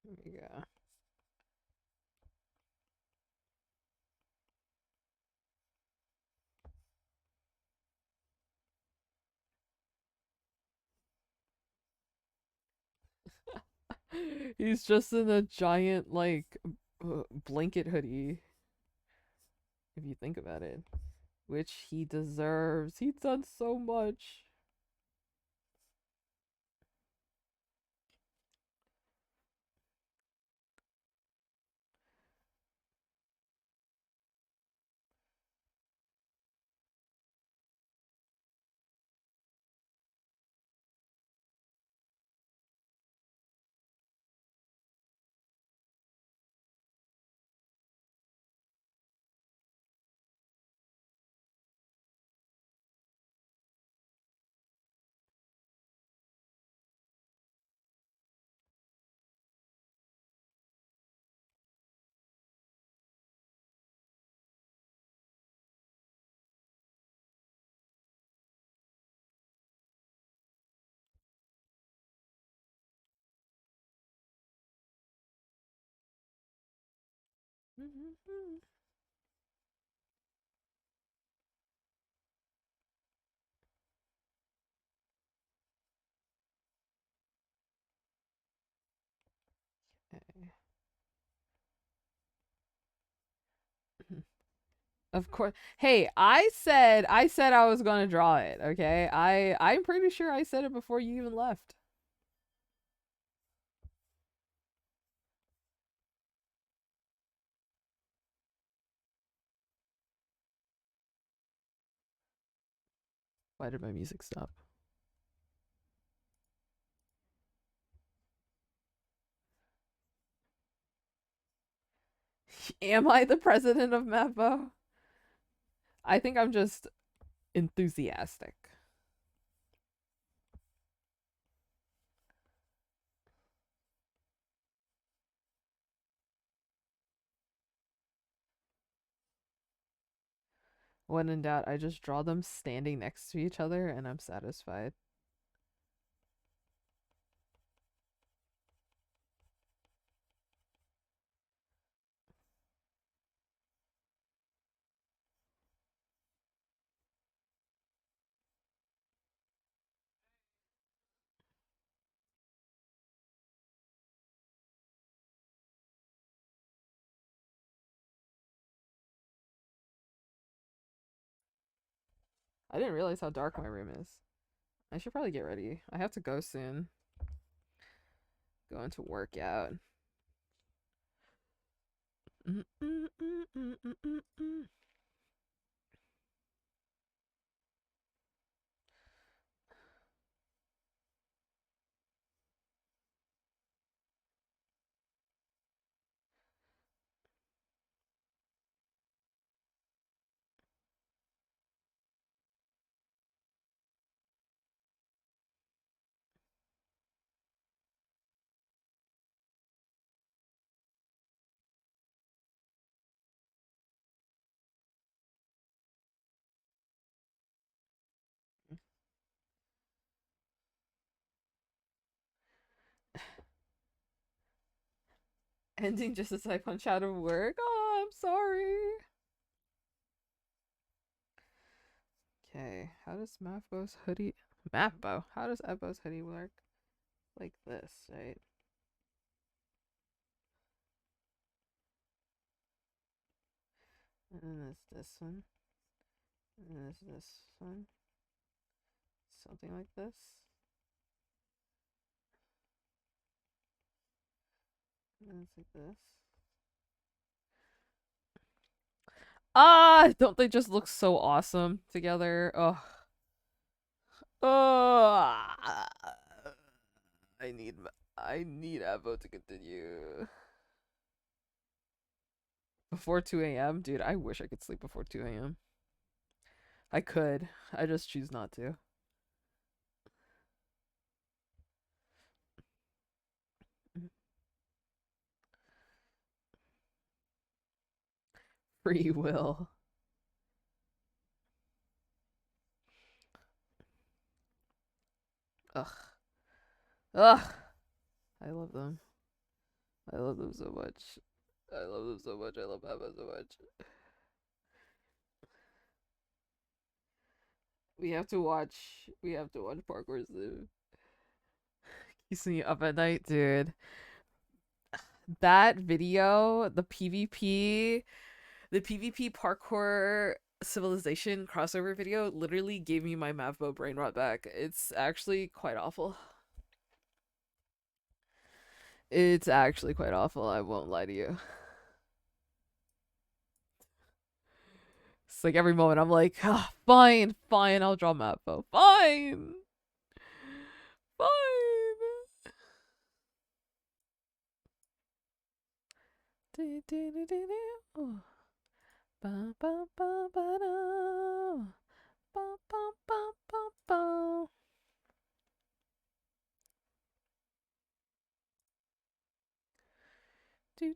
There we go. He's just in a giant, like, blanket hoodie. If you think about it. Which he deserves. He's done so much. Okay. Of course. Hey, I said I was gonna draw it, okay? I'm pretty sure I said it before you even left. Why did my music stop? Am I the president of Mapbo? I think I'm just enthusiastic. When in doubt, I just draw them standing next to each other and I'm satisfied. I didn't realize how dark my room is. I should probably get ready. I have to go soon. Going to workout. Ending just as I punch out of work. Oh, I'm sorry. Okay, how does Mapbo's hoodie... Mapbo? How does Ebbo's hoodie work? Like this, right? And then there's this one. And then there's this one. something like this. And it's like this. Ah, don't they just look so awesome together? Oh. Oh. I need Avo to continue. Before 2 a.m.? Dude, I wish I could sleep before 2 a.m. I could. I just choose not to. Free will. Ugh. Ugh. I love them. I love them so much. I love them so much. I love Emma so much. We have to watch Parkour Zoo. Keeps me up at night, dude. That video, the PvP Parkour Civilization crossover video literally gave me my Mavbo brain rot back. It's actually quite awful. It's actually quite awful, I won't lie to you. It's like every moment I'm like, oh, fine, I'll draw Mavbo. Fine. Oh. Ba, ba, ba, ba, da. Ba, ba, ba, ba, ba. Do.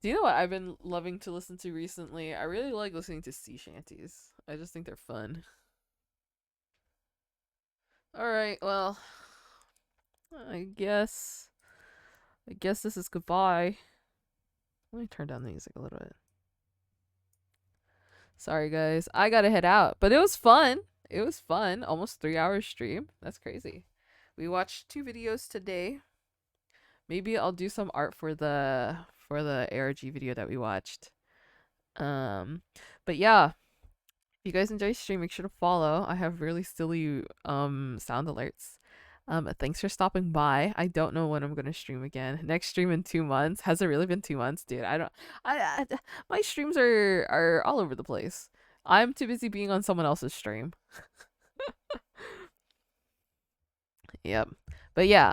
Do you know what I've been loving to listen to recently? I really like listening to sea shanties. I just think they're fun. Alright, well, I guess this is goodbye. Let me turn down the music a little bit. Sorry guys, I gotta head out, but it was fun. It was fun. Almost 3 hours stream. That's crazy. We watched 2 videos today. Maybe I'll do some art for the ARG video that we watched. But yeah, if you guys enjoy stream, make sure to follow. I have really silly sound alerts. Thanks for stopping by. I don't know when I'm gonna stream again. Next stream in 2 months. Has it really been 2 months, dude? My streams are all over the place. I'm too busy being on someone else's stream. Yep. But yeah,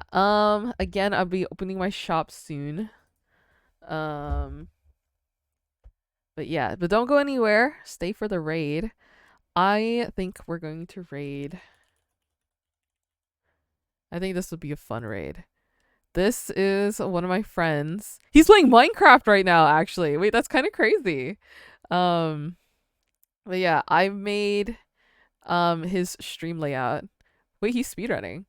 again, I'll be opening my shop soon. But yeah, but don't go anywhere. Stay for the raid. I think we're going to raid. I think this would be a fun raid. This is one of my friends. He's playing Minecraft right now, actually. Wait, that's kind of crazy. But yeah, I made his stream layout. Wait, he's speedrunning.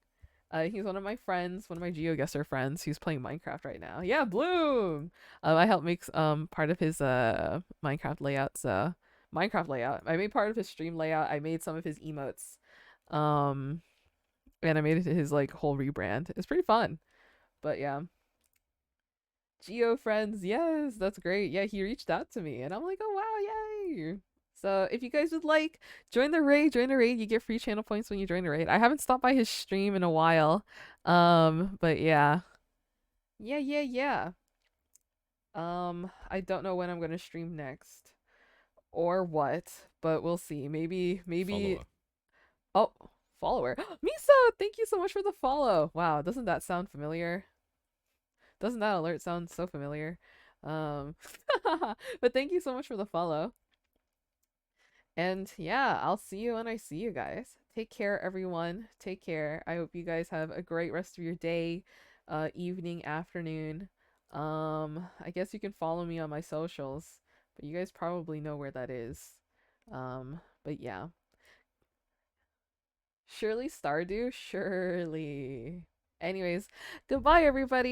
He's one of my friends, one of my GeoGuessr friends who's playing Minecraft right now. Yeah, Bloom! I helped make part of his Minecraft layout. I made part of his stream layout. I made some of his emotes. And I made it his like whole rebrand. It's pretty fun. But yeah. Geo friends, yes, that's great. Yeah, he reached out to me and I'm like, oh wow, yay! So if you guys would like, join the raid. You get free channel points when you join the raid. I haven't stopped by his stream in a while. But yeah. Yeah. I don't know when I'm gonna stream next. Or what, but we'll see. Maybe Follow-up. Oh, follower. Miso, thank you so much for the follow. Wow, doesn't that sound familiar? Doesn't that alert sound so familiar? But thank you so much for the follow. And yeah, I'll see you when I see you guys. Take care, everyone. Take care. I hope you guys have a great rest of your day, evening, afternoon. I guess you can follow me on my socials, but you guys probably know where that is. But yeah. Surely Stardew? Surely. Anyways, goodbye, everybody.